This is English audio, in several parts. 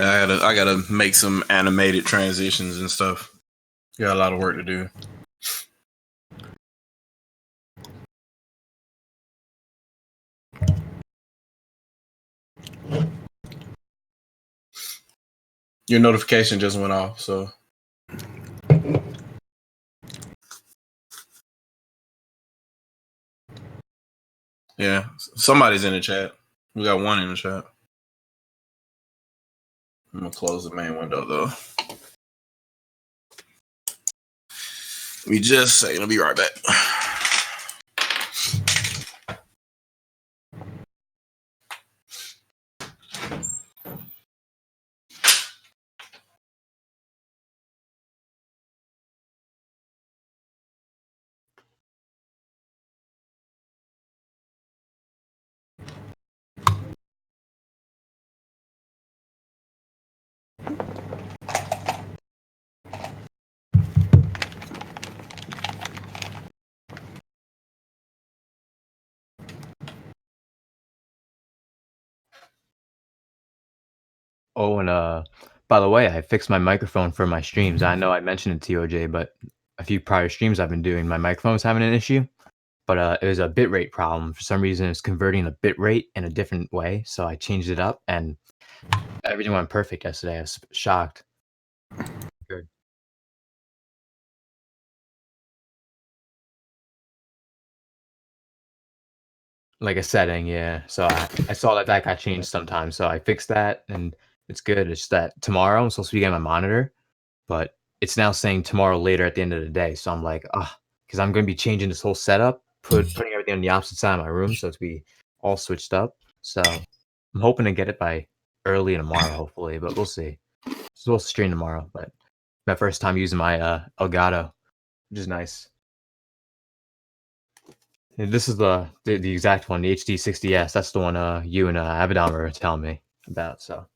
I gotta make some animated transitions and stuff. Got a lot of work to do. Your notification just went off, so. Yeah, somebody's in the chat. We got one in the chat. I'm gonna close the main window though. We just say, I'll be right back. Oh, and by the way, I fixed my microphone for my streams. I know I mentioned it to you, OJ, but a few prior streams I've been doing, my microphone was having an issue. But it was a bitrate problem. For some reason, it's converting the bitrate in a different way. So I changed it up, and everything went perfect yesterday. I was shocked. Good. Like a setting, yeah. So I saw that got changed sometime. So I fixed that, and it's good. It's just that tomorrow I'm supposed to be getting my monitor, but it's now saying tomorrow later at the end of the day. So I'm like, because I'm going to be changing this whole setup, putting everything on the opposite side of my room, so to be all switched up. So I'm hoping to get it by early tomorrow, hopefully, but we'll see. Supposed to stream tomorrow, but my first time using my Elgato, which is nice. And this is the exact one, the HD60S. That's the one you and Abaddon were telling me about. So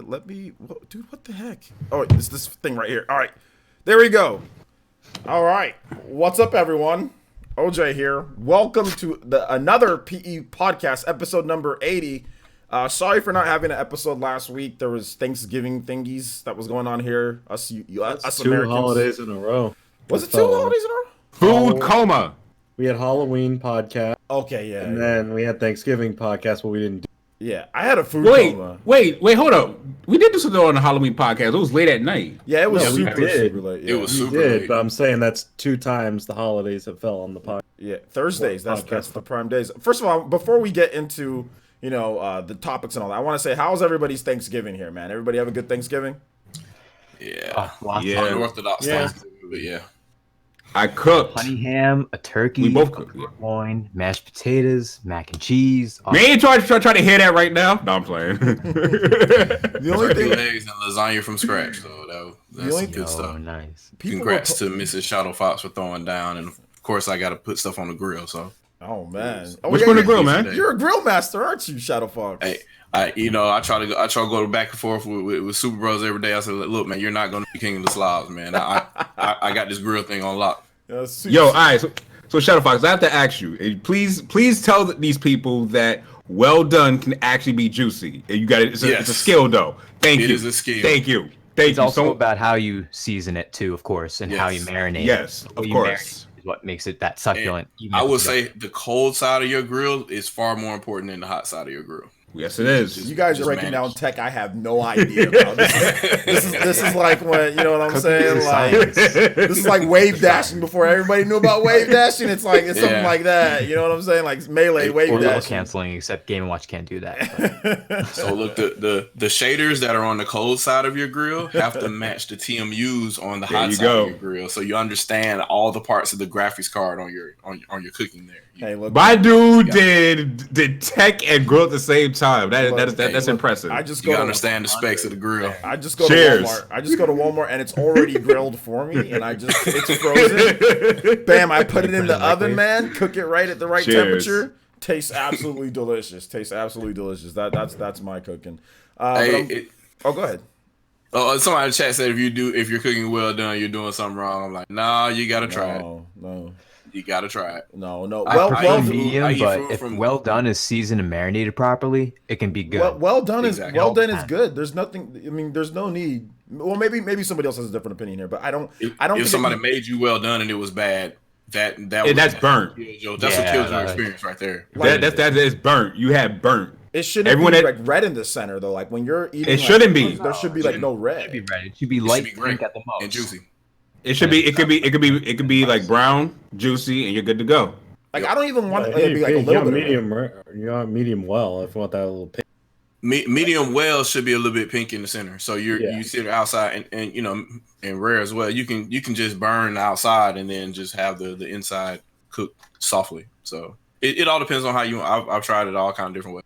it let me? Dude, what the heck? Oh, it's this thing right here. All right, there we go. All right, what's up, everyone? OJ here. Welcome to another PE podcast, episode number 80. Sorry for not having an episode last week. There was Thanksgiving thingies that was going on here. Us two Americans. holidays in a row. Was it 2 holidays in a row? Food coma. We had Halloween podcast. Okay, yeah. And then we had Thanksgiving podcast, but we didn't do. Yeah, I had a food coma. Wait, hold up. We did this on the Halloween podcast. It was late at night. Yeah, it was we super late. Yeah. It was We super did, late. but I'm saying that's 2 times the holidays that fell on the podcast. Yeah, Thursdays. That's Podcast. the prime days. First of all, before we get into the topics and all that, I want to say, how's everybody's Thanksgiving here, man? Everybody have a good Thanksgiving? Yeah. Yeah. Unorthodox Yeah. Thanksgiving, but yeah. I cooked. Honey ham, a turkey, We both a cooked. loin, mashed potatoes, mac and cheese. Man, you try to hear that right now? No, I'm playing. The only Turkey thing legs and lasagna from scratch, so that's only- some good Oh, stuff. nice. Congrats to Mrs. Shadow Fox for throwing down, and of course I got to put stuff on the grill. So Oh man, Which one to grill, man? You're a grill master, aren't you, Shadow Fox? hey, I try to go back and forth with Super Bros every day. I said, look, man, you're not going to be king of the slobs, man. I got this grill thing on lock. Yo, all right. So Shadow Fox, I have to ask you. Please tell these people that well done can actually be juicy. You got it. It's a skill, though. Thank you. It is a skill. Thank you. Thank It's you. also So, about how you season it too, of course, and how you Yes. marinate. Yes, it. of The way you course. marinate is what makes it that succulent. even I if will it's say the cold side of your grill is far more important than the hot side of your grill. yes, it is. You guys are Just breaking manage. down tech I have no idea about. This is like when, you know what I'm saying? is Like, science. this is like wave dashing before everybody knew about wave dashing. It's something Yeah. like that. You know what I'm saying? Like melee wave or level dashing. canceling, except Game & Watch can't do that. So look, the shaders that are on the cold side of your grill have to match the TMUs on the There hot you side go. of your grill, so you understand all the parts of the graphics card on your cooking there. Hey, look, My dude did tech and grill at the same time. That's look, impressive. I just You go gotta to understand the specs of the grill. I just go Cheers. to Walmart. I just go to Walmart and it's already grilled for me, and it's frozen. Bam! I put it in the oven, man. Cook it right at the right Cheers. temperature. Tastes absolutely delicious. That's my cooking. Hey, Go ahead. somebody in the chat said if you're cooking well done, you're doing something wrong. I'm like, nah, you gotta try it. No. You gotta try it. Well, I prefer food- medium, I eat but food if from- well done is seasoned and marinated properly, it can be good. well done Exactly. is good. There's nothing. I mean, there's no need. Well, maybe somebody else has a different opinion here, but I don't. If think somebody it- made you well done and it was bad, that's burnt. That's what Yeah, kills your that- experience right there. That is burnt. You had burnt. It shouldn't Everyone be that- like red in the center though. Like when you're eating, It like, shouldn't be. There should be like no red. It should be red. It should be It light should be great pink at the most. and juicy. It should be. It could be like brown, juicy, and you're good to go. Like I don't even want it Hey, to be like a you little want bit. medium, you want medium well if you want that little pink. Medium well should be a little bit pink in the center, so Yeah. you sit outside and and rare as well. You can just burn the outside and then just have the inside cook softly. So it all depends on how you. I've tried it all kind of different ways.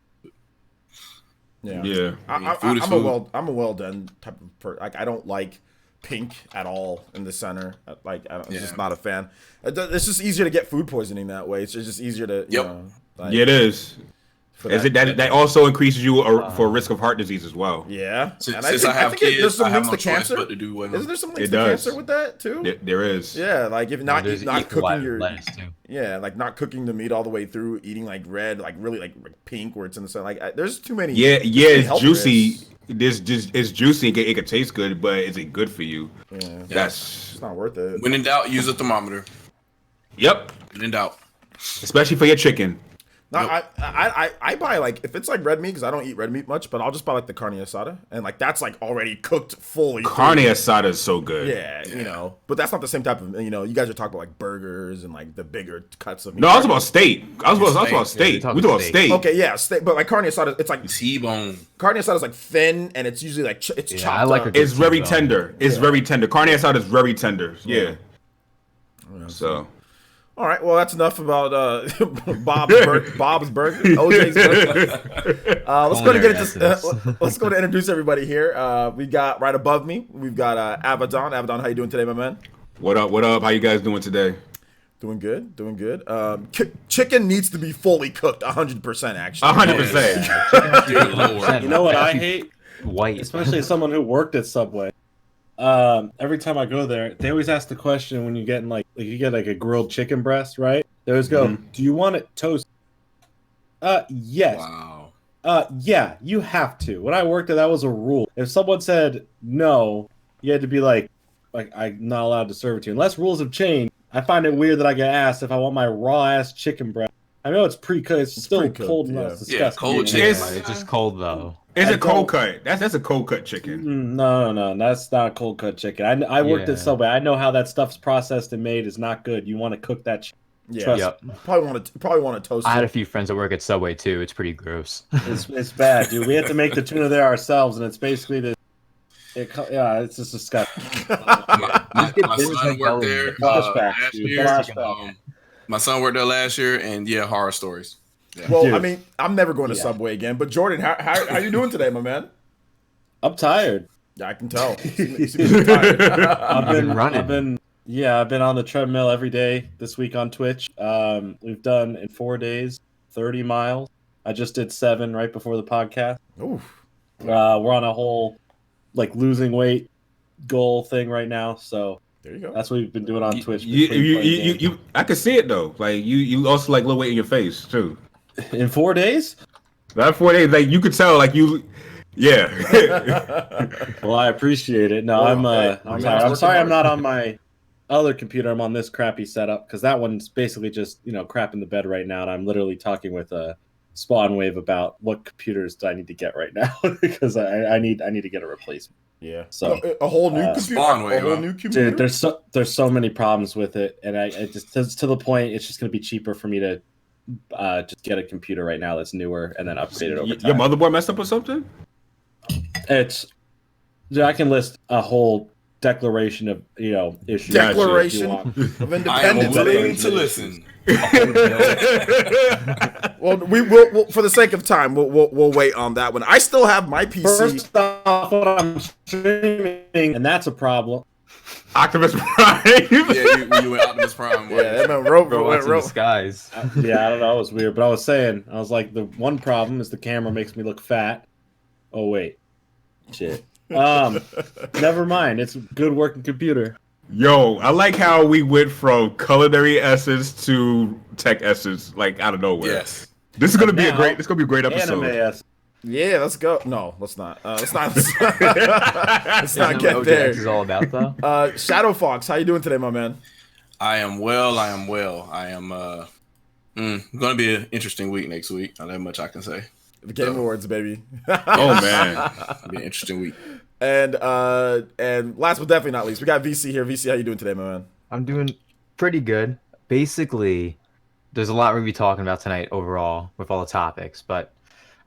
Yeah. Yeah. Food is I'm food. a well done type of person. Like I don't like pink at all in the center. Like I'm just Yeah. not a fan. It's just easier to get food poisoning that way. It's just easier to you Yep. know. Like, Yeah, it is. for Is it that also increases you for risk of heart disease as well? Yeah. Since And I have there's kids, some I have links no to choice cancer. but to do what. Isn't there some links It to does. cancer with that too? There is. Yeah, like if not There's not E. coli cooking with your lettuce too. yeah, like not cooking the meat all the way through, eating like red, like really like pink where it's in the sun. Like there's too many. Yeah, it's health juicy. risks. It's juicy. It could taste good, but is it good for you? Yeah, That's it's not worth it. When in doubt, use a thermometer. yep. When in doubt. Especially for your chicken. No, Nope. I buy like if it's like red meat because I don't eat red meat much, but I'll just buy like the carne asada and like that's like already cooked fully. Carne asada is so good. Yeah, you know, but that's not the same type of you know. You guys are talking about like burgers and like the bigger cuts of meat. No, I was about steak. I was about Yeah, steak. we're talking We talking about steak. steak. Okay, yeah, but like carne asada, it's like T-bone. carne asada is like thin and it's usually like it's Yeah, chopped I like up. a good It's very T-bone. tender. It's very tender. Carne asada is very tender. Yeah. So All right, well that's enough about Bob's Burger, OJ's Burger. Let's go to get into let's go to introduce everybody here. We got right above me, we've got Abaddon. Abaddon, how you doing today, my man? what up? What up? How you guys doing today? Doing good, doing good. Chicken needs to be fully cooked, 100%. Actually, 100%. Dear Lord. You know what I hate? white. Especially as someone who worked at Subway. Every time I go there, they always ask the question when you get you get like a grilled chicken breast, right? They always go, "Do you want it toasted?" Yes. Wow. Yeah, you have to. When I worked there, that was a rule. If someone said no, you had to be like I'm not allowed to serve it to you. Unless rules have changed, I find it weird that I get asked if I want my raw ass chicken breast. I know it's pre-cooked. It's still pre-cooked, cold and yeah. it's disgusting. Yeah, cold chicken. It's just cold though. It's a cold cut. That's a cold cut chicken. No, that's not cold cut chicken. I worked at Subway. I know how that stuff's processed and made is not good. You want to cook that chicken. Yeah, Yep. probably want to toast. I had a few friends that work at Subway too. It's pretty gross. It's bad, dude. We had to make the tuna there ourselves, and it's basically it's just disgusting. My son worked there last year. Flashback. My son worked there last year, and yeah, horror stories. Yeah. Well, Dude. I mean, I'm never going to Subway again. But Jordan, how you doing today, my man? I'm tired. Yeah, I can tell. You seem tired. I've been running. I've been on the treadmill every day this week on Twitch. We've done in 4 days 30 miles. I just did 7 right before the podcast. Oof. We're on a whole losing weight goal thing right now. So There you go. that's what we've been doing on Twitch. You I can see it though. Like you also like little weight in your face too. In 4 days? Not 4 days. Like you could tell. Like you, yeah. Well, I appreciate it. No, Well, I'm hey, sorry. man, I'm sorry I'm working not on my other computer. I'm on this crappy setup because that one's basically just crap in the bed right now, and I'm literally talking with Spawn Wave about what computers do I need to get right now because I need to get a replacement. Yeah. So a whole new computer. Spawn Wave, A whole huh? new computer. dude, there's so many problems with it, and I just it's to the point it's just gonna be cheaper for me to just get a computer right now that's newer and then upgrade it over time. Your motherboard messed up or something? I can list a whole declaration of issues. Declaration if you want. of I am Independence. willing to listen. Well, we will for the sake of time, we'll wait on that one. I still have my PC. First off, what I'm streaming, and that's a problem. Optimus Prime. Yeah, you went Optimus Prime. Yeah, that man wrote. Robots in disguise. Yeah, I don't know. It was weird, but I was like, the one problem is the camera makes me look fat. Oh wait, shit. Never mind. It's a good working computer. Yo, I like how we went from culinary essence to tech essence, like out of nowhere. Yes. This is gonna be Now, a great episode. Anime. Yeah, let's go. No, let's not. Let's not. Let's not get OJX there. is all about though. Shadow Fox, how you doing today, my man? I am well. I am going to be an interesting week next week. Not that much I can say. The Game Awards, baby. Oh man, It'll be an interesting week. And last but definitely not least, we got VC here. VC, how you doing today, my man? I'm doing pretty good. Basically, there's a lot we're gonna be talking about tonight overall with all the topics, but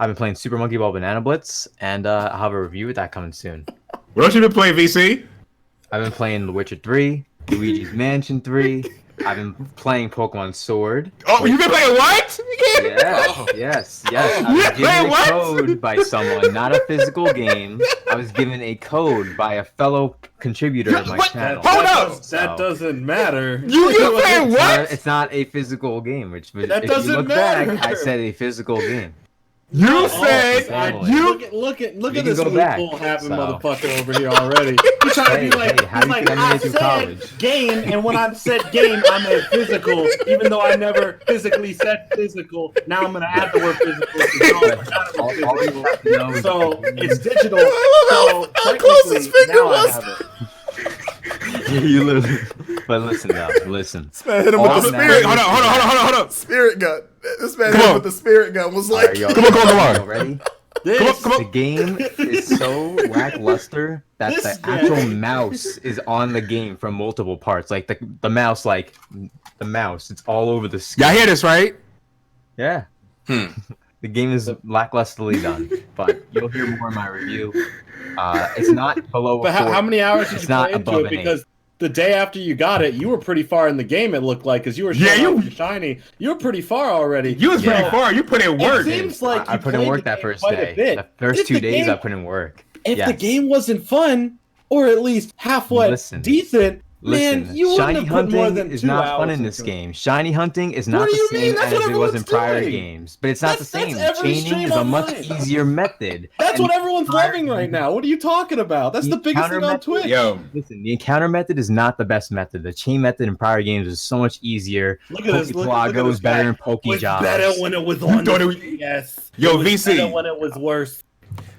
I've been playing Super Monkey Ball Banana Blitz, and I'll have a review of that coming soon. what else you been playing, VC? I've been playing The Witcher 3, Luigi's Mansion 3. I've been playing Pokemon Sword. Oh, you been playing what? Yeah, Oh. yes. Oh, I was yeah, given a what? code by someone, not a physical game. I was given a code by a fellow contributor of my What? channel. Hold up! That doesn't matter. You been playing what? It's not a physical game. Which That if you doesn't look matter. back, I said a physical game. You said exactly. you. Look at You can this go back, loophole having so. motherfucker over here already. He's trying to be like, how do you think I made it through college? game, and when I said game, I meant physical, even though I never physically said physical. Now I'm gonna add the word physical. All you have to know is So it's digital. How close his technically, finger now I was. have it. you literally. But listen, though, listen. Man, hit him with All the that spirit. Hold on. Spirit gun. This man Come hit him on. with the spirit gun. Was like, Alright, Come on. y'all ready? This, Come on. The game is so lackluster that This the guy- actual mouse is on the game from multiple parts. Like the mouse, it's all over the screen. Y'all hear this, right? Yeah. The game is lacklusterly done, but you'll hear more in my review. It's not below. But how many hours did It's you not play into above it? an Because the day after you got it, you were pretty far in the game. It looked like because you were Yeah, showing you- off your shiny. You were pretty far already. You was pretty Yeah. far. You put in work. It seems like I you put in played work the that game first quite a day. bit. The first If 2 the days, game- I put in work. If Yes. the game wasn't fun, or at least halfway Listen. decent, Listen, Man, you wouldn't shiny have put more hunting than is 2 not fun hours in this into it. game. Shiny hunting is not What do the you mean? same That's as what it was in everyone's prior doing. games, but it's not the That's same. every Chaining stream is a much online. easier method. That's And what everyone's prior loving right games- now. What are you talking about? That's The the biggest thing encounter on method- Twitch. Yo, Listen, the encounter method is not the best method. The chain method in prior games is so much easier. Look at this. Look at Pokepelago this is better guy. in Poke It was Jobs. better when it was You on thought the it was- CS. Yo, It was VC. better when it was worse.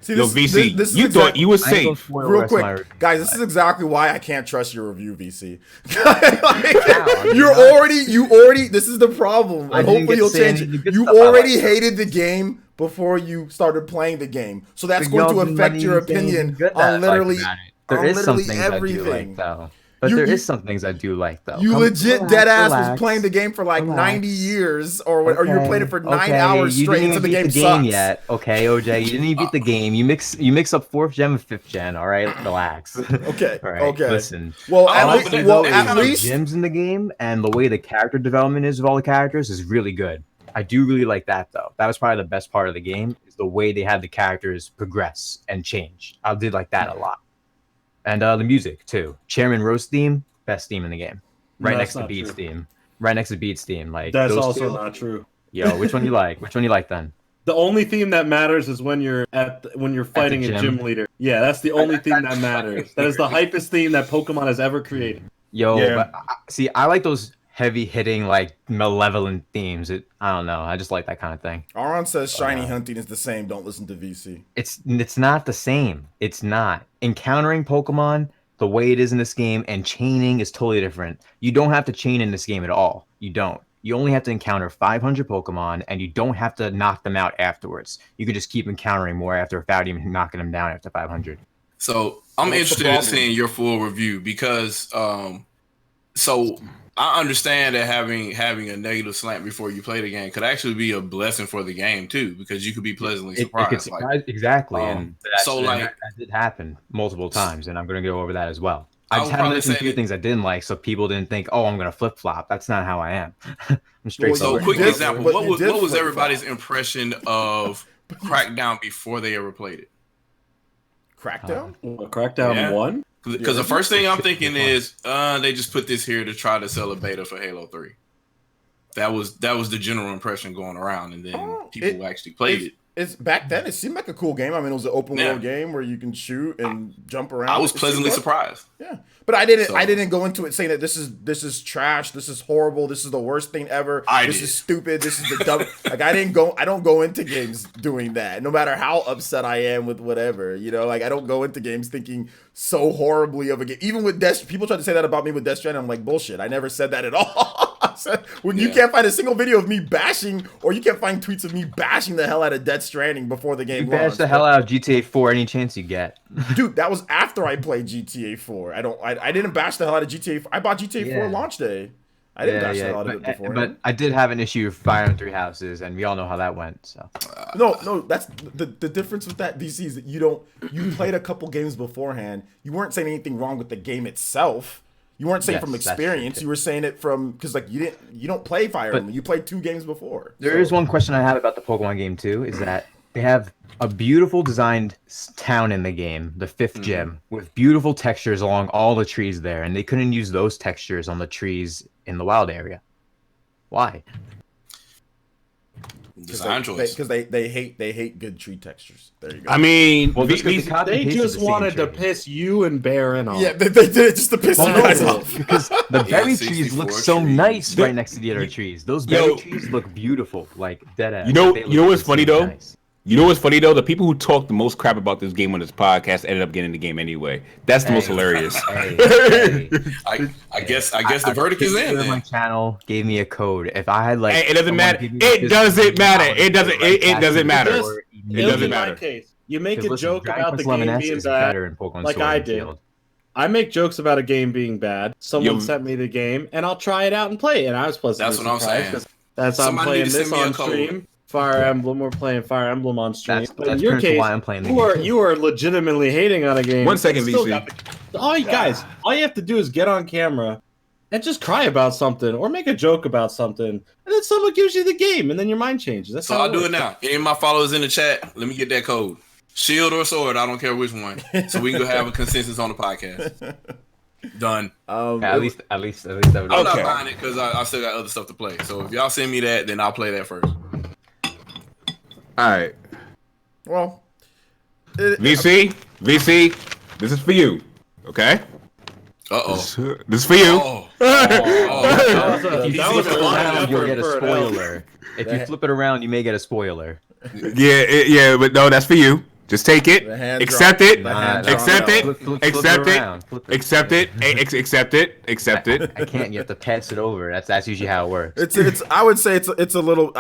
See, yo, VC, this is you thought you was I ain't gonna safe. spoil the real rest of my quick, review, guys. This but- is exactly why I can't trust your review, VC. How? You already. This is the problem, I and didn't hopefully get you'll to say change any it. good You stuff I already like. hated the game before you started playing the game, so that's But going y'all to didn't affect let your me say anything opinion good that I on liked literally, about it. There on is some literally things I do everything. like though. But You- there you- is some things I do like though. You Come- legit relax, dead ass was relax. playing the game for like 90 years, or you were playing it for 9 hours you straight didn't until the even game beat the game sucks. yet. Okay, OJ, you didn't even beat the game. You mix up 4th gen with 5th gen. All right, relax. Okay, All right, okay. Listen. Well, I at, don't know, least, but well, it's at kinda least Gyms in the game and the way the character development is of all the characters is really good. I do really like that though. That was probably the best part of the game is the way they had the characters progress and change. I did like that a lot. And the music too. Chairman Rose theme, best theme in the game. Right No, next that's to not Beats true. theme. Right next to Beats theme. Like That's those also two. not true. Yo, which one you like? Which one you like then? The only theme that matters is when you're when you're fighting a gym. gym leader. Yeah, that's the only theme that matters. That is the hypest theme that Pokemon has ever created. Yo, Yeah. but see, I like those heavy hitting, like malevolent themes. I don't know. I just like that kind of thing. Aron says shiny hunting is the same. Don't listen to VC. It's not the same. It's not. Encountering Pokemon the way it is in this game and chaining is totally different. You don't have to chain in this game at all. You don't. You only have to encounter 500 Pokemon, and you don't have to knock them out afterwards. You can just keep encountering more without even knocking them down after 500. So I'm What's the interested in problem? seeing your full review because so I understand that having a negative slant before you play the game could actually be a blessing for the game too, because you could be pleasantly It could surprised. surprise, exactly, and so, that did happen multiple times, and I'm going to go over that as well. I I just would had to probably mention a say few that- things I didn't like, so people didn't think, "Oh, I'm going to flip flop." That's not how I am. I'm Well, straightforward. So, quick You did- example: but what you was did flip-flop. everybody's impression of Crackdown before they ever played it? Crackdown? Crackdown Yeah. 1? Because the first thing I'm thinking is they just put this here to try to sell a beta for Halo 3. That was the general impression going around, and then people actually played it. It's back then. It seemed like a cool game. I mean, it was an open world game where you can shoot and jump around. I was It seemed pleasantly good. surprised. Yeah, but I didn't. So- I didn't go into it saying that this is trash. This is horrible. This is the worst thing ever. This did. is stupid. This is the dumb. Like I don't go into games doing that. No matter how upset I am with whatever, like I don't go into games thinking so horribly of a game. Even with Death, people try to say that about me with Death Stranding. I'm like bullshit. I never said that at all. I said, when you can't find a single video of me bashing, or you can't find tweets of me bashing the hell out of Death Stranding before the game You bash launched. the hell out of GTA 4 any chance you get. Dude, that was after I played GTA 4. I didn't bash the hell out of GTA 4. I bought GTA 4 Yeah. launch day. I didn't bash the hell out of it before. But I did have an issue with Fire in 3 Houses, and we all know how that went. So No, that's the difference with that, DC, is that you played a couple games beforehand. You weren't saying anything wrong with the game itself. You weren't saying Yes, from that's true, experience. too. You were saying it from because you don't play Fire Emblem. You played 2 games before. There is one question I have about the Pokemon game too, is that they have a beautiful designed town in the game, the 5th gym, with beautiful textures along all the trees there, and they couldn't use those textures on the trees in the wild area. Why? Design choice. Because they hate good tree textures. There you go. I mean, Well, just 'cause these- they copy They and pasted just the same wanted to tree. piss you and Baron off. yeah, they did it just to piss you guys off. Because the berry trees 64 look so trees. nice right next to the other trees. Those berry trees look beautiful, like dead ass. You know- They you know look what's funny, insanely though? nice. You know what's funny though? The people who talk the most crap about this game on this podcast ended up getting the game anyway. That's the most hilarious. Hey. I guess the verdict is in. My Then. channel gave me a code. If I had like, Hey, it doesn't someone matter. give me It this doesn't matter. $1, It doesn't- right it back doesn't to the matter. door It It'll doesn't be matter. my case. You make a Because listen, joke Dragon about the Quest game 11S being is bad, better in Pokemon like Sword I and did. Shield. I make jokes about a game being bad. Someone Yo. sent me the game, and I'll try it out and play it. And I was pleasantly That's what I'm surprised, saying. 'cause That's I'm Somebody playing need to this send me a on code. stream. Fire Emblem, we're playing Fire Emblem on stream. That's But in pretty your much case, why I'm playing the you game, are too. you are legitimately hating on a game. 1 second, Still VC. got all you guys, all you have to do is get on camera and just cry about something or make a joke about something, and then someone gives you the game, and then your mind changes. That's So how I'll do works. it now. Any of my followers in the chat, let me get that code. Shield or sword, I don't care which one. So we can go have a consensus on the podcast. Done. Yeah, at least that would. I'm not buying it because I still got other stuff to play. So if y'all send me that, then I'll play that first. All right. Well, VC, this is for you. Okay. Uh-oh. This is for you. If you flip it around, you'll get a spoiler. If you flip it around, you may get a spoiler. Yeah, but no, that's for you. Just take it, accept it, accept it, accept it. I can't. You have to pass it over. That's usually how it works. I would say it's a little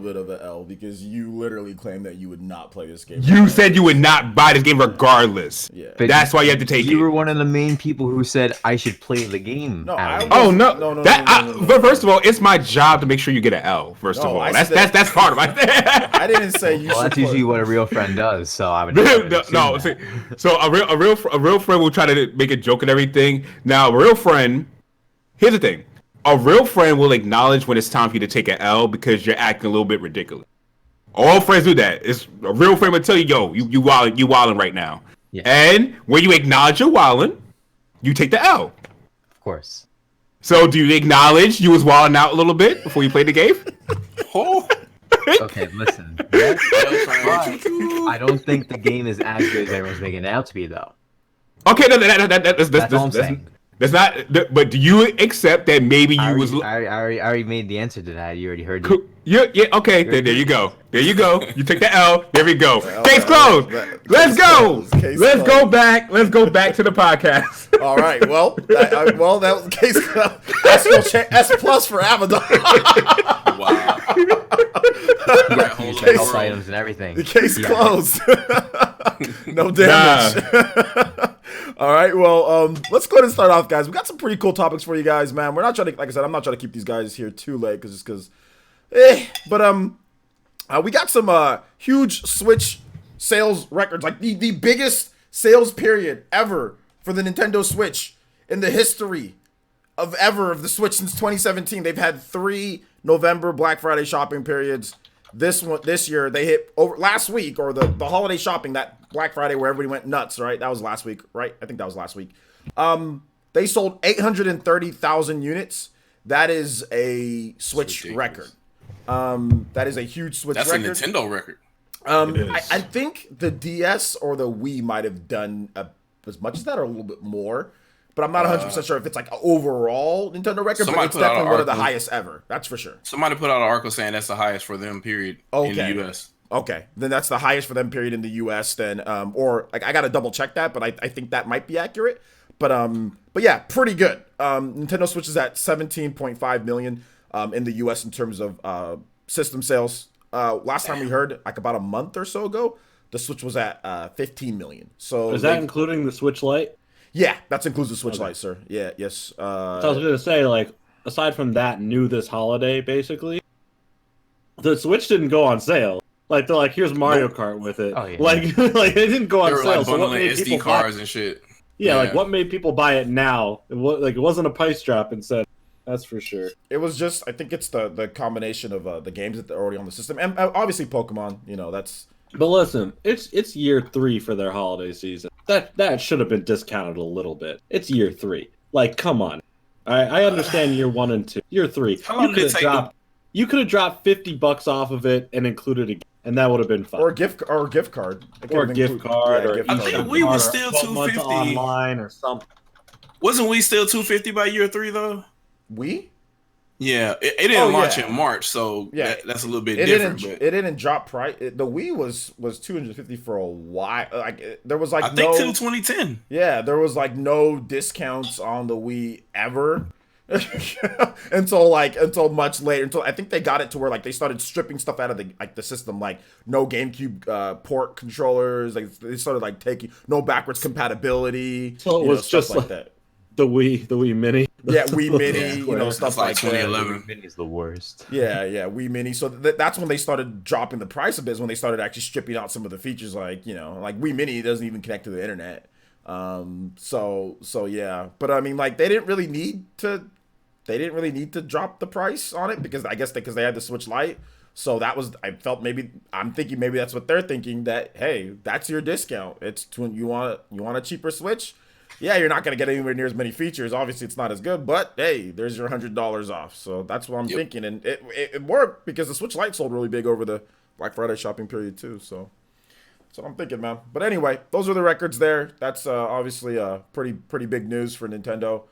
bit of an L because you literally claim that you would not play this game. You said you would not buy this game regardless. Yeah. But that's why you have to take it. You were one of the main people who said I should play the game. No, no. But first of all, it's my job to make sure you get an L. First of all, that's part of it. I didn't say you. Well, that's usually what a real friend does. So I would. So a real friend will try to make a joke and everything. Now, a real friend, here's the thing: a real friend will acknowledge when it's time for you to take an L because you're acting a little bit ridiculous. All friends do that. It's a real friend will tell you, "Yo, you wilding right now." Yeah. And when you acknowledge you're wilding, you take the L. Of course. So, do you acknowledge you was wilding out a little bit before you played the game? Okay, listen. Yes, I don't think the game is as good as everyone's making it out to be, though. Okay, no, that's all I'm saying. That's not. But do you accept that maybe you was? I already made the answer to that. You already heard it. Yeah. Okay. There you go. You take the L. There we go. Case closed. Let's go. Let's go back to the podcast. All right. Well, that was the case. S plus for Abaddon. Wow. Health items and everything. The case closed. No damage. All right, well, let's go ahead and start off, guys. We got some pretty cool topics for you guys, man. We're not trying to, like I said, I'm not trying to keep these guys here too late, but we got some huge Switch sales records, like the biggest sales period ever for the Nintendo Switch in the history of the Switch since 2017. They've had 3 November Black Friday shopping periods. This year they hit over last week, or the holiday shopping, that Black Friday where everybody went nuts, right? That was last week, right? I think that was last week. They sold 830,000 units. That is a Switch record. That is a huge Switch record. That's a Nintendo record. I think the DS or the Wii might have done as much as that or a little bit more. But I'm not 100% sure if it's like an overall Nintendo record, but it's definitely one of the highest ever. That's for sure. Somebody put out an article saying that's the highest for them, period, in the U.S. Okay, then that's the highest for them, period, in the U.S. Then, or like I gotta double check that, but I think that might be accurate. But yeah, pretty good. Nintendo Switch is at 17.5 million in the U.S. in terms of system sales. Last time we heard, like about a month or so ago, the Switch was at 15 million. So is that including the Switch Lite? Yeah, that includes the Switch Lite, sir. Yeah, yes. So I was gonna say, like, aside from that, new this holiday, basically, the Switch didn't go on sale. Like, they're like, here's Mario Kart with it. Oh, yeah. Like it didn't go on sale. Like so what made SD people cards buy? And shit. Yeah, like what made people buy it now? It wasn't a price drop instead. That's for sure. It was just, I think it's the combination of the games that are already on the system, and obviously Pokemon. You know, that's. But listen, it's year 3 for their holiday season. That should have been discounted a little bit. It's year 3. Like, come on. I understand year 1 and 2. Year 3. You could have dropped $50 off of it and included it, and that would have been fun. Or a gift card. Or a gift card. I think we were still $250 online or something. Wasn't we still $250 by year 3 though? We? Yeah, it didn't launch in March, so yeah, that's a little bit different. It didn't drop price. The Wii was $250 for a while. Like there was like I think till 2010. Yeah, there was like no discounts on the Wii ever until much later. Until I think they got it to where like they started stripping stuff out of the system, like no GameCube port controllers. Like they started like taking no backwards compatibility. So it was just like that. The Wii Mini. Yeah, Wii Mini, stuff like 2011. that. Mini is the worst. Yeah, Wii Mini. So that's when they started dropping the price a bit. Is when they started actually stripping out some of the features, like like Wii Mini doesn't even connect to the internet. So yeah, but I mean, like they didn't really need to drop the price on it because I guess because they had the Switch Lite. So I'm thinking maybe that's what they're thinking, that hey, that's your discount. It's you want a cheaper Switch. yeah, you're not going to get anywhere near as many features. Obviously, it's not as good, but hey, there's your $100 off. So that's what I'm thinking. And it worked because the Switch Lite sold really big over the Black Friday shopping period too. So that's what I'm thinking, man. But anyway, those are the records there. That's obviously pretty big news for Nintendo.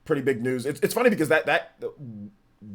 Pretty big news. It's funny because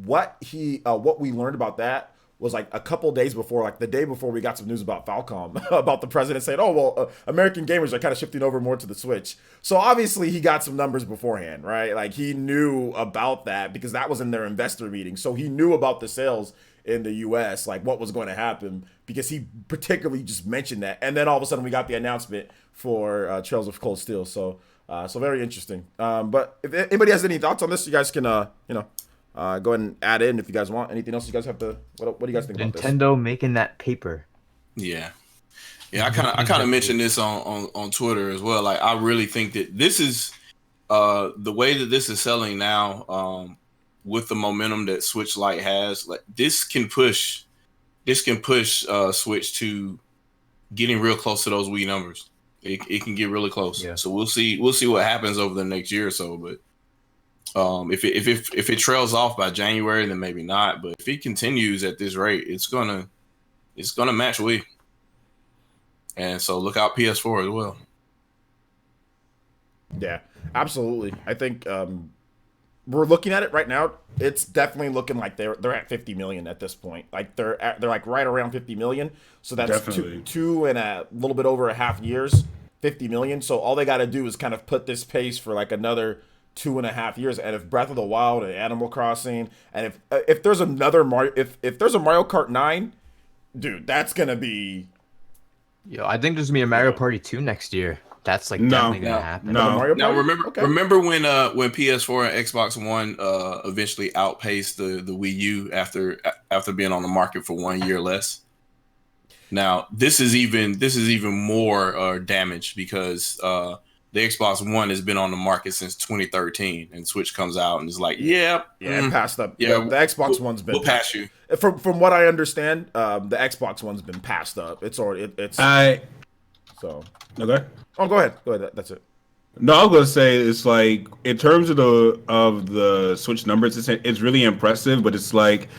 what we learned about that was like a couple days before, like the day before we got some news about Falcom, about the president saying, oh, well, American gamers are kind of shifting over more to the Switch. So obviously he got some numbers beforehand, right? Like he knew about that because that was in their investor meeting. So he knew about the sales in the US, like what was going to happen, because he particularly just mentioned that. And then all of a sudden we got the announcement for Trails of Cold Steel. So very interesting. But if anybody has any thoughts on this, you guys can, go ahead and add in if you guys want. Anything else you guys have to? What do you guys think about this? Nintendo making that paper. Yeah. I kind of mentioned this on Twitter as well. Like I really think that this is the way that this is selling now. With the momentum that Switch Lite has, like this can push Switch to getting real close to those Wii numbers. It can get really close. Yeah. So we'll see what happens over the next year or so. But if it trails off by January, then maybe not. But if it continues at this rate, it's gonna match Wii. And so look out PS4 as well. Yeah, absolutely. I think we're looking at it right now. It's definitely looking like they're at 50 million at this point. Like they're like right around 50 million. So that's two and a little bit over a half years, 50 million. So all they got to do is kind of put this pace for like another 2.5 years. And if Breath of the Wild and Animal Crossing, and if there's another Mario, if there's a Mario Kart 9, dude, that's gonna be. Yo, I think there's gonna be a Mario Party 2 next year. That's like definitely gonna happen. Now remember when PS4 and Xbox One eventually outpaced the Wii U after being on the market for 1 year less. Now this is even more damage because the Xbox One has been on the market since 2013, and Switch comes out and is like, it passed up. Yeah, the Xbox One's been. We'll pass you. From what I understand, the Xbox One's been passed up. It's already so. Okay. Oh, go ahead. That's it. No, I was gonna say it's like in terms of the Switch numbers, it's really impressive. But it's like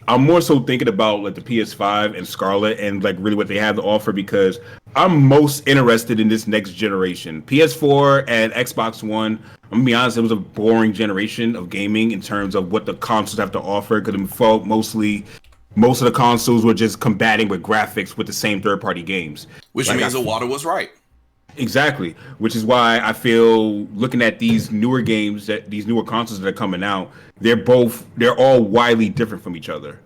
I'm more so thinking about like the PS5 and Scarlett and like really what they have to offer because I'm most interested in this next generation. PS4 and Xbox One. I'm gonna be honest, it was a boring generation of gaming in terms of what the consoles have to offer because it felt most of the consoles were just combating with graphics with the same third-party games. Which means the water was right. Exactly, which is why I feel looking at these newer games, these newer consoles that are coming out, they're all widely different from each other.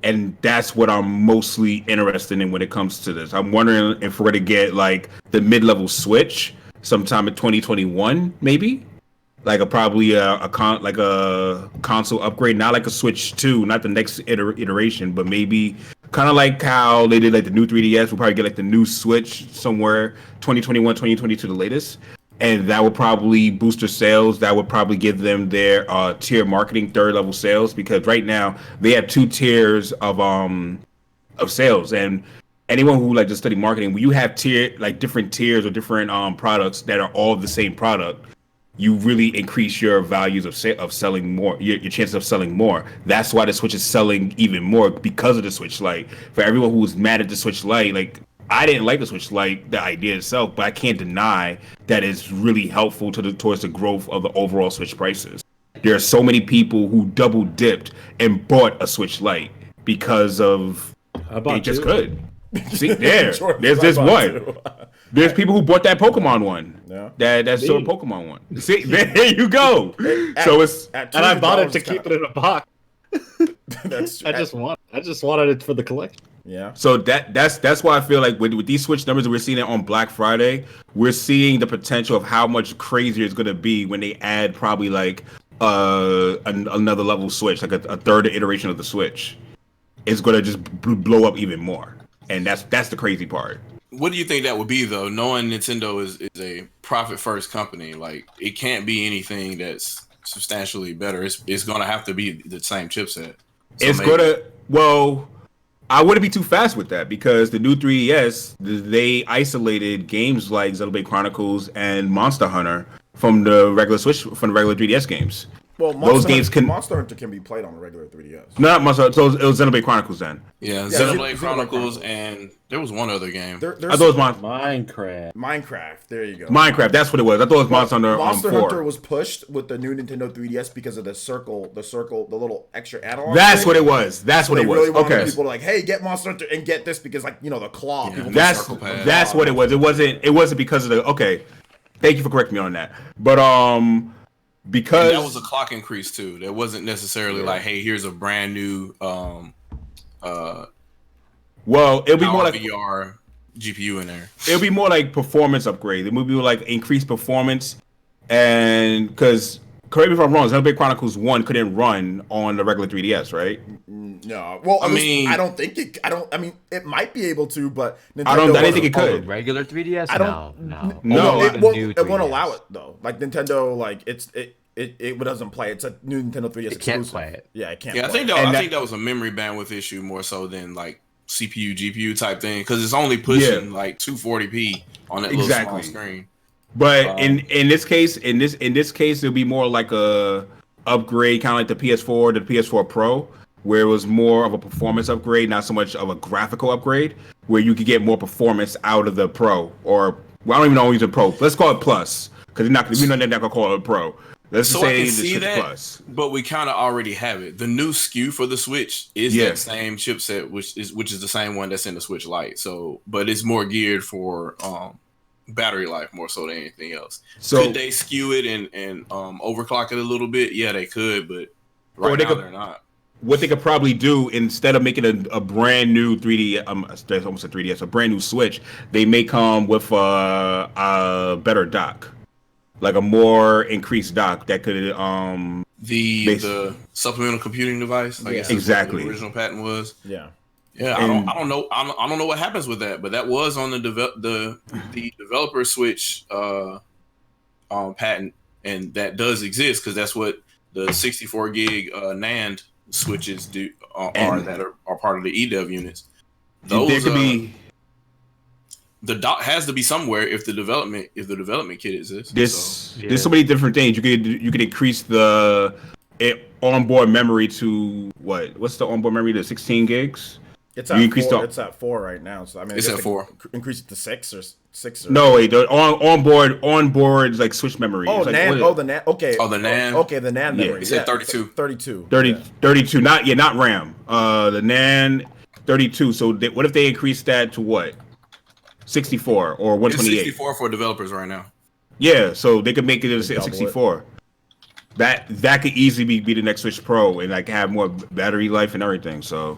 And that's what I'm mostly interested in when it comes to this. I'm wondering if we're going to get like the mid-level Switch sometime in 2021, maybe? Like probably a console upgrade, not like a Switch 2, not the next iteration, but maybe kind of like how they did like the new 3DS. We'll probably get like the new Switch somewhere 2021, 2022, the latest. And that would probably boost their sales. That would probably give them their tier marketing, third level sales, because right now they have 2 tiers of sales. And anyone who like just study marketing, when you have different tiers or different products that are all the same product, you really increase your values of selling more, your chances of selling more. That's why the Switch is selling even more because of the Switch Lite. For everyone who's mad at the Switch Lite, like I didn't like the Switch Lite, the idea itself, but I can't deny that it's really helpful towards the growth of the overall Switch prices. There are so many people who double dipped and bought a Switch Lite because of they just could. See, there's one. There's people who bought that Pokemon one. Yeah. That's still a Pokemon one. See, there you go. And I bought it to keep it in a box. I just wanted it for the collection. Yeah. So that's why I feel like with these Switch numbers that we're seeing it on Black Friday, we're seeing the potential of how much crazier it's gonna be when they add probably like another level Switch, like a third iteration of the Switch. It's gonna just blow up even more. And that's the crazy part. What do you think that would be, though? Knowing Nintendo is a profit-first company, like it can't be anything that's substantially better. It's going to have to be the same chipset. I wouldn't be too fast with that because the new 3DS they isolated games like Xenoblade Chronicles and Monster Hunter from the regular Switch from the regular 3DS games. Well, Monster Hunter can be played on a regular 3DS. No, not Monster. So it was Xenoblade Chronicles then. Yeah, Xenoblade Chronicles, and there was one other game. I thought it was Minecraft. Minecraft. There you go. Minecraft. That's what it was. I thought it was Monster Hunter. Monster Hunter was pushed with the new Nintendo 3DS because of the little extra add-on. That's what it was. That's what it was. Really wanted Okay. people to like, hey, get Monster Hunter and get this because the claw. Yeah, That's what it was. It wasn't because of the. Okay, thank you for correcting me on that. But because and that was a clock increase too. That wasn't necessarily like, hey, here's a brand new well, it'll be more like VR GPU in there. It'll be more like performance upgrade. The movie will like increase performance, and because correct me if I'm wrong, Xenoblade Chronicles 1 couldn't run on the regular 3DS, right? No. Well, I mean, I don't think it. I mean, it might be able to, but Nintendo I didn't think it could. Regular 3DS? I don't. No, it won't allow it though. Like Nintendo, like it doesn't play. It's a new Nintendo 3DS exclusive. It can't play it. Yeah, it can't. Yeah, I think that was a memory bandwidth issue more so than like CPU GPU type thing because it's only pushing like 240p on that little small screen. But in this case, it'll be more like a upgrade, kind of like the PS4 to the PS4 Pro, where it was more of a performance upgrade, not so much of a graphical upgrade, where you could get more performance out of the Pro, or well, I don't even know use a Pro. Let's call it Plus, because they're not gonna call it a Pro. Let's so say I can see that, Plus. But we kind of already have it. The new SKU for the Switch is that same chipset, which is the same one that's in the Switch Lite. So, but it's more geared for battery life more so than anything else. So could they skew it and overclock it a little bit? Yeah, they could, but they're not. What they could probably do instead of making a brand new 3D, almost a 3DS, a brand new Switch, they may come with a better dock, like a more increased dock that could the supplemental computing device. I guess exactly what the original patent was. Yeah. Yeah, I don't know what happens with that, but that was on the developer Switch patent, and that does exist because that's what the 64 gig NAND switches that are part of the eDev units. Those could be the dock has to be somewhere if the development kit exists. There's so many different things you could increase the onboard memory to what's the onboard memory to 16 gigs. It's at 4 right now. So I mean, it's at 4. Increase it to 6 or 6. No, wait. The onboard like switch memory. Oh, like, NAND. The NAND. Okay. Oh, the NAND. Okay, the NAND memory. It's at 32. 32. Not RAM. The NAND 32. So what if they increase that to what? 64 or 128? It's 64 for developers right now. Yeah, so they could make it a 64. That could easily be the next Switch Pro and like have more battery life and everything. So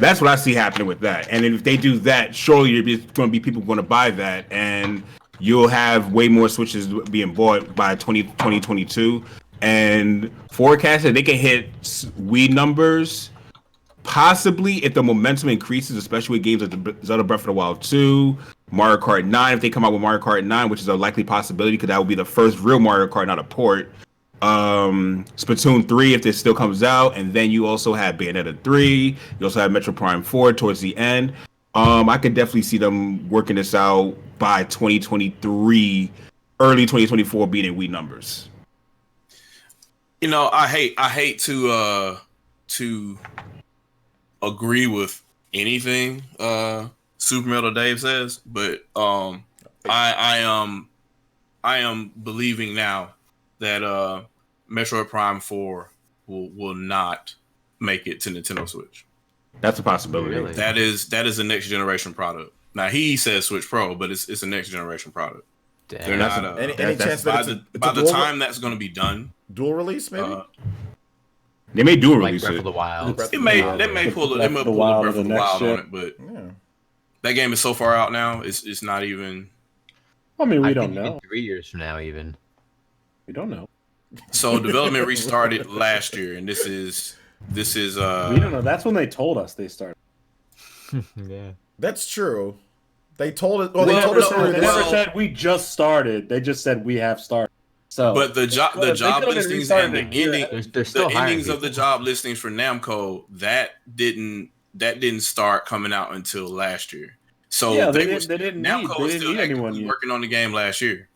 that's what I see happening with that. And if they do that, surely there's going to be people going to buy that, and you'll have way more Switches being bought by 2022. And forecasted, they can hit Wii numbers possibly if the momentum increases, especially with games like Zelda Breath of the Wild 2, Mario Kart 9. If they come out with Mario Kart 9, which is a likely possibility because that will be the first real Mario Kart, not a port. Splatoon 3 if this still comes out, and then you also have Bayonetta 3, you also have Metroid Prime 4 towards the end. I could definitely see them working this out by 2023, early 2024 being in Wii numbers. You know, I hate to agree with anything Super Metal Dave says, but I am believing now that Metroid Prime 4 will not make it to Nintendo Switch. That's a possibility. Really? That is a next generation product. Now he says Switch Pro, but it's a next generation product. Damn. They're not. Any chance that by the time that's going to be done, dual release maybe? They may dual Like release Breath it. of the Wild. they may pull the Breath of the Wild on it, but that game is so far out now. It's not even. I mean, we I don't think know. 3 years from now, even. We don't know. So development restarted last year, and this is. We don't know. That's when they told us they started. Yeah. That's true. They told it. Well, they told us. They never said we just started. They just said we have started. So, but the job listings and the ending, They're still the hiring endings of the job listings for Namco that didn't that didn't start coming out until last year. So Yeah, they didn't need anyone yet. working on the game last year.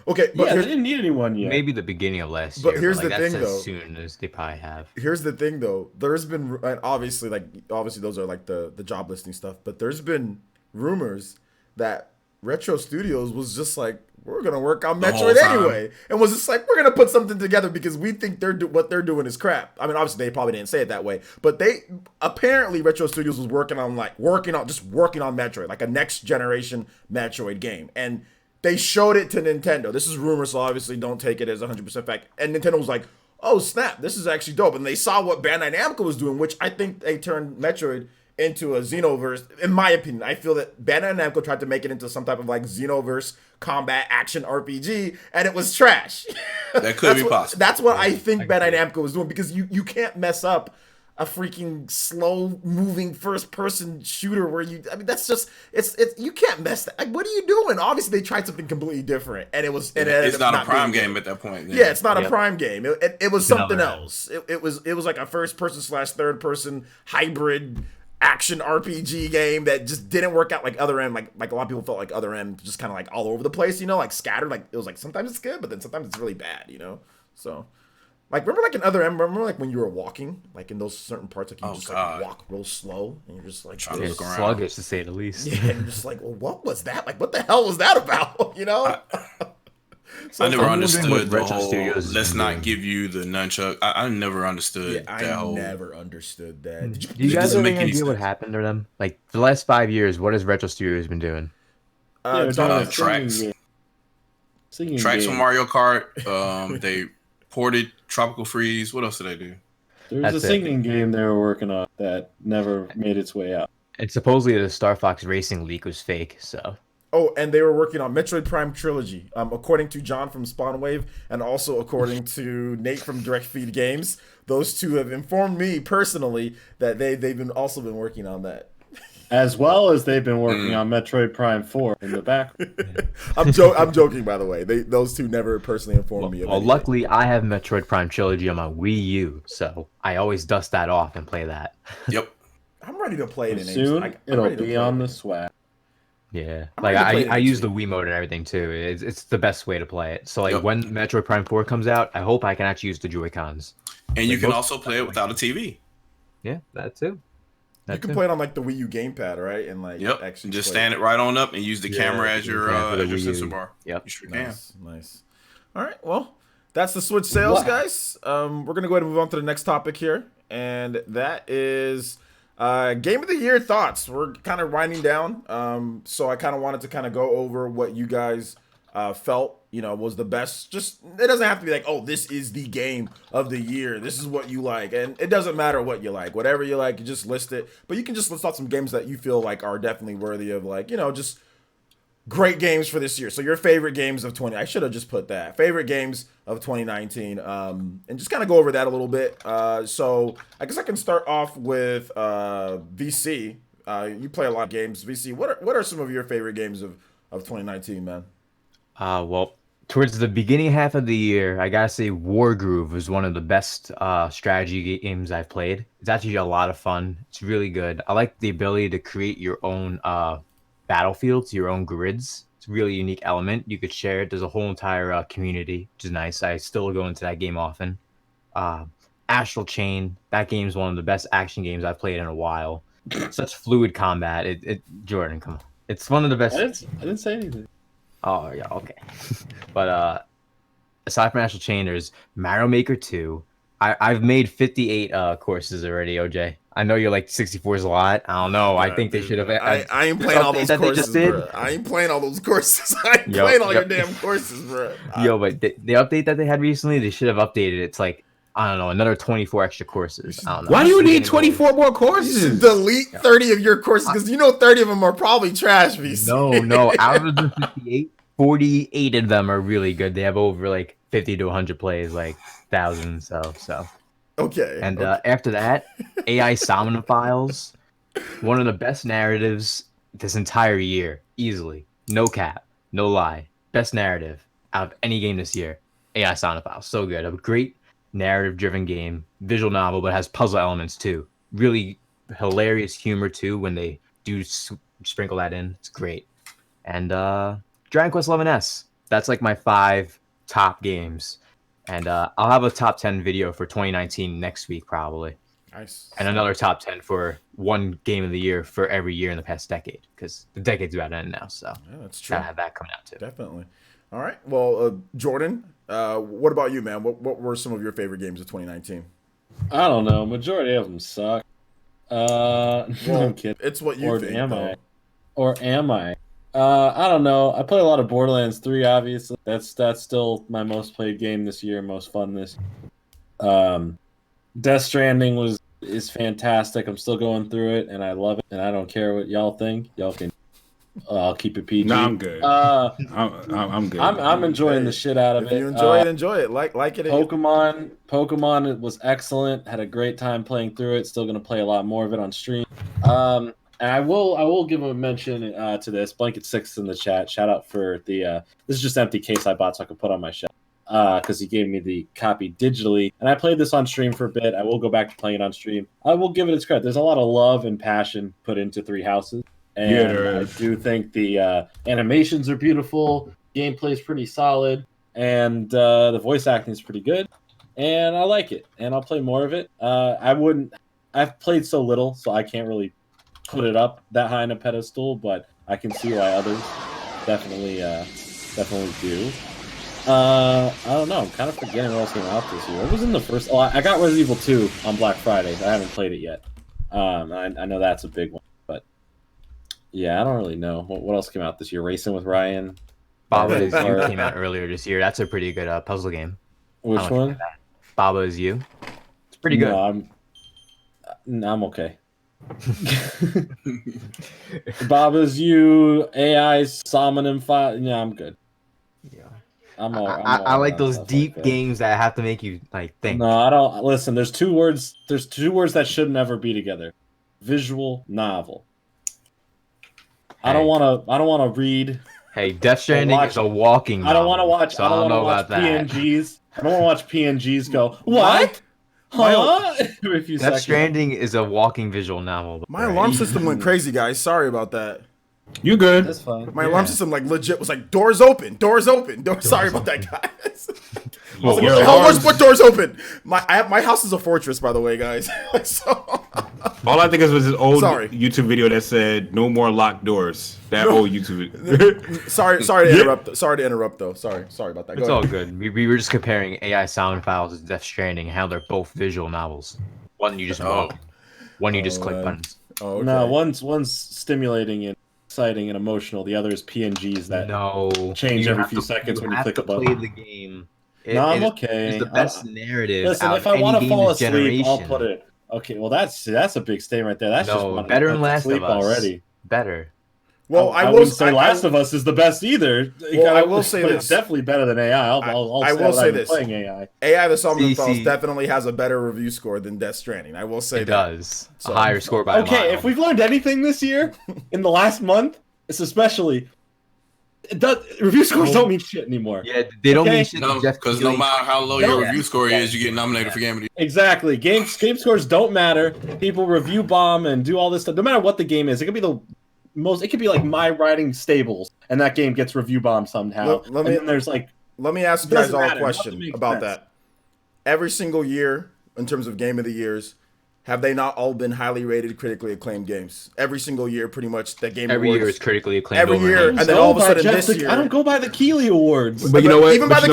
Okay, but Yeah, they didn't need anyone yet. Maybe the beginning of last But year. here's but the that's thing, as though. soon as they probably have. Here's the thing, though. There's been, and obviously those are like the job listing stuff. But there's been rumors that Retro Studios was just like, we're gonna work on Metroid anyway, and was just like, we're gonna put something together because we think what they're doing is crap. I mean, obviously they probably didn't say it that way, but they apparently Retro Studios was working on Metroid, like a next generation Metroid game, and they showed it to Nintendo. This is rumor, so obviously don't take it as 100% fact. And Nintendo was like, oh snap, this is actually dope. And they saw what Bandai Namco was doing, which I think they turned Metroid into a Xenoverse. In my opinion, I feel that Bandai Namco tried to make it into some type of like Xenoverse combat action RPG, and it was trash. That could be possible. That's what I think Bandai Namco was doing, because you can't mess up a freaking slow moving first person shooter where that's just it's you can't mess that. Like, what are you doing? Obviously they tried something completely different, and it's not a Prime game at that point. Yeah, it's not a Prime game. It was something else. It was like a first person / third person hybrid action RPG game that just didn't work out like Other M. Like a lot of people felt like Other M just kind of like all over the place, like scattered. Like it was like sometimes it's good, but then sometimes it's really bad, So, like, remember like in Other M, remember like when you were walking, like in those certain parts, like you like walk real slow and you're just like sluggish to say the least. Yeah, and you're just like, well, what was that? Like, what the hell was that about? So I never understood the whole let's not give you the nunchuck. I never understood that whole... never understood that. Do you guys have any idea what happened to them? Like, the last 5 years, what has Retro Studios been doing? Tracks. Tracks from Mario Kart. They ported Tropical Freeze. What else did they do? There's a singing game they were working on that never made its way out. And supposedly the Star Fox Racing leak was fake, so... Oh, and they were working on Metroid Prime Trilogy, according to John from Spawnwave, and also according to Nate from Direct Feed Games. Those two have informed me personally that they've been working on that. As well as they've been working on Metroid Prime 4 in the back. I'm joking, by the way. Those two never personally informed me of anything. Luckily, I have Metroid Prime Trilogy on my Wii U, so I always dust that off and play that. Yep. I'm ready to play it in soon. It'll be on the Swag. Yeah, like I use the Wii mode and everything too. It's the best way to play it. So like when Metroid Prime 4 comes out, I hope I can actually use the Joy-Cons. And you can also play it without a TV. Yeah, that too. You can play it on like the Wii U gamepad, right? And like actually just stand it right on up and use the camera as your sensor bar. Yep, you sure nice. All right, well, that's the Switch sales, guys. We're gonna go ahead and move on to the next topic here, and that is. Game of the year thoughts. We're kind of winding down. So I kind of wanted to kind of go over what you guys felt, was the best. Just, it doesn't have to be like, oh, this is the game of the year. This is what you like. And it doesn't matter what you like. Whatever you like, you just list it. But you can just list out some games that you feel like are definitely worthy of like, just great games for this year. So your favorite games of I should have just put that. Favorite games of 2019. And just kind of go over that a little bit. So I guess I can start off with VC. You play a lot of games. VC, what are some of your favorite games of 2019, man? Well, towards the beginning half of the year, I gotta say Wargroove was one of the best strategy games I've played. It's actually a lot of fun. It's really good. I like the ability to create your own battlefields, your own grids. It's a really unique element. You could share it. There's a whole entire community, which is nice. I still go into that game often. Astral Chain, that game is one of the best action games I've played in a while. Such fluid combat. Jordan, come on. It's one of the best. I didn't say anything. Oh, yeah, okay. But aside from Astral Chain, there's Mario Maker 2. I've made 58 courses already, OJ. I know you're like 64 is a lot. I don't know. I think they should have. I ain't playing all those courses, bro. I ain't playing all those courses. I ain't playing all your damn courses, bro. But the update that they had recently, they should have updated. It's like, I don't know, another 24 extra courses. I don't know. Why do you need 24 more courses? You should delete 30 of your courses because 30 of them are probably trash, VC. No. Out of the 58, 48 of them are really good. They have over like 50 to 100 plays, like thousands. So. Okay. And after that, AI Salmon Files, one of the best narratives this entire year, easily. No cap, no lie. Best narrative out of any game this year. AI Salmon Files, so good. A great narrative-driven game, visual novel, but has puzzle elements too. Really hilarious humor too when they do sprinkle that in. It's great. And Dragon Quest XI-S. That's like my 5 top games. And I'll have a top 10 video for 2019 next week probably. Nice. And another top 10 for one game of the year for every year in the past decade, because the decade's about to end now. So yeah, that's true. Gotta have that coming out too. Definitely. All right. Well, Jordan, what about you, man? What were some of your favorite games of 2019? I don't know. Majority of them suck. Well, I'm kidding. it's what you Or think. am though. I? Or am I? I don't know. I played a lot of Borderlands 3, obviously. That's still my most played game this year, most fun this year. Death Stranding is fantastic. I'm still going through it, and I love it, and I don't care what y'all think. Y'all can I'll keep it PG. No, I'm good. I'm good. I'm enjoying the shit out of it. If you enjoy it, enjoy it. Like it. Pokemon it was excellent. Had a great time playing through it. Still going to play a lot more of it on stream. And I will give a mention to this. Blanket 6 in the chat. Shout out for the this is just an empty case I bought so I could put on my shelf. Because he gave me the copy digitally, and I played this on stream for a bit. I will go back to playing it on stream. I will give it its credit. There's a lot of love and passion put into Three Houses, and I do think the animations are beautiful, gameplay is pretty solid, and the voice acting is pretty good, and I like it, and I'll play more of it. I've played so little, so I can't really put it up that high on a pedestal, but I can see why others definitely do. I don't know. I'm kind of forgetting what else came out this year. What was in the first? Oh, I got Resident Evil 2 on Black Friday. I haven't played it yet. I know that's a big one, but yeah, I don't really know what else came out this year. Racing with Ryan. Baba Is You came out earlier this year. That's a pretty good puzzle game. Which one? Baba Is You. It's pretty good. No, I'm okay. Baba Is You, AI summoning fire. Yeah, I'm good. Yeah. I like those deep games that have to make you think. No, I don't. Listen, there's two words that should never be together: visual novel. Hey. I don't want to read. Hey, Death Stranding is a walking novel. I don't want to watch. So I don't want to watch PNGs. I don't want to watch PNGs go. What? Huh? Death Stranding is a walking visual novel. My alarm system went crazy, guys. Sorry about that. You good? That's fine. My alarm system legit was like doors open. Sorry about that, guys. What doors open? My house is a fortress, by the way, guys. So all I think was this old YouTube video that said "No more locked doors." That old YouTube video. Sorry to interrupt. Sorry to interrupt, though. Sorry about that. It's all good. We were just comparing AI sound files to Death Stranding and how they're both visual novels. One you just move, one you just click buttons. Oh, okay. No, one's stimulating and exciting and emotional. The other is PNGs that change every few seconds when you click a button. Play the game. I'm okay. It's the best narrative. Listen, if I want to fall asleep, I'll put it. Okay, well that's a big statement right there. That's just better than Last of Us already. Better. Well, I wouldn't say Last of Us is the best either. Well, I will say this. It's definitely better than AI. I will say this. Playing AI. AI the Summoning Files definitely has a better review score than Death Stranding. I will say it does. A higher score by a mile. Okay, if we've learned anything this year, in the last month, it's especially... review scores don't mean shit anymore. Yeah, they don't mean shit. Because no matter how low your review score is, you get nominated for Game of the Year. Exactly. Game scores don't matter. People review bomb and do all this stuff. No matter what the game is, it could be it could be like My Riding Stables, and that game gets review bombed somehow. Let me ask you guys all a question about that. Every single year, in terms of Game of the Years, have they not all been highly rated, critically acclaimed games? Every single year, pretty much, that Game every Awards, year is critically acclaimed. Every year, and then all of a sudden this year, I don't go by the Keeley Awards. But you know what? Even by the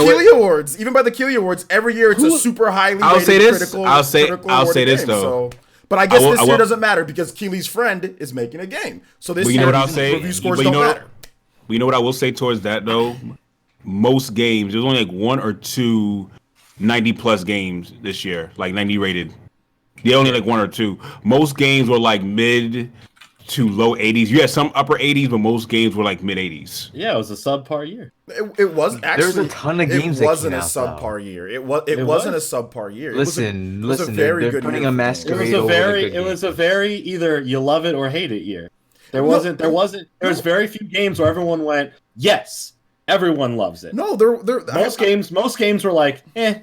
Keeley Awards, every year it's a super highly rated, critical. I'll say this though. But I guess this year doesn't matter because Keeley's friend is making a game. So this year, review scores don't matter. You know what I will say towards that though? Most games, there's only like 1 or 2 90+ games this year, like 90 rated. Yeah, only like 1 or 2. Most games were like mid to low 80s. You had some upper 80s, but most games were like mid 80s. Yeah, it was a subpar year. It was actually. There's a ton of games. It wasn't a subpar year. It wasn't a subpar year. Listen. It was a very good putting year. a Masquerade. It was a very either you love it or hate it year. There was very few games where everyone went, yes, everyone loves it. No, most games were like, eh.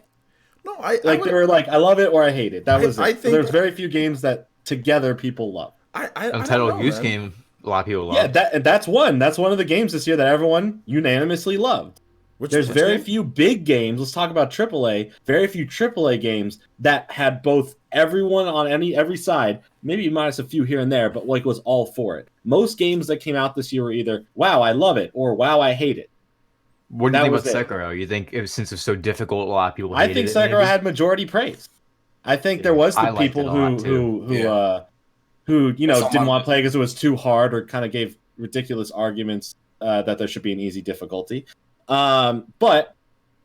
No, they were like, I love it or I hate it. That was it. I think there's very few games that together people love. Untitled Goose Game, a lot of people love. Yeah, that's one. That's one of the games this year that everyone unanimously loved. There's very few big games. Let's talk about AAA. Very few AAA games that had both everyone on every side, maybe minus a few here and there, but like was all for it. Most games that came out this year were either "Wow, I love it" or "Wow, I hate it." What do you think about Sekiro? You think since it's so difficult, a lot of people hated it? I think Sekiro had majority praise. I think there was the people who didn't want to play because it was too hard or kind of gave ridiculous arguments that there should be an easy difficulty. But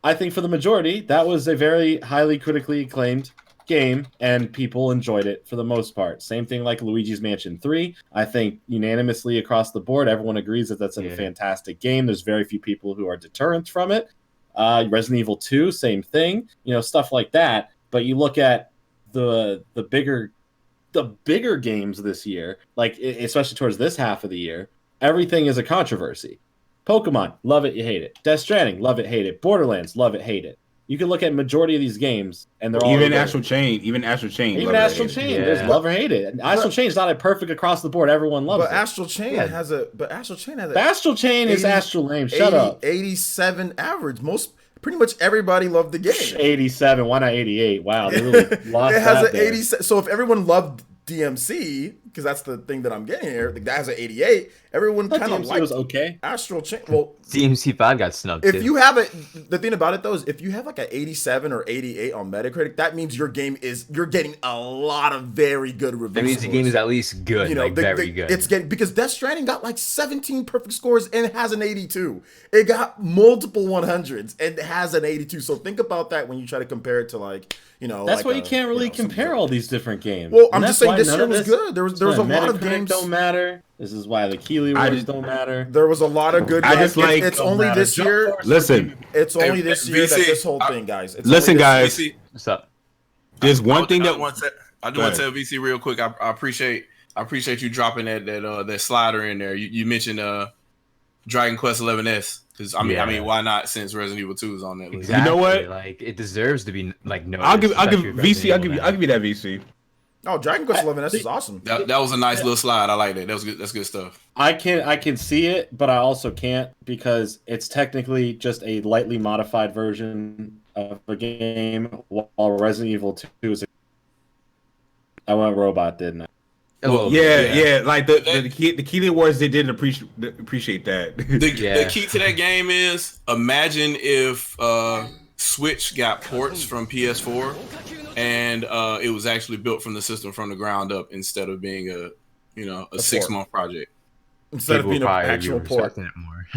I think for the majority, that was a very highly critically acclaimed game, and people enjoyed it for the most part. Same thing like Luigi's Mansion 3. I think unanimously across the board, everyone agrees that that's a fantastic game. There's very few people who are deterrent from it. Resident Evil 2, same thing. Stuff like that. But you look at the bigger games this year, like especially towards this half of the year, everything is a controversy. Pokemon, love it, you hate it. Death Stranding, love it, hate it. Borderlands, love it, hate it. You can look at majority of these games, and they're all even Astral Chain. There's love or hate it. And Astral Chain is not a perfect across the board. Everyone loves it. Astral Chain has a. Astral Chain is Astral Lame. Shut up. 87 average. Pretty much everybody loved the game. 87. Why not 88? Wow, they really lost. It has an 87. So if everyone loved DMC, because that's the thing that I'm getting here, that has an 88. Everyone kind of liked was okay. Astral Chain. Well, DMC 5 got snubbed. If you have the thing about it though is if you have like an 87 or 88 on Metacritic, that means you're getting a lot of very good reviews. That means the game is at least good, very good. It's getting, because Death Stranding got like 17 perfect scores and it has an 82. It got multiple 100s and it has an 82. So think about that when you try to compare it to That's why you can't really compare all these different games. Well, I'm just saying this year was good. There was a lot of games don't matter. This is why the Keeley Wars don't matter. There was a lot of good games. It's only this year. Listen. It's only this year that this whole thing, guys. Listen, guys. What's up? There's one thing that I do want to tell VC real quick. I appreciate you dropping that slider in there. You mentioned Dragon Quest 11S because I mean why not, since Resident Evil 2 is on that list. Exactly. You know what? Like it deserves to be like noticed. I'll give VC. I'll give you that VC. Oh, Dragon Quest 11S is awesome. That was a nice little slide. I like that. That was good. That's good stuff. I can see it, but I also can't because it's technically just a lightly modified version of a game, while Resident Evil 2 is. I went robot, didn't I? Yeah. Like the Keeley Wars, they didn't appreciate that. The key to that game is imagine if Switch got ports from PS4 and it was actually built from the system from the ground up instead of being a 6-month project. Instead of being an actual port. It more.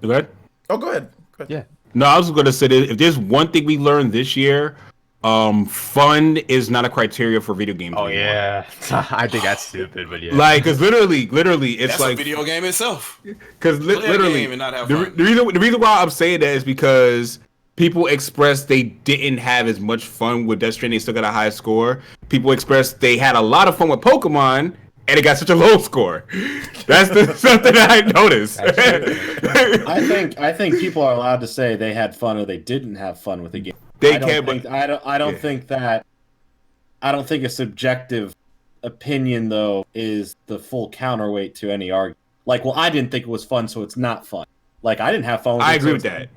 Go ahead. Oh, go ahead. Yeah. No, I was going to say that if there's one thing we learned this year, fun is not a criteria for video games. Oh anymore. Yeah, I think that's stupid, but yeah. Like, because literally, it's that's like a video game itself. Because literally, the reason why I'm saying that is because people expressed they didn't have as much fun with Death Stranding. They still got a high score. People expressed they had a lot of fun with Pokemon, and it got such a low score. That's something that I noticed. I think people are allowed to say they had fun or they didn't have fun with the game. I don't think a subjective opinion though is the full counterweight to any argument. Like, well, I didn't think it was fun, so it's not fun. Like, I didn't have fun with it. I agree with that.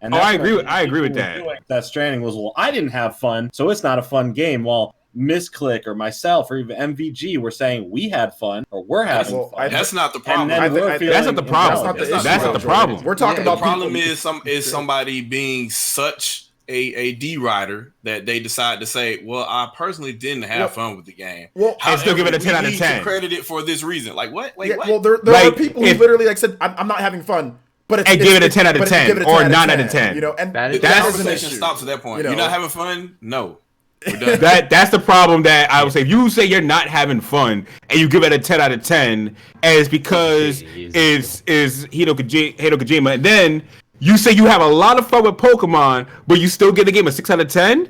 And I agree with that. That Stranding was, well, I didn't have fun, so it's not a fun game. While Misclick or myself or even MVG were saying we had fun or we're having fun. That's not the problem. That's not the problem. That's not the problem. We're talking about the problem is somebody being such a D rider that they decide to say, well, I personally didn't have fun with the game. Well, I still give it a 10 out of 10. Credit it for this reason. Like what? Wait, what? Well, there are people who literally said, I'm not having fun. But give it a 10 out of 10 or 9 out of 10. And the conversation stops at that point. You're not having fun? No. That's the problem that I would say. If you say you're not having fun and you give it a 10 out of 10, and it's because is Hideo Kojima, and then you say you have a lot of fun with Pokemon, but you still get the game a 6 out of 10?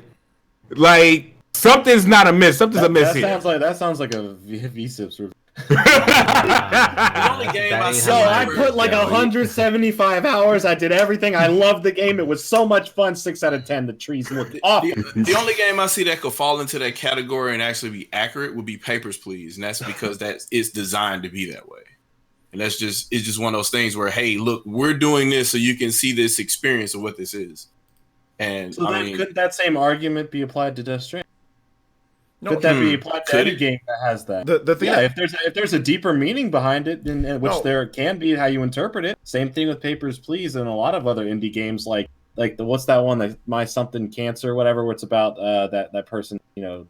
Like, something's not amiss. Something's amiss here. That sounds like a V-Sips review. The only game I So see I where- put like 175 hours. I did everything. I loved the game. It was so much fun. 6 out of 10. The trees looked awful. The only game I see that could fall into that category and actually be accurate would be Papers, Please, and that's because it's designed to be that way. And it's just one of those things where, hey, look, we're doing this so you can see this experience of what this is. And So then, could that same argument be applied to Death Stranding? No, Could that be applied to could any it? game that has that? The thing Yeah, that- if there's a deeper meaning behind it, which No. there can be, how you interpret it. Same thing with Papers, Please, and a lot of other indie games like what's that one, that My Something Cancer, whatever, where it's about that person,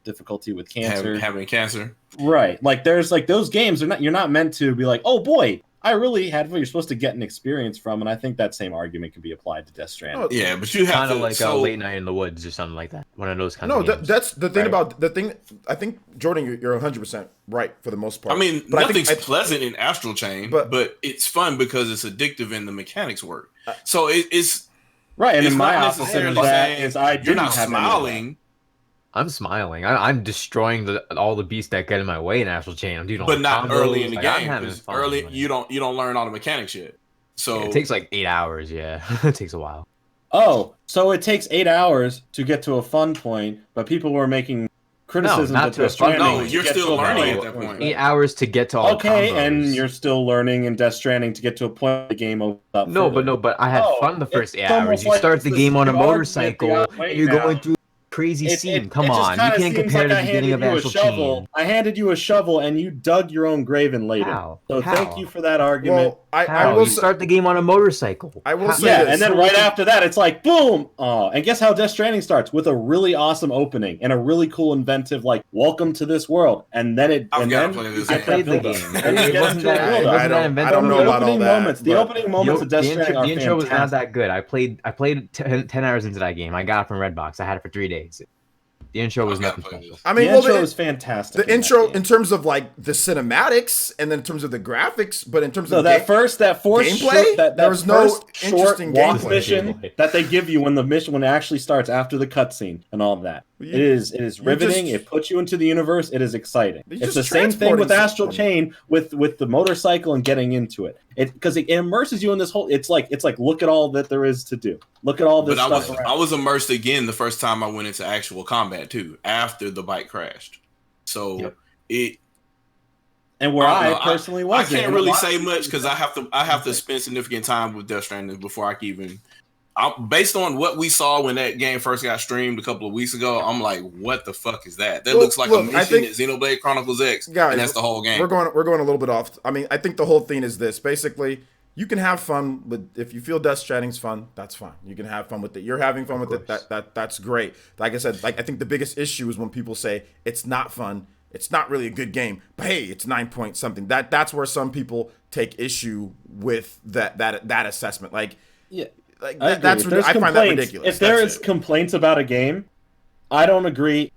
difficulty with cancer, having cancer. right? Like there's like those games you're not meant to be like, oh boy, I really had what you're supposed to get an experience from, and I think that same argument can be applied to Death Stranding. No, Yeah, but you have Kind to of like so, a Late Night in the Woods or something like that. One of those kinds No, of games. that's the thing Right. about the thing. I think Jordan, you're 100% right for the most part. I mean, But nothing's pleasant in Astral Chain, but it's fun because it's addictive and the mechanics work. So it's Right, and it's in my not opposite of necessarily that saying is I you're didn't not have any of that. smiling, I'm smiling. I'm destroying all the beasts that get in my way in Astral Chain. I'm doing all but the not combos. early in the Like, I'm game. having 'Cause fun. early, Like, you don't learn all the mechanics yet. So it takes like 8 hours. Yeah, it takes a while. Oh, so it takes 8 hours to get to a fun point, but people were making criticisms not of to a Death fun Stranding. point. No, you're to get still to a learning point. at that point. 8 hours to get to all Okay, the combos. and you're still learning in Death Stranding to get to a point the game opens up. No, further. but I had Oh, fun the first it's 8 hours. almost You like start it's the the game on a same argument motorcycle, the and other you're way going now. through crazy scene. Come just on, you kinda can't seems compare like the beginning of you a Astral shovel. Chain. I handed you a shovel, and you dug your own grave in later. How? So How? thank you for that argument. well, I How? will You start the game on a motorcycle. I will How- say Yeah, this. and then right after that, it's like boom. Oh, and guess how Death Stranding starts? With a really awesome opening and a really cool, inventive, like "Welcome to this world." And then I've and gotta then play this you game. get I played the that build-up. game. Then you It get wasn't into a that. It build-up. wasn't that I inventive. don't know The about all opening that, moments. The but- opening moments of Death Stranding are the intro was not fantastic. that good. I played 10 hours into that game. I got it from Redbox. I had it for 3 days. The intro was I've gotta nothing play special. this. I mean, The well, intro is fantastic. the in that intro game. in terms of like the cinematics and then in terms of the graphics, but in terms So of that fourth gameplay, short, that there was no first short interesting walk gameplay. mission that they give you when it actually starts after the cutscene and all of that. You- It is riveting. just- it puts you into the universe. It is exciting. You're It's just the same thing with transporting Astral Chain with the motorcycle and getting into it. Because it immerses you in this whole. It's like look at all that there is to do. Look at all this But stuff. I was immersed again the first time I went into actual combat too, after the bike crashed. So Yep. and where I don't I know. personally I wasn't. can't really say much because I have to spend significant time with Death Stranding before I can even. Based on what we saw when that game first got streamed a couple of weeks ago, I'm like, what the fuck is that? That Well, looks like look, a I mission think- at Xenoblade Chronicles X, Guys, and that's the whole game. We're going a little bit off. I mean, I think the whole thing is this. Basically, you can have fun with if you feel Death Stranding's fun, that's fine. You can have fun with it. You're having fun with it. That's great. Like I said, like I think the biggest issue is when people say it's not fun. It's not really a good game, but hey, it's 9 point something. That's where some people take issue with that assessment. Like, Yeah. like I that, that's agree. If there's I find that complaints- ridiculous. If there That's is it. complaints about a game, I don't agree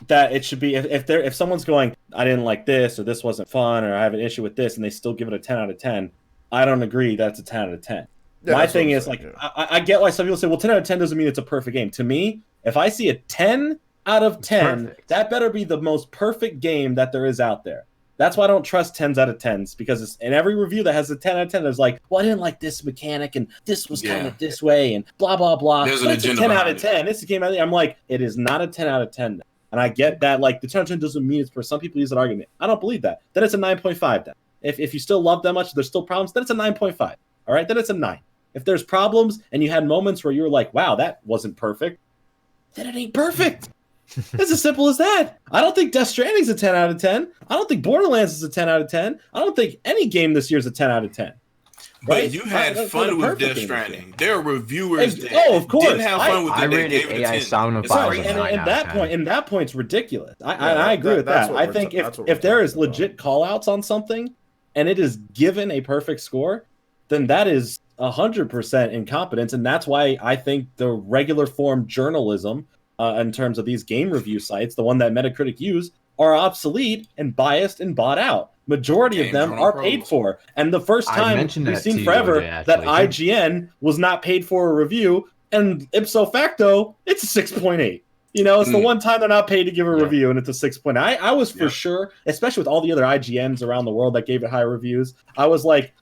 that it should be. If someone's going, I didn't like this, or this wasn't fun, or I have an issue with this, and they still give it a 10 out of 10, I don't agree that's a 10 out of 10. Yeah, My that's what thing I'm is saying, like, I get why some people say, well, 10 out of 10 doesn't mean it's a perfect game. To me, if I see a 10 out of 10, perfect. that better be the most perfect game that there is out there. That's why I don't trust 10s out of 10s, because it's, in every review that has a 10 out of 10, there's like, well, I didn't like this mechanic, and this was kind Yeah. of this way, and blah, blah, blah. There's an But it's a agenda 10 out of behind it. 10. It's a game I'm like, it is not a 10 out of 10. And I get that, like, the 10 out of 10 doesn't mean it's for some people use that argument. I don't believe that. Then it's a 9.5 then. If you still love that much, there's still problems, then it's a 9.5. All right? Then it's a 9. If there's problems and you had moments where you're like, wow, that wasn't perfect, then it ain't perfect. It's as simple as that. I don't think Death Stranding's a 10 out of 10. I don't think Borderlands is a 10 out of 10. I don't think any game this year is a 10 out of 10. But Right? you had That's fun not a with perfect Death game this year. Stranding. There are reviewers that Oh, of course. didn't have fun with I it. They rated gave it a AI 10. Sound and It's Fire great. was a And 9 out of 10. and that point's ridiculous. I Yeah, agree with that's that. what I we're think ta- that's what if we're there is talking legit call outs on something and it is given a perfect score, then that is 100% incompetence. And that's why I think the regular form journalism in terms of these game review sites, the one that Metacritic use, are obsolete and biased and bought out. Majority of Game them Journal are Pros. paid for. And the first I time mentioned we've that seen to you, forever OJ, that actually. IGN was not paid for a review, and ipso facto, it's a 6.8. It's the one time they're not paid to give a review, and it's a 6.0. I was for sure, especially with all the other IGNs around the world that gave it high reviews, I was like,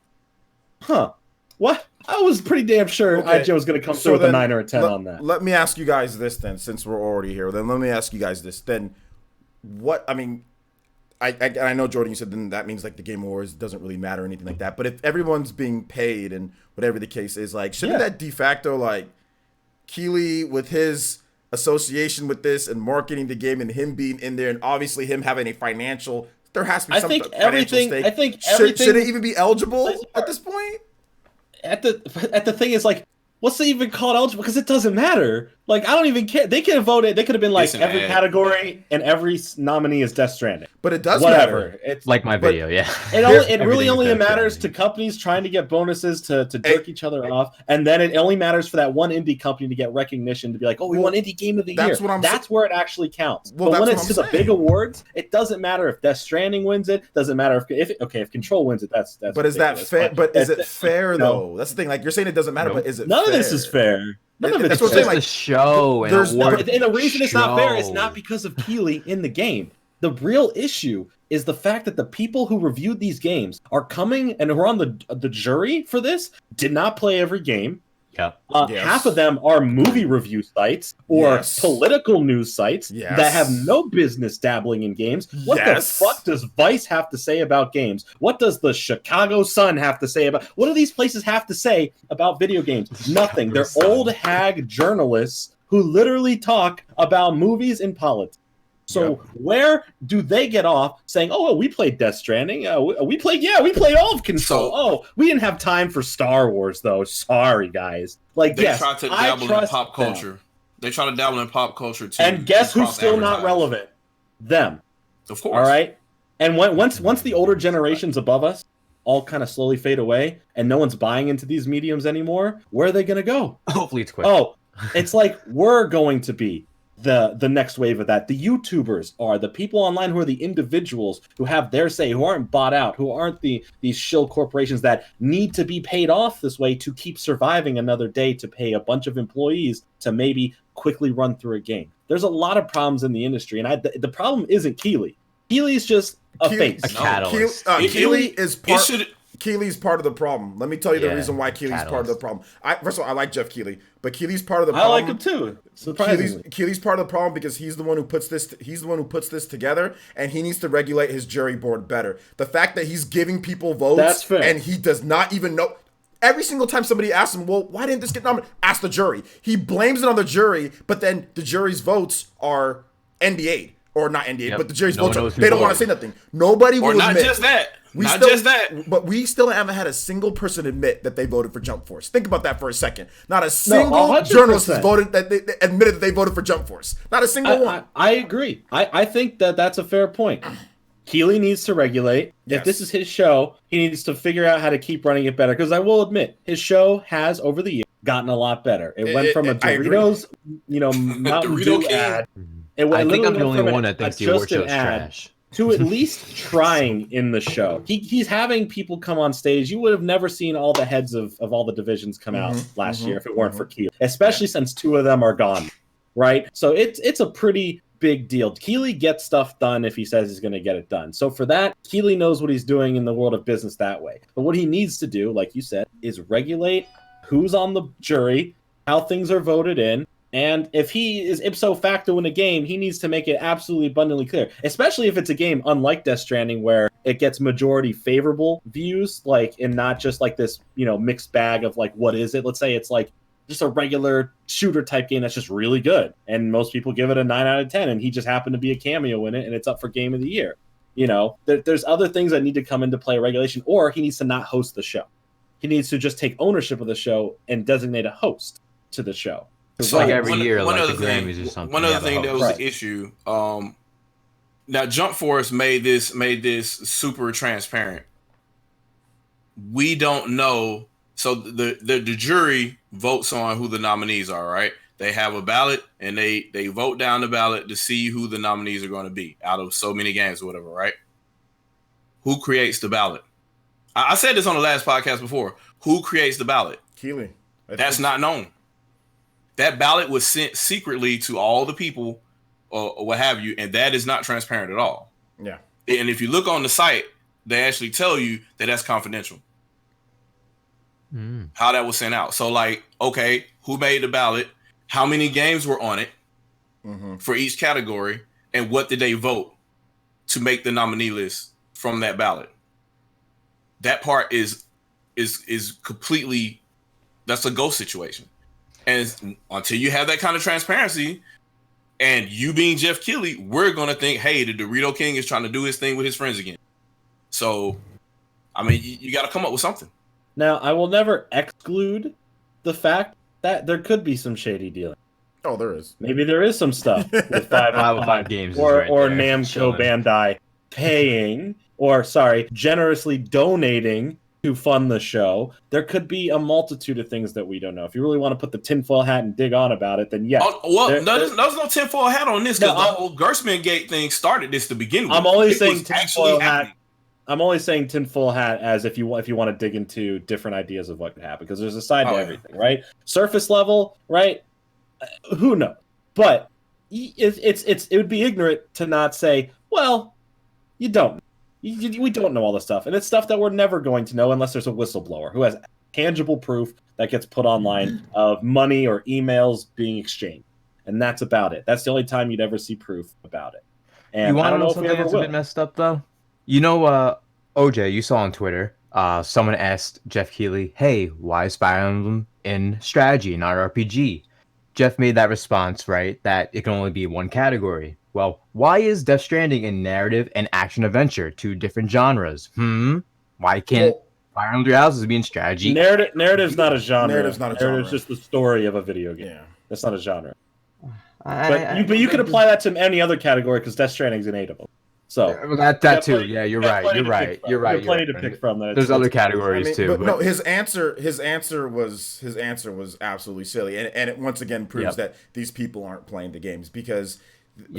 huh, what? I was pretty damn sure IGN was going to come through with a 9 or a 10 on that. Let me ask you guys this then, since we're already here. Then let me ask you guys this. Then what, I mean, I know, Jordan, you said then that means like the Game Awards doesn't really matter or anything like that. But if everyone's being paid and whatever the case is, like, shouldn't that de facto, like, Keighley with his association with this and marketing the game and him being in there and obviously him having a financial, there has to be some financial stake. I think everything should it even be eligible at this point? At the thing is, like, what's they even called eligible? Because it doesn't matter. Like, I don't even care. They could have voted. They could have been like every category and every nominee is Death Stranding. But it does matter. It's like my video, It really only matters to companies trying to get bonuses to jerk each other off, and then it only matters for that one indie company to get recognition to be like, oh, we won Indie Game of the Year. That's where it actually counts. Well, but when it's to the big awards, it doesn't matter if Death Stranding wins it. Doesn't matter if Control wins it. That's. But is that fair? But is it fair though? That's the thing. Like, you're saying it doesn't matter, but is it? None of this is fair. None of it's it's fair. Like the show and the reason it's not fair is not because of Keighley in the game. The real issue is the fact that the people who reviewed these games are coming and who are on the jury for this did not play every game. Yeah. Half of them are movie review sites or political news sites that have no business dabbling in games. What the fuck does Vice have to say about games? What does the Chicago Sun have to say about? What do these places have to say about video games? Nothing. They're old hag journalists who literally talk about movies and politics. So where do they get off saying, "Oh, well, we played Death Stranding. We played all of Control. We didn't have time for Star Wars, though. Sorry, guys." Like, they try to dabble in pop culture. They try to dabble in pop culture too. And guess who's still not relevant? Them, of course. All right. And once the older generations above us all kind of slowly fade away, and no one's buying into these mediums anymore, where are they going to go? Hopefully, it's quick. Oh, it's like we're going to be the next wave of that. The YouTubers are the people online who are the individuals who have their say, who aren't bought out, who aren't these shill corporations that need to be paid off this way to keep surviving another day to pay a bunch of employees to maybe quickly run through a game. There's a lot of problems in the industry, and the problem isn't Keighley. Keighley's just a face. A catalyst. Keighley's part of the problem. Let me tell you the reason why Keighley's part of the problem. First of all, I like Jeff Keighley, but Keighley's part of the problem. I like him too. Surprisingly, Keighley's part of the problem because he's the one who puts this. He's the one who puts this together, and he needs to regulate his jury board better. The fact that he's giving people votes and he does not even know. Every single time somebody asks him, well, why didn't this get nominated? Ask the jury. He blames it on the jury, but then the jury's votes are NDA'd. Or not NDA, but the jury's votes. They don't want to say nothing. Nobody will admit. Or not just that. But we still haven't had a single person admit that they voted for Jump Force. Think about that for a second. Not a single journalist has voted that they admitted that they voted for Jump Force. Not a single one. I agree. I think that's a fair point. Keighley needs to regulate. Yes. If this is his show, he needs to figure out how to keep running it better. Because I will admit, his show has over the years gotten a lot better. It went from a Doritos, Mountain Dew ad. I think I'm the only one that thinks the award show is trash. To at least trying in the show. He's having people come on stage. You would have never seen all the heads of all the divisions come out last year if it weren't for Keighley, especially since 2 of them are gone, right? So it's a pretty big deal. Keighley gets stuff done if he says he's going to get it done. So for that, Keighley knows what he's doing in the world of business that way. But what he needs to do, like you said, is regulate who's on the jury, how things are voted in, and if he is ipso facto in a game, he needs to make it absolutely abundantly clear, especially if it's a game unlike Death Stranding where it gets majority favorable views, like, and not just like this, mixed bag of like, what is it? Let's say it's like just a regular shooter type game that's just really good. And most people give it a 9 out of 10. And he just happened to be a cameo in it and it's up for Game of the Year. There's other things that need to come into play regulation, or he needs to not host the show. He needs to just take ownership of the show and designate a host to the show. So like every year, like the Grammys or something. One other thing that was the issue. Now Jump Force made this super transparent. We don't know. So the jury votes on who the nominees are, right? They have a ballot and they vote down the ballot to see who the nominees are going to be out of so many games or whatever, right? Who creates the ballot? I said this on the last podcast before. Who creates the ballot? Keighley. That's not known. that ballot was sent secretly to all the people or what have you, and that is not transparent at all. Yeah. And if you look on the site, they actually tell you that that's confidential. How that was sent out. So like, okay, who made the ballot? How many games were on it for each category? And what did they vote to make the nominee list from that ballot? That part is completely, that's a ghost situation. And until you have that kind of transparency, and you being Jeff Keighley, we're going to think, hey, the Dorito King is trying to do his thing with his friends again. So, I mean, you got to come up with something. Now, I will never exclude the fact that there could be some shady dealing. Oh, there is. Maybe there is some stuff with 505 games or right Namco chilling. Bandai paying, generously donating to fund the show. There could be a multitude of things that we don't know. If you really want to put the tinfoil hat and dig on about it, then yes. There's no tinfoil hat on this because the whole Gerstmann Gate thing started this to begin with. I'm only saying tinfoil hat. I'm only saying tinfoil hat as if you want to dig into different ideas of what could happen, because there's a side to everything, right? Surface level, right? Who knows? But it would be ignorant to not say, well, you don't. We don't know all this stuff, and it's stuff that we're never going to know unless there's a whistleblower who has tangible proof that gets put online of money or emails being exchanged, and that's about it. That's the only time you'd ever see proof about it. And you want to know if we something ever that's will. a bit messed up though? You know, OJ, you saw on Twitter, someone asked Jeff Keighley, "Hey, why is Fire Emblem in strategy, not RPG?" Jeff made that response, right, that it can only be one category. Well, why is Death Stranding in narrative and action adventure, two different genres? Why can't Fire Emblem Three Houses be in strategy? Narrative's not a genre. Narrative's not a genre. Narrative's just the story of a video game. Yeah. That's not a genre. But you could apply that to any other category because Death Stranding's in 8 of them. So that too. Yeah, you're right. You're right. You're right. Plenty to pick from. There's other categories too. But no, his answer was absolutely silly, and it once again proves that these people aren't playing the games, because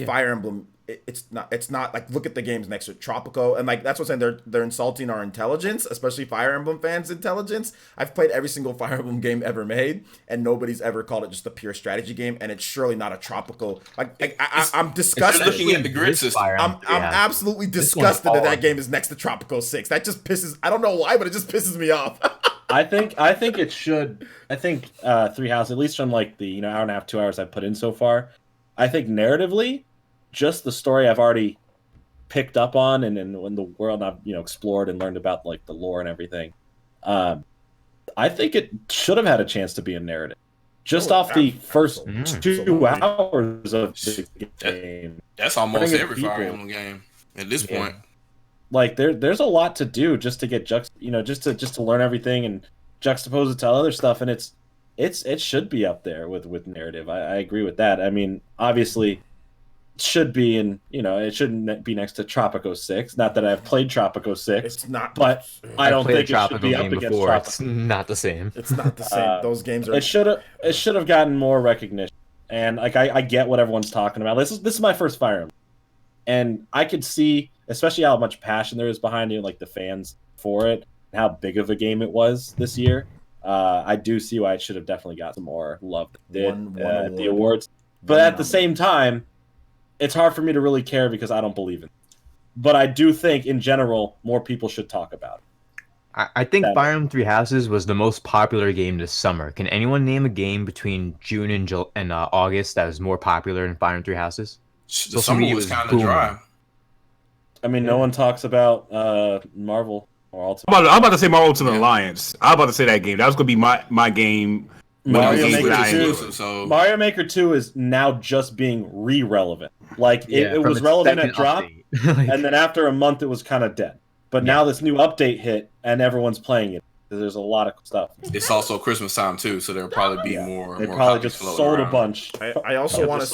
Fire Emblem, it's not like, look at the games next to Tropico, and like that's what I'm saying, they're insulting our intelligence, especially Fire Emblem fans' intelligence. I've played every single Fire Emblem game ever made, and nobody's ever called it just a pure strategy game, and it's surely not a Tropico. I'm disgusted. Looking at the grid system, I'm absolutely disgusted that game is next to Tropico 6. That just pisses. I don't know why, but it just pisses me off. I think it should. I think Three Houses, at least from like the hour and a half, 2 hours I've put in so far, I think narratively, just the story I've already picked up on and when the world I've explored and learned about, like the lore and everything, I think it should have had a chance to be a narrative. Just off the first 2 hours of the game. That's almost every Fire Emblem game at this point. Like there's a lot to do just to get just to learn everything and juxtapose it to other stuff, and it should be up there with narrative. I agree with that. I mean, obviously, it should be it shouldn't be next to Tropico 6. Not that I've played Tropico 6. It's not, but I don't think it should be up against against before. Tropico. It's not the same. It's not the same. Those games are. It should have gotten more recognition. And like I get what everyone's talking about. This is my first Fire Emblem, and I could see, especially how much passion there is behind it, like the fans for it, and how big of a game it was this year. I do see why it should have definitely got some more love at the awards. But at the same time, it's hard for me to really care because I don't believe in it. But I do think, in general, more people should talk about it. I think Fire Emblem Three Houses was the most popular game this summer. Can anyone name a game between June and August that was more popular than Fire Emblem Three Houses? The summer was kind of dry. I mean, no one talks about Marvel or Ultimate. I'm about to say my Ultimate Alliance. I'm about to say that game. That was going to be my game. Mario Maker 2 is now just being relevant. Like it was relevant at drop, and then after a month it was kind of dead. But now this new update hit, and everyone's playing it. There's a lot of stuff. It's also Christmas time too, so there'll probably be more. They probably just sold a bunch. I also want to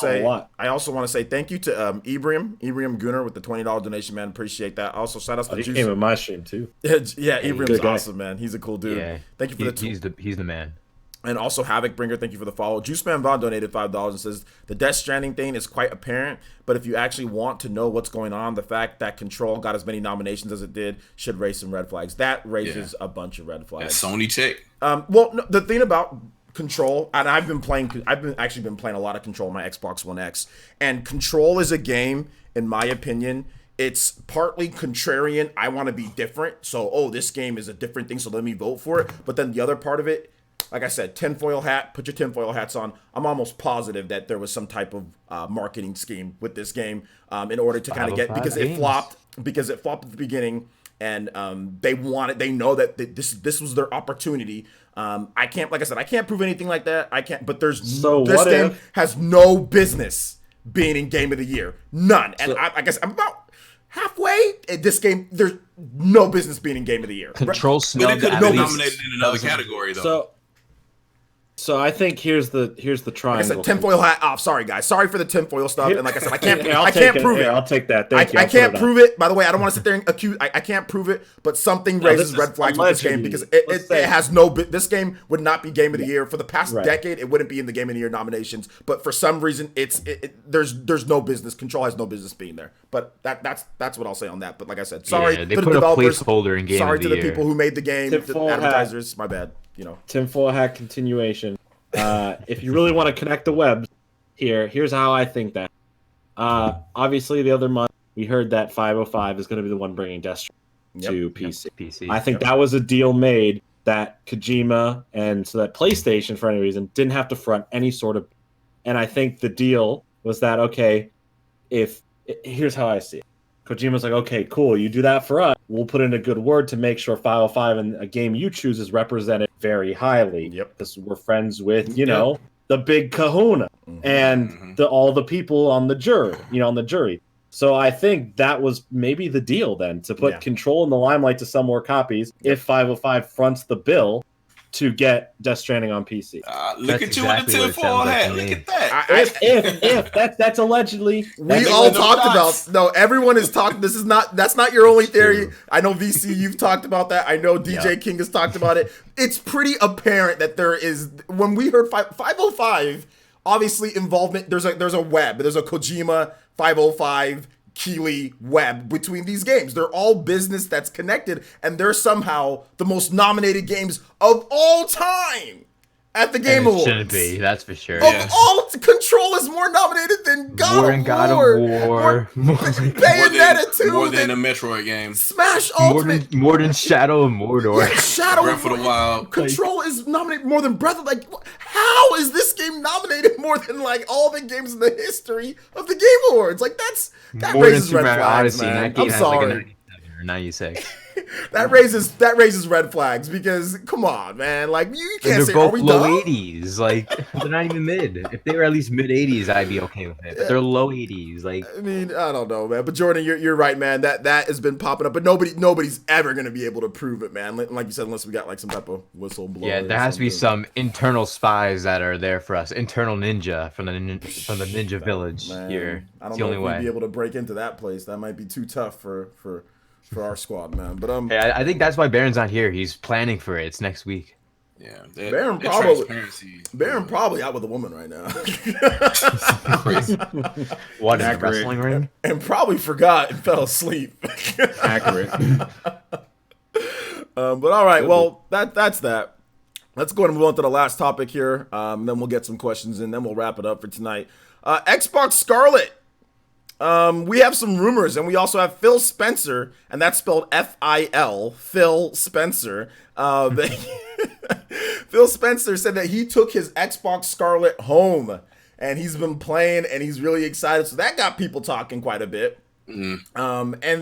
say thank you to Ibrium Gunnar with the $20 donation, man. Appreciate that. Also, shout out to he Juice. came in my stream too. Ibrium's awesome, man. He's a cool dude. Yeah, thank you for he's the man. And also Havoc Bringer, thank you for the follow. Juiceman Vaughn donated $5 and says, the Death Stranding thing is quite apparent, but if you actually want to know what's going on, the fact that Control got as many nominations as it did should raise some red flags. That raises a bunch of red flags. That's Sony tech. Well, no, the thing about Control, and I've actually been playing a lot of Control on my Xbox One X, and Control is a game, in my opinion, it's partly contrarian. I want to be different, so this game is a different thing, so let me vote for it. But then the other part of it, like I said, tinfoil hat, put your tinfoil hats on. I'm almost positive that there was some type of marketing scheme with this game in order to kind of get, because it flopped at the beginning, and they know that this was their opportunity. I can't prove anything like that. I can't, but this game has no business being in Game of the Year. None. And I guess I'm about halfway. This game, there's no business being in Game of the Year. Control smelled. But it could have been nominated in another category, though. So I think here's the triangle. Like I said, tinfoil hat off. Sorry, guys. Sorry for the tinfoil stuff. And like I said, I can't prove it. I'll take that. Thank you. I can't prove it. By the way, I don't want to sit there and accuse. I can't prove it, but something raises red flags with this game, because it has no. This game would not be Game of the Year for the past decade. It wouldn't be in the Game of the Year nominations. But for some reason, there's no business. Control has no business being there. But that's what I'll say on that. But like I said, sorry to the developers. Placeholder in Game sorry of to the the Year. people who made the game. The advertisers. My bad. Tinfoil hat continuation. If you really want to connect the webs, here's how I think that. Obviously, the other month we heard that 505 is going to be the one bringing Death Stranding to PC. I think that was a deal made that Kojima and so that PlayStation, for any reason, didn't have to front any sort of. And I think the deal was that here's how I see it. Kojima's like, okay, cool, you do that for us. We'll put in a good word to make sure 505 and a game you choose is represented very highly. Yep. Because we're friends with, the big kahuna and all the people on the jury. So I think that was maybe the deal then, to put Control in the limelight to sell more copies if 505 fronts the bill to get Death Stranding on PC. Look at you with the tinfoil hat. Look at that. If that's allegedly. We all talked about. No, everyone is talking. That's not your only theory. I know VC, you've talked about that. I know DJ King has talked about it. It's pretty apparent that there is. When we heard 505, obviously involvement. There's a web. There's a Kojima 505. Keeley web between these games. They're all business that's connected, and they're somehow the most nominated games of all time at the Game Awards. Shouldn't be, that's for sure. All Control is more nominated than God of War. Bayonetta 2. More than a Metroid game. Smash Ultimate. More than Shadow of Mordor. Yeah, Shadow Breath of the Wild. Control is nominated more than Breath of how is this game nominated more than all the games in the history of the Game Awards? That raises red flags, man. I'm sorry. 96. that raises red flags, because come on, man. You can't say, they're are we both low done? 80s. They're not even mid. If they were at least mid 80s, I'd be okay with it. But they're low 80s. I mean, I don't know, man. But Jordan, you're right, man. That has been popping up, but nobody's ever gonna be able to prove it, man. Like you said, unless we got some type of whistleblower. Yeah, there has to be some internal spies that are there for us. Internal ninja from the ninja village here. I don't know if we'd be able to break into that place. That might be too tough for our squad, man. But hey, I think that's why Baron's not here. He's planning for it. It's next week. Yeah, Baron probably out with a woman right now. Crazy. What, in a wrestling ring? And probably forgot and fell asleep. Accurate. But all right, well that's that. Let's go ahead and move on to the last topic here. Then we'll get some questions and then we'll wrap it up for tonight. Xbox Scarlett. We have some rumors, and we also have Phil Spencer, and that's spelled F-I-L, Phil Spencer. Phil Spencer said that he took his Xbox Scarlett home, and he's been playing, and he's really excited. So that got people talking quite a bit. And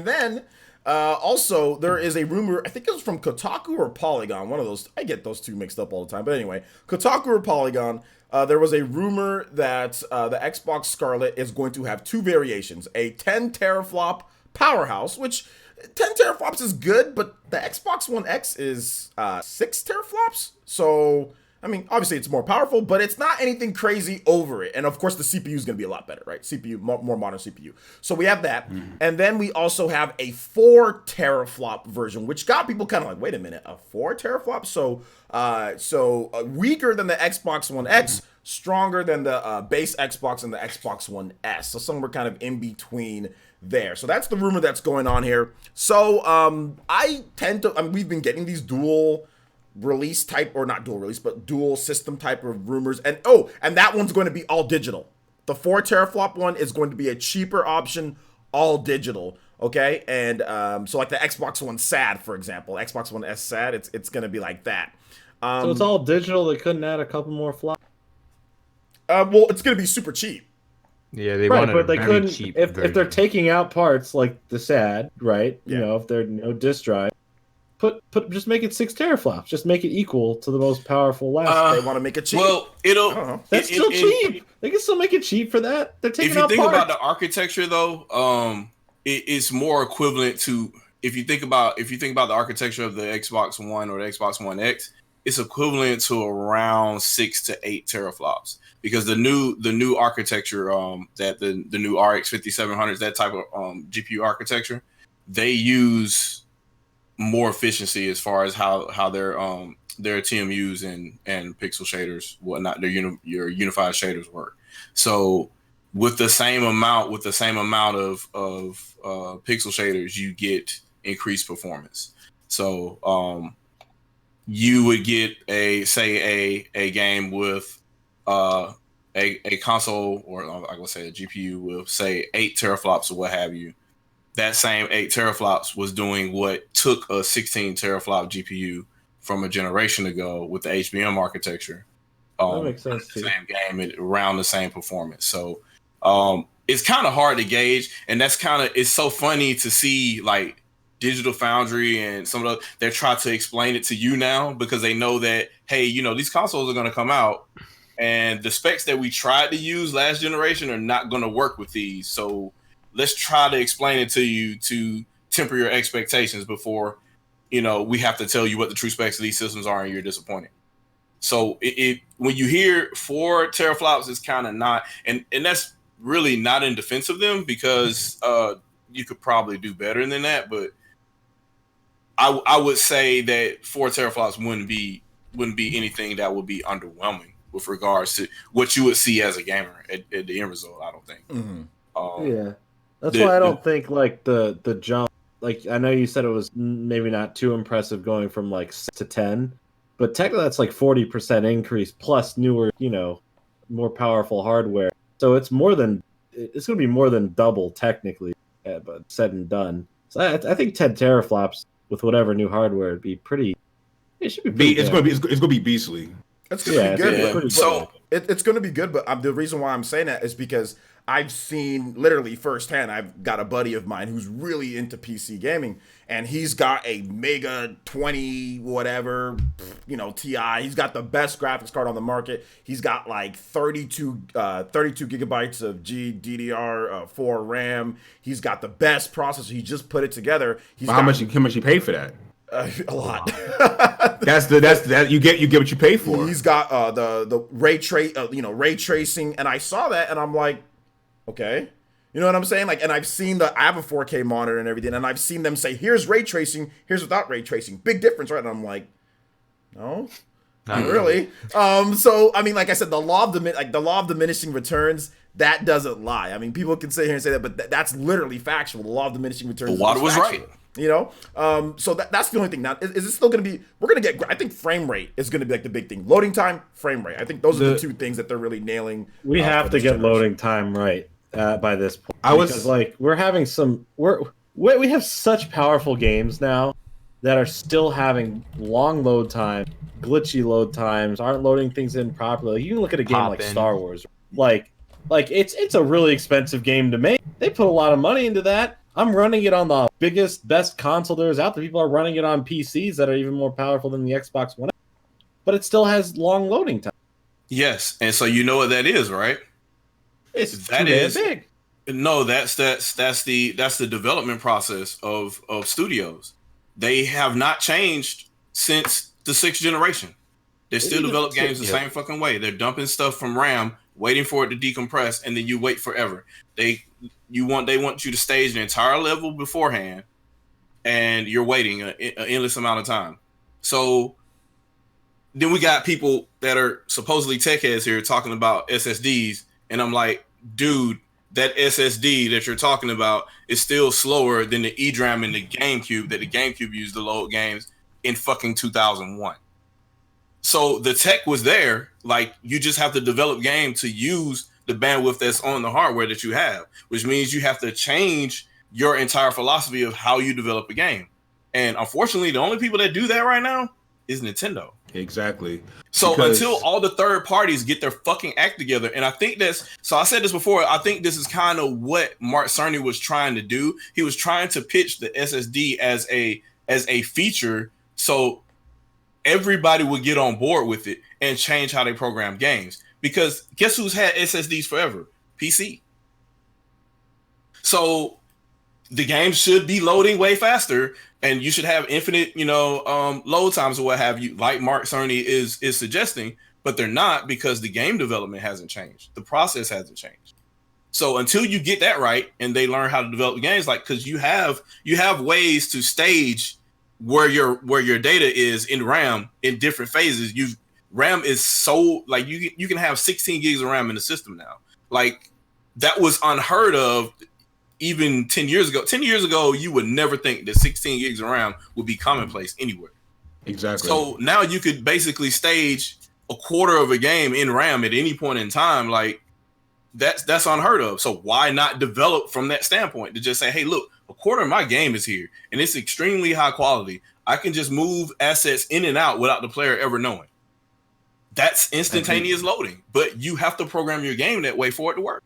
then also there is a rumor, I think it was from Kotaku or Polygon, one of those. I get those two mixed up all the time. But anyway, Kotaku or Polygon. There was a rumor that the Xbox Scarlett is going to have two variations, a 10 teraflop powerhouse, which 10 teraflops is good, but the Xbox One X is 6 teraflops. So, I mean, obviously it's more powerful, but it's not anything crazy over it. And of course, the CPU is going to be a lot better, right? CPU, more modern CPU. So we have that. And then we also have a 4 teraflop version, which got people kind of like, wait a minute, a 4 teraflop? So weaker than the Xbox One X, stronger than the base Xbox and the Xbox One S. So somewhere kind of in between there. So that's the rumor that's going on here. So we've been getting these dual release type, or not dual release, but dual system type of rumors. And that one's going to be all digital. The 4 teraflop one is going to be a cheaper option, all digital. Okay, and so like the Xbox One SAD, for example, Xbox One S SAD, it's going to be like that. So it's all digital. They couldn't add a couple more flops. Well, it's going to be super cheap. Yeah, they Right, wanted but a they very couldn't. cheap If they're version. taking out parts like the SAD, right? Yeah. You know, if they're no disk drive, just make it 6 teraflops. Just make it equal to the most powerful laptop. They want to make it cheap. Well, I don't know. That's still cheap. They can still make it cheap for that. They're taking if you out think parts. about the architecture, though, it's more equivalent to if you think about the architecture of the Xbox One or the Xbox One X, it's equivalent to around 6 to 8 teraflops, because the new architecture that the new RX 5700s, that type of GPU architecture, they use more efficiency as far as how their TMUs and pixel shaders, whatnot, your unified shaders work. So with the same amount of pixel shaders, you get increased performance. So you would get a game with a console, or I would say a GPU with say 8 teraflops or what have you. That same 8 teraflops was doing what took a 16 teraflop GPU from a generation ago with the HBM architecture. That makes sense too. Same game, around the same performance. So it's kind of hard to gauge, and it's so funny to see like Digital Foundry and some of they're trying to explain it to you now, because they know that, hey, these consoles are going to come out, and the specs that we tried to use last generation are not going to work with these. So let's try to explain it to you to temper your expectations before, we have to tell you what the true specs of these systems are and you're disappointed. So it when you hear 4 teraflops, it's kind of not, and that's really not in defense of them, because you could probably do better than that. But I would say that 4 teraflops wouldn't be anything that would be underwhelming with regards to what you would see as a gamer at the end result. I don't think. Mm-hmm. Yeah, that's why I don't think like the jump. Like, I know you said it was maybe not too impressive going from like 6 to 10, but technically that's like 40% increase plus newer, more powerful hardware. So it's going to be more than double technically, but said and done. So I think 10 teraflops with whatever new hardware would be pretty. It should be. It's going to be beastly. It's going to be good. Yeah. But So it's going to be good. But the reason why I'm saying that is because I've seen literally firsthand. I've got a buddy of mine who's really into PC gaming, and he's got a Mega 20 whatever, TI. He's got the best graphics card on the market. He's got like 32 gigabytes of GDDR4 RAM. He's got the best processor. He just put it together. How much you pay for that? A lot. That's you get what you pay for. He's got the ray tracing, and I saw that, and I'm like, okay, you know what I'm saying? Like, and I have a 4K monitor and everything, and I've seen them say, here's ray tracing, here's without ray tracing, big difference, right? And I'm like, no, not really. So I mean, like I said, the law of diminishing returns, that doesn't lie. I mean, people can sit here and say that, but that's literally factual. The law of diminishing returns. Water was right. So that's the only thing. Now, is it still going to be? We're going to get. I think frame rate is going to be like the big thing. Loading time, frame rate. I think those are the 2 things that they're really nailing. We have to get loading time right by this point. We have such powerful games now that are still having long load time, glitchy load times, aren't loading things in properly. Like, you can look at a game like Star Wars. Like it's a really expensive game to make. They put a lot of money into that. I'm running it on the biggest, best console there's out there. People are running it on PCs that are even more powerful than the Xbox One, but it still has long loading time. Yes, and so you know what that is, right? It's that too is big. No, that's the development process of studios. They have not changed since the 6th generation. They still develop games the same fucking way. They're dumping stuff from RAM, waiting for it to decompress, and then you wait forever. They want you to stage an entire level beforehand, and you're waiting an endless amount of time. So then we got people that are supposedly tech heads here talking about SSDs, and I'm like, dude, that SSD that you're talking about is still slower than the eDRAM in the GameCube that the GameCube used to load games in fucking 2001. So the tech was there. Like, you just have to develop game to use the bandwidth that's on the hardware that you have, which means you have to change your entire philosophy of how you develop a game. And unfortunately, the only people that do that right now is Nintendo. Exactly. So until all the third parties get their fucking act together, and I think I said this before, I think this is kind of what Mark Cerny was trying to do. He was trying to pitch the SSD as a feature so everybody would get on board with it and change how they program games. Because guess who's had SSDs forever? PC. So the game should be loading way faster, and you should have infinite, load times or what have you, like Mark Cerny is suggesting, but they're not, because the game development hasn't changed. The process hasn't changed. So until you get that right and they learn how to develop games, like, because you have ways to stage where your data is in RAM in different phases. RAM is so, like, you can have 16 gigs of RAM in the system now. Like, that was unheard of even 10 years ago. 10 years ago, you would never think that 16 gigs of RAM would be commonplace anywhere. Exactly. So now you could basically stage a quarter of a game in RAM at any point in time. Like, that's unheard of. So why not develop from that standpoint to just say, hey, look, a quarter of my game is here and it's extremely high quality. I can just move assets in and out without the player ever knowing. That's instantaneous loading, but you have to program your game that way for it to work.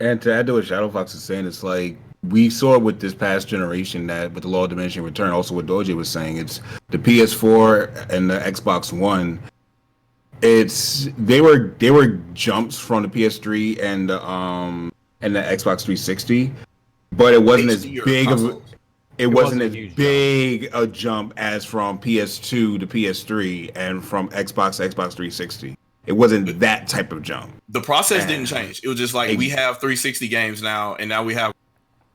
And to add to what Shadow Fox is saying, it's like we saw with this past generation that with the Law of Diminishing Return, also what Doji was saying, it's the PS4 and the Xbox One. They were jumps from the PS3 and the Xbox 360, but it wasn't as big a jump as from PS2 to PS3 and from Xbox 360. It wasn't that type of jump. The process didn't change. It was just like, we have 360 games now, and now we have,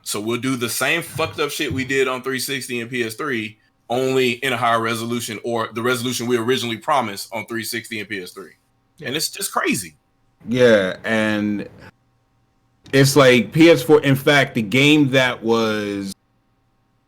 so we'll do the same fucked up shit we did on 360 and PS3, only in a higher resolution, or the resolution we originally promised on 360 and PS3. And it's just crazy. Yeah, and it's like PS4. In fact, the game that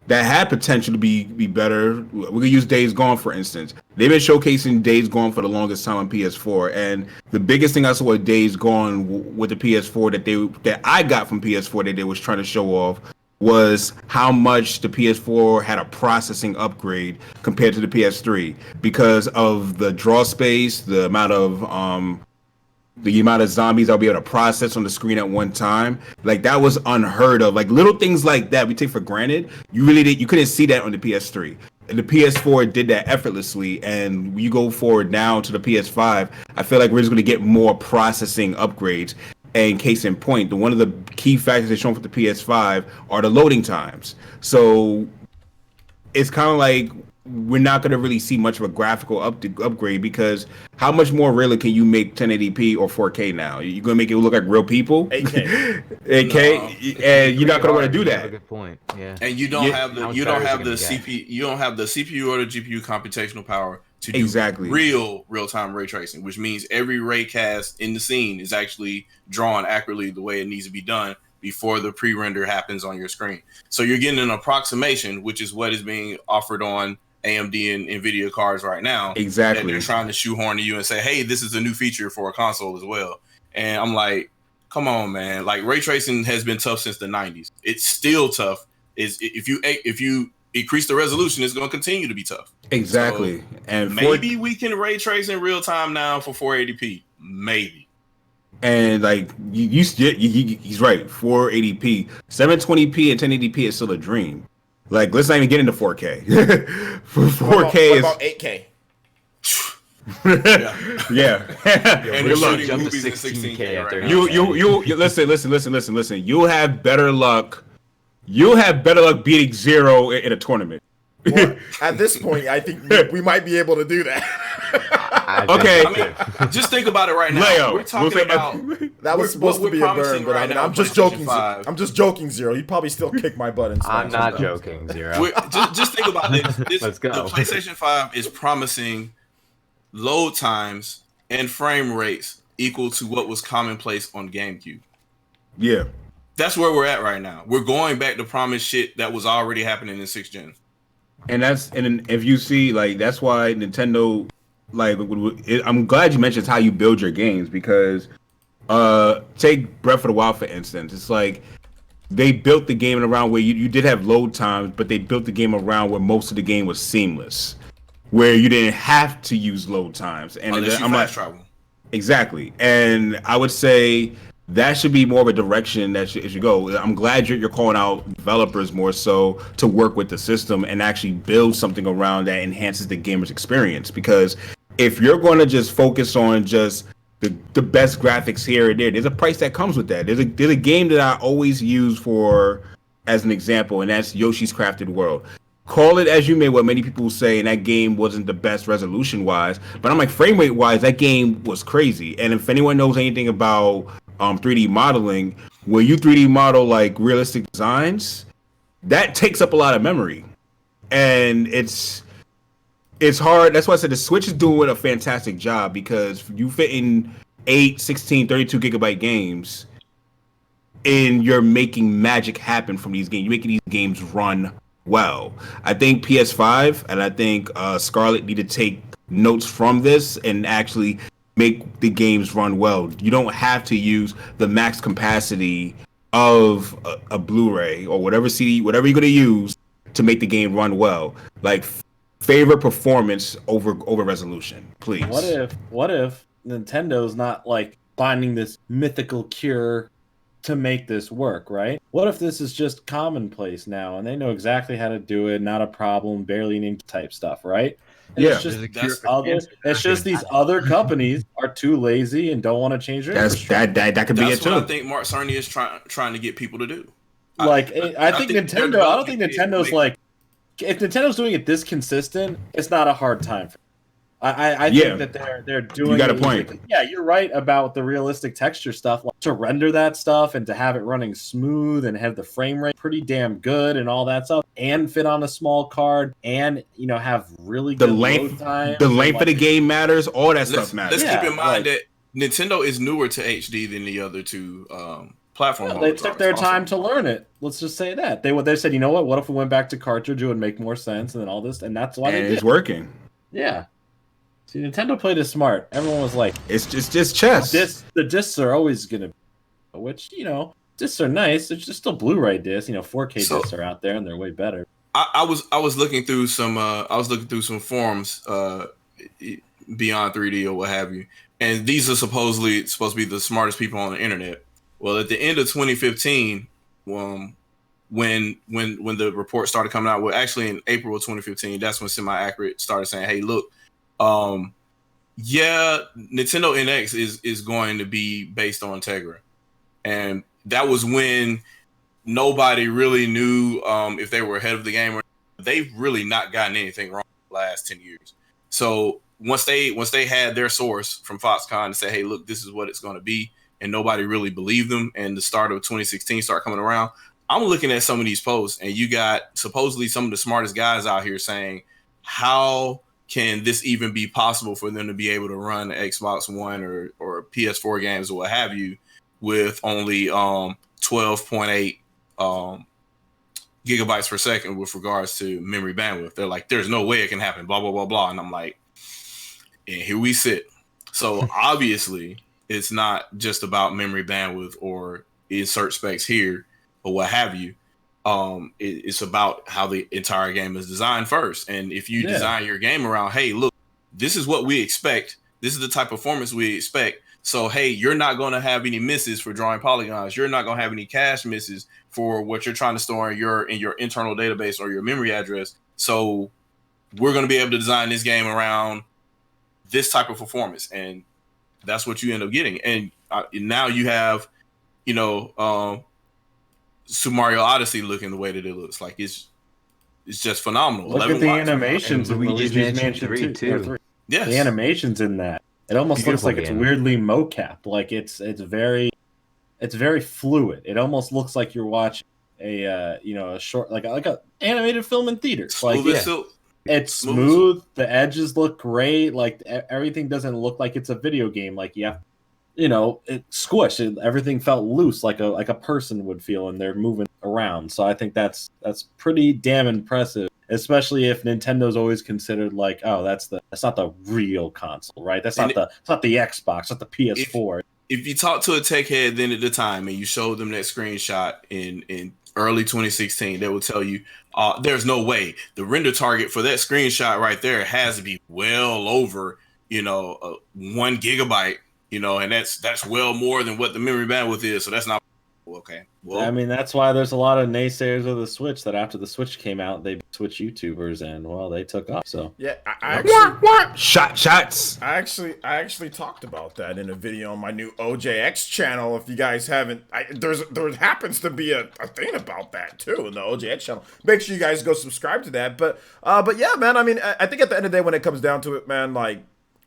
had potential to be better, we could use Days Gone, for instance. They've been showcasing Days Gone for the longest time on PS4, and the biggest thing I saw with Days Gone with the PS4 that I got from PS4 that they was trying to show off was how much the PS4 had a processing upgrade compared to the PS3 because of the draw space, the amount of zombies I'll be able to process on the screen at one time. Like, that was unheard of. Like, little things like that we take for granted. You couldn't see that on the PS3. And the PS4 did that effortlessly. And you go forward now to the PS5, I feel like we're just going to get more processing upgrades. And case in point, one of the key factors they're showing for the PS5 are the loading times. So it's kind of like we're not going to really see much of a graphical upgrade, because how much more really can you make 1080p or 4K now? You're going to make it look like real people? 8K. 8K, no. And you're not going to want to do that. That's a good point. Yeah. And you don't have the CPU or the GPU computational power to do real-time ray tracing, which means every ray cast in the scene is actually drawn accurately the way it needs to be done before the pre-render happens on your screen. So you're getting an approximation, which is what is being offered on AMD and NVIDIA cards right now. Exactly. And they're trying to shoehorn to you and say, hey, this is a new feature for a console as well. And I'm like, come on, man. Like, ray tracing has been tough since the 90s. It's still tough. If you increase the resolution, it's going to continue to be tough. Exactly. So and maybe we can ray trace in real time now for 480p. Maybe. And like he's right, 480p, 720p, and 1080p is still a dream. Like, let's not even get into 4K. For 4K what about 8K? Yeah. And we're shooting jump to movies in 16K right now. You listen. You'll have better luck. You'll have better luck beating 0 in a tournament. Well, at this point, I think we might be able to do that. Okay. I mean, just think about it right now. Leo, we're talking about that was supposed to be a burn, but I'm just joking. I'm just joking, Zero. You'd probably still kick my butt. I'm not joking, Zero. Just think about this. Let's go. The PlayStation 5 is promising load times and frame rates equal to what was commonplace on GameCube. Yeah. That's where we're at right now. We're going back to promise shit that was already happening in 6th gen. And if you see, like, that's why Nintendo like I'm glad you mentioned how you build your games because take Breath of the Wild for instance. It's like they built the game around where you did have load times, but they built the game around where most of the game was seamless, where you didn't have to use load times. And unless you fast travel. Exactly, and I would say that should be more of a direction that it should go. I'm glad you're calling out developers more so to work with the system and actually build something around that enhances the gamer's experience. Because if you're going to just focus on just the best graphics here and there's a price that comes with that. There's a game that I always use for as an example, and that's Yoshi's Crafted World. Call it as you may, what many people say, and that game wasn't the best resolution wise, but I'm like frame rate wise, that game was crazy. And if anyone knows anything about 3D modeling, where you 3D model like realistic designs, that takes up a lot of memory, and it's hard. That's why I said the Switch is doing a fantastic job because you fit in 8, 16, 32 gigabyte games, and you're making magic happen from these games. You're making these games run well. I think PS5 and I think Scarlett need to take notes from this and actually make the games run well. You don't have to use the max capacity of a Blu-ray or whatever CD, whatever you're going to use to make the game run well. Like favor performance over resolution, please. What if Nintendo's not like finding this mythical cure to make this work, right? What if this is just commonplace now and they know exactly how to do it, not a problem, barely named type stuff, right? And Yeah, it's just these other companies are too lazy and don't want to change their infrastructure. That could be it too. That's what I think Mark Cerny is trying to get people to do. I think Nintendo. I don't think Nintendo's like. If Nintendo's doing it this consistent, it's not a hard time. I think that they're doing. You got a point. Yeah, you're right about the realistic texture stuff. Like, to render that stuff and to have it running smooth and have the frame rate pretty damn good and all that stuff, and fit on a small card, and have really good load time. The length of the game matters. All that stuff matters. Let's keep in mind that Nintendo is newer to HD than the other two platforms. They took their time to learn it. Let's just say that they said, you know what? What if we went back to cartridge? It would make more sense, and then all this, and that's why they did. It's working. Yeah. See, Nintendo played it smart. Everyone was like, "It's just chess." The discs are always gonna, which discs are nice. There's just still Blu-ray discs. 4K discs are out there, and they're way better. I was looking through some forums beyond 3D or what have you, and these are supposed to be the smartest people on the internet. Well, at the end of 2015, when the report started coming out, well, actually in April of 2015, that's when Semi Accurate started saying, "Hey, look, Nintendo NX is going to be based on Tegra," and that was when nobody really knew if they were ahead of the game or they've really not gotten anything wrong in the last 10 years. So once they had their source from Foxconn to say, "Hey, look, this is what it's going to be," and nobody really believed them, and the start of 2016 started coming around, I'm looking at some of these posts, and you got supposedly some of the smartest guys out here saying, how can this even be possible for them to be able to run Xbox One or PS4 games or what have you with only 12.8 gigabytes per second with regards to memory bandwidth? They're like, there's no way it can happen, blah, blah, blah, blah. And I'm like, and here we sit. So obviously it's not just about memory bandwidth or insert specs here or what have you. It's about how the entire game is designed first. And if you design your game around, hey, look, this is what we expect. This is the type of performance we expect. So, hey, you're not going to have any misses for drawing polygons. You're not going to have any cache misses for what you're trying to store in your internal database or your memory address. So we're going to be able to design this game around this type of performance. And that's what you end up getting. And now you have, Super Mario Odyssey looking the way that it looks. Like it's just phenomenal. Look at the animations in Luigi's Luigi's Mansion 3 too. Yes. The animations in that. It almost looks like it's weirdly mocap. Like it's very fluid. It almost looks like you're watching a short like a animated film in theaters. It's smooth. The edges look great. Like everything doesn't look like it's a video game. Like it squished. Everything felt loose, like a person would feel, and they're moving around. So I think that's pretty damn impressive. especially if Nintendo's always considered like, oh, that's not the real console, right? It's not the Xbox, not the PS4. If you talk to a tech head then at the time and you showed them that screenshot in early 2016, they will tell you there's no way. The render target for that screenshot right there has to be well over 1 gigabyte, and that's well more than what the memory bandwidth is. So that's not okay. Well, I mean, that's why there's a lot of naysayers of the Switch that after the Switch came out, they Switch YouTubers and they took off. So yeah, I actually shots. I actually talked about that in a video on my new OJX channel. If you guys haven't, there happens to be a thing about that too in the OJX channel. Make sure you guys go subscribe to that. But yeah, man. I mean, I think at the end of the day, when it comes down to it, man, like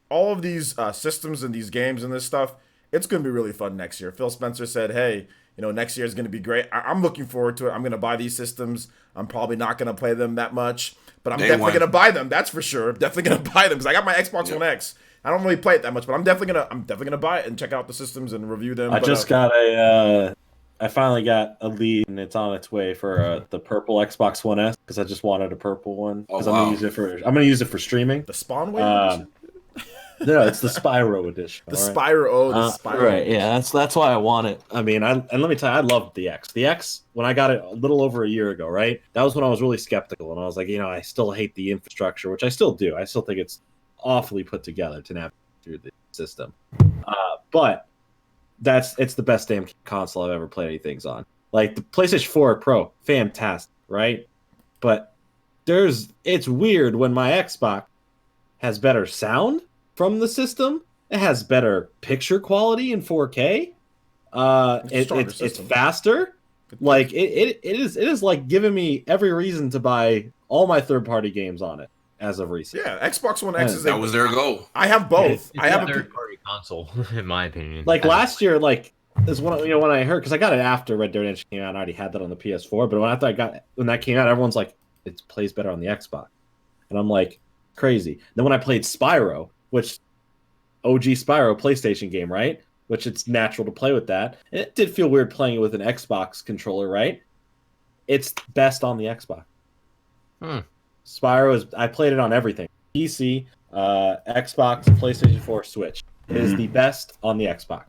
all of these systems and these games and this stuff, it's gonna be really fun next year. Phil Spencer said, hey, next year is going to be great. I'm looking forward to it. I'm going to buy these systems. I'm probably not going to play them that much, but I'm definitely going to buy them. That's for sure. I'm definitely going to buy them because I got my Xbox One X. I don't really play it that much, but I'm definitely gonna buy it and check out the systems and review them. I finally got a lead and it's on its way for the purple Xbox One S because I just wanted a purple one because I'm gonna use it for streaming. The Spawn Wave. No, it's the Spyro edition. The Spyro, the Spyro. Right, yeah, that's why I want it. I mean, and let me tell you, I loved the X. The X, when I got it a little over a year ago, right? That was when I was really skeptical, and I was like, I still hate the infrastructure, which I still do. I still think it's awfully put together to navigate through the system. But it's the best damn console I've ever played anything on. Like the PlayStation 4 Pro, fantastic, right? But it's weird when my Xbox has better sound from the system. It has better picture quality in 4K. It's faster. Like it is like giving me every reason to buy all my third-party games on it as of recent. Yeah, Xbox One X that was their goal. I have both. It's I have a third-party console, in my opinion. Like last year, is when I heard, because I got it after Red Dead Redemption came out. I already had that on the PS4, but when that came out, everyone's like, it plays better on the Xbox, and I'm like, crazy. Then when I played Spyro, which OG Spyro PlayStation game, right? Which it's natural to play with that. And it did feel weird playing it with an Xbox controller, right? It's best on the Xbox. Spyro I played it on everything. PC, Xbox, PlayStation 4, Switch. It is the best on the Xbox.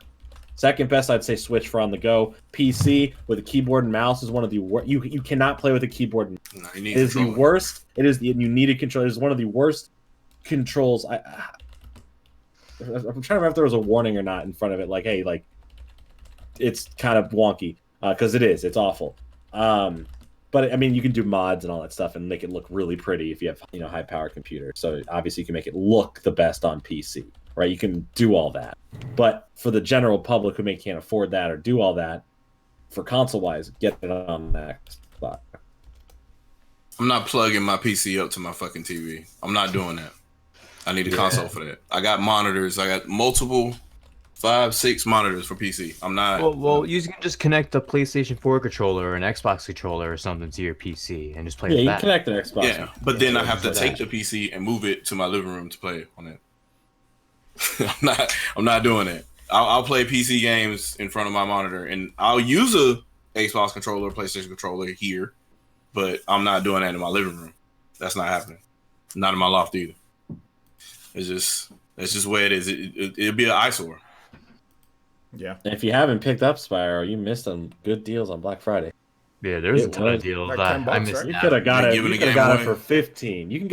Second best, I'd say Switch for on the go. PC with a keyboard and mouse is one of the worst. You cannot play with a keyboard and mouse. It is the worst. You need a controller. It is one of the worst controls. I'm trying to remember if there was a warning or not in front of it. Like, hey, like, it's kind of wonky because it's awful. But I mean, you can do mods and all that stuff and make it look really pretty if you have high power computer. So obviously, you can make it look the best on PC, right? You can do all that. But for the general public who can't afford that or do all that, for console wise, get it on that spot. I'm not plugging my PC up to my fucking TV. I'm not doing that. I need a console for that. I got monitors. I got multiple 5-6 monitors for PC. I'm not. Well, you can just connect a PlayStation 4 controller or an Xbox controller or something to your PC and just play with that. Yeah, you connect an Xbox. Yeah, but then I have to take the PC and move it to my living room to play on it. I'm not doing it. I'll play PC games in front of my monitor, and I'll use a Xbox controller, PlayStation controller here, but I'm not doing that in my living room. That's not happening. Not in my loft either. That's just the way it is. It'll be an eyesore. Yeah. And if you haven't picked up Spyro, you missed some good deals on Black Friday. Yeah, there's a ton of deals. Like $10, I missed. right? You could have got it. You could have got it for 15. You could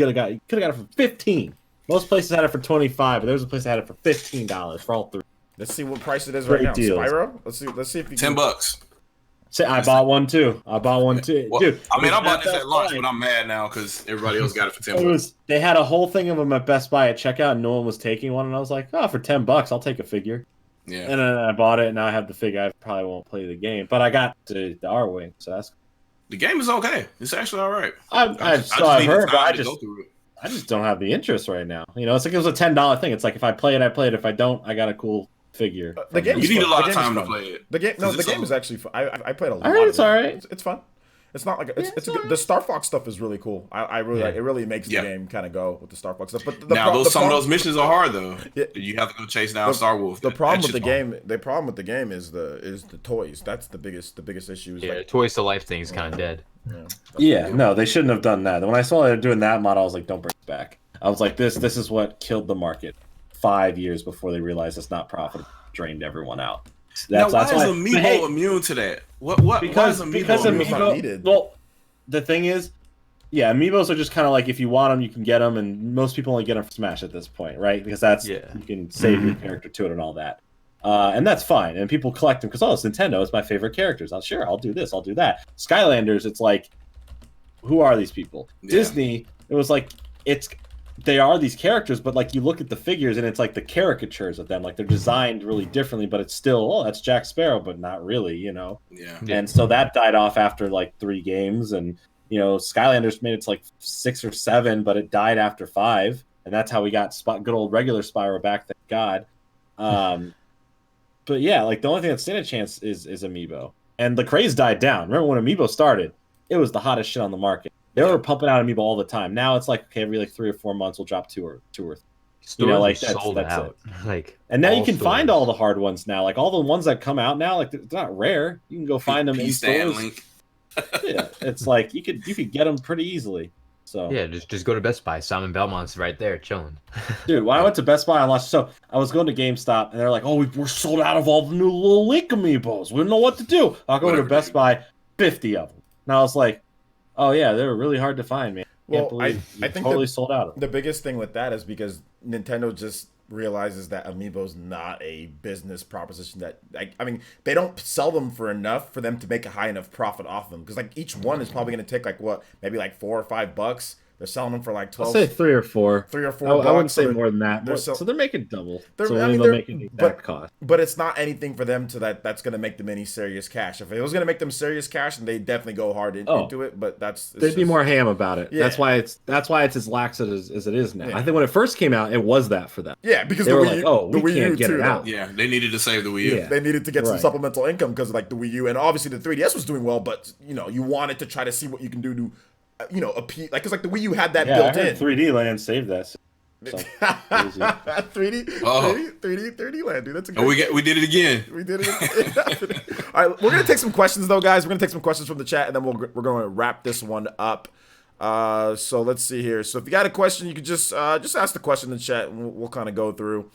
have got it for 15. Most places had it for 25, but there was a place that had it for $15 for all three. Let's see what price it is right now. Deals. Spyro. Let's see if you can... $10. Say, I bought one too. Well, dude. I mean, I bought this at launch, but I'm mad now because everybody else got it for $10. They had a whole thing of them at Best Buy at checkout, and no one was taking one. And I was like, oh, for $10, I'll take a figure. Yeah. And then I bought it, and now I have the figure. I probably won't play the game, but I got the R-Wing, so that's. The game is okay. It's actually all right. I've heard, but I just don't have the interest right now. It's like it was a $10 thing. It's like if I play it, I play it. If I don't, I got a cool figure. The game. You need a lot of time to play it. The game is actually fun. I played a lot. All right, it's all right. It's fun. It's not like the Star Fox stuff is really cool. I really like it. Really makes the game kind of go with the Star Fox stuff. But some of those missions are hard though. You have to go chase down Star Wolf. The problem with the game is the toys. That's the biggest issue. Yeah, the toys to life thing is kind of dead. Yeah, no, they shouldn't have done that. When I saw they were doing that model, I was like, don't bring it back. I was like, this is what killed the market 5 years before they realized it's not profitable. Drained everyone out. Why is Amiibo immune to that? What? Because Amiibo not needed? Well, the thing is, yeah, Amiibos are just kind of like if you want them, you can get them, and most people only get them for Smash at this point, right? Because you can save your character to it and all that, and that's fine. And people collect them because it's Nintendo. It's my favorite characters. I'll do this. I'll do that. Skylanders, it's like, who are these people? Yeah. Disney, it was like they are these characters, but like you look at the figures and it's like the caricatures of them, like they're designed really differently, but it's still, that's Jack Sparrow, but not really, Yeah. And so that died off after like 3 games, and Skylanders made it to like 6 or 7, but it died after 5, and that's how we got good old regular Spyro back. Thank God. But yeah, like the only thing that stood a chance is Amiibo, and the craze died down. Remember when Amiibo started? It was the hottest shit on the market. They were pumping out Amiibo all the time. Now it's like, okay, every like 3 or 4 months we'll drop two or three. Stores sold out. And now you can find all the hard ones now. Like all the ones that come out now, like they're not rare. You can go find them in stores. Link. Yeah, it's like you could get them pretty easily. So yeah, just go to Best Buy. Simon Belmont's right there chilling. Dude, when I went to Best Buy, I was going to GameStop, and they're like, "Oh, we're sold out of all the new little Link Amiibos. We don't know what to do." I'll go to Best Buy, 50 of them. And I was like, "Oh yeah, they were really hard to find, man." Well, I think totally sold out of them. The biggest thing with that is because Nintendo just realizes that Amiibo's not a business proposition that they don't sell them for enough for them to make a high enough profit off them, because like each one is probably going to take maybe like $4 or $5. They're selling them for like 12. I'll say 3 or 4. 3 or 4. I wouldn't say more than that. So they're making double. They're making the exact cost. But it's not anything for them that's going to make them any serious cash. If it was going to make them serious cash, then they definitely go hard into it. But they'd be more ham about it. Yeah. That's why it's as lax as it is now. Yeah. I think when it first came out, it was that for them. Yeah, because they were like, we Wii can't U get it out. Yeah, they needed to save the Wii U. Yeah. They needed to get some supplemental income because of like the Wii U, and obviously the 3DS was doing well. But you wanted to try to see what you can do to. Because like the Wii U had that built in. 3D Land saved that. So, 3D Land, dude. That's a good. We did it again. We did it. All right, we're gonna take some questions though, guys. We're gonna take some questions from the chat, and then we're gonna wrap this one up. So let's see here. So if you got a question, you could just ask the question in the chat, and we'll kind of go through.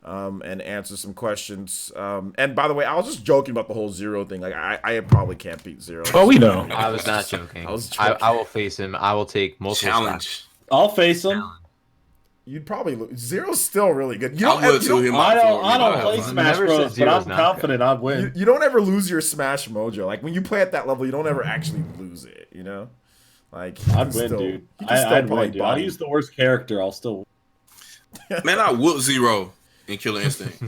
And answer some questions. And by the way, I was just joking about the whole Zero thing. Like, I probably can't beat Zero. Oh, we know. I was not joking. I will face him. I will take multiple challenge. I'll face him. You'd probably lose. Zero's still really good. I don't play Smash Bros, but I'm confident I'd win. You don't ever lose your Smash mojo. Like, when you play at that level, you don't ever actually lose it, Like, I'd win, dude. I'd win, dude. I'll use the worst character. I'll still win. Man, I whoop Zero in Killer Instinct.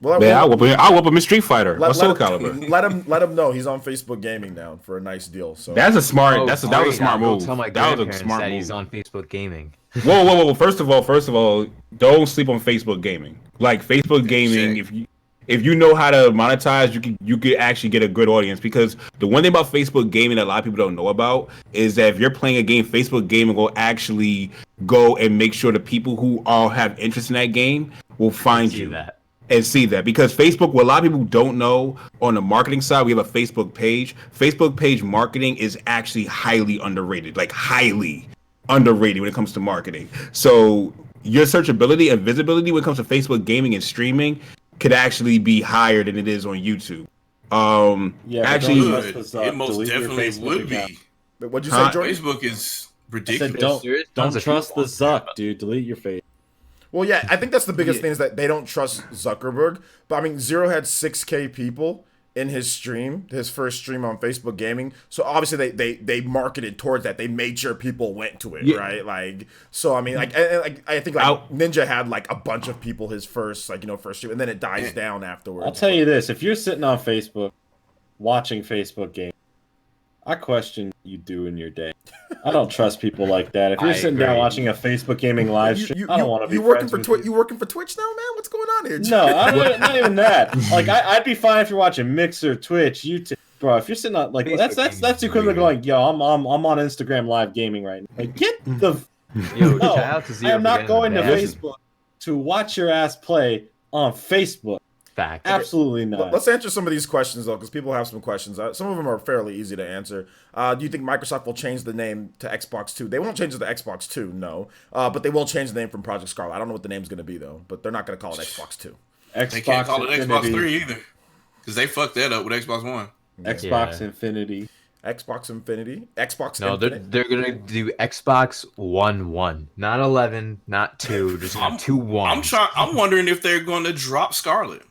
I'll whoop him in Street Fighter or Soul Calibur. Let him know he's on Facebook Gaming now for a nice deal. So that's a smart. That was a smart move. Tell my grandparents that he's on Facebook Gaming. Whoa! First of all, don't sleep on Facebook Gaming. Like Facebook Gaming, if you know how to monetize, you can actually get a good audience. Because the one thing about Facebook Gaming that a lot of people don't know about is that if you're playing a game, Facebook Gaming will actually go and make sure the people who all have interest in that game will find you and see that. Because Facebook, what a lot of people don't know, on the marketing side, we have a Facebook page. Facebook page marketing is actually highly underrated, like highly underrated when it comes to marketing. So your searchability and visibility when it comes to Facebook Gaming and streaming could actually be higher than it is on YouTube. Actually, it most definitely would be. What'd you say, Jordan? Facebook is ridiculous. Don't trust the Zuck, dude. Delete your face. Well, yeah, I think that's the biggest thing is that they don't trust Zuckerberg. But I mean, Zero had 6K people in his stream, his first stream on Facebook Gaming. So obviously they marketed towards that. They made sure people went to it, right? Like, so I mean, like I think like Ninja had like a bunch of people his first stream, and then it dies down afterwards. I'll tell you this: if you're sitting on Facebook watching Facebook Gaming, I question you do in your day. I don't trust people like that. If you're sitting down watching a Facebook Gaming live stream, I don't want to be You working for Twitch now, man? What's going on here? No, not even that. Like I'd be fine if you're watching Mixer, Twitch, YouTube. Bro, if you're sitting on like Facebook that's gaming the equivalent of going, yo, I'm on Instagram live gaming right now. Like, get the Yo, no, shout out to I Zero am for not getting going the to badge. Facebook to watch your ass play on Facebook. Fact. Absolutely not. Let's answer some of these questions though, because people have some questions. Some of them are fairly easy to answer. Do you think Microsoft will change the name to Xbox 2? They won't change it to Xbox 2, no. But they will change the name from Project Scarlett. I don't know what the name's going to be though, but they're not going to call it Xbox 2. They can't call it Xbox 3 either, because they fucked that up with Xbox One. Xbox Infinity. Xbox Infinity. Xbox No, Infinite. they're gonna do Xbox 1, not 11, not 2. Just have 2 1. I'm wondering if they're going to drop Scarlett.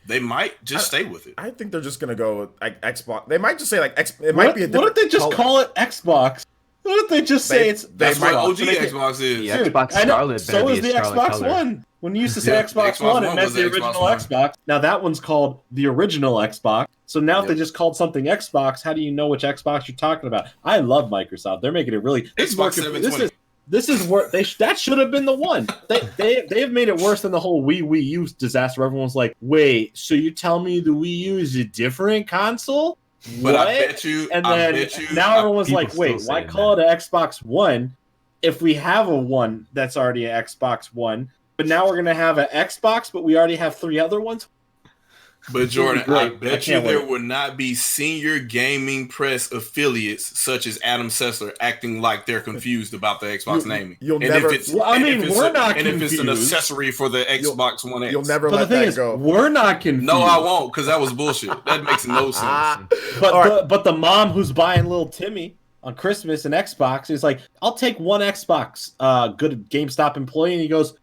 They might just stay with it. I think they're just going to go with like, Xbox. They might just say like it might be a different What if they just color. call it Xbox? What if they just say it's That's what might- OG Xbox is. Yeah. Dude, Xbox I know, Scarlett so better is be the a scarlet Xbox color. One. When you used to say Yeah, Xbox Xbox One, it One meant was the the original Xbox One. Xbox. Now that one's called the original Xbox. So now if Yep. they just called something Xbox, how do you know which Xbox you're talking about? I love Microsoft. They're making it really Xbox 720. This is where that should have been the one. They have made it worse than the whole Wii U disaster. Everyone's like, wait, so you tell me the Wii U is a different console? But What? I bet you, And I then bet you, now everyone's people like, wait, still why saying call it an Xbox One if we have a one that's already an Xbox One? But now we're gonna have an Xbox, but we already have 3 other ones. But Jordan, Great. I I bet you can't there wait. will not be senior gaming press affiliates such as Adam Sessler acting like they're confused about the Xbox naming. you'll and never- if it's, Well, I and mean, if it's we're a- not and if it's an confused. accessory for the Xbox One X. You'll never But let the thing that is, go. we're not confused. No, I won't, because that was bullshit. That makes no sense. But All right. but the mom who's buying little Timmy on Christmas an Xbox is like, I'll take one Xbox. Good GameStop employee, and he goes,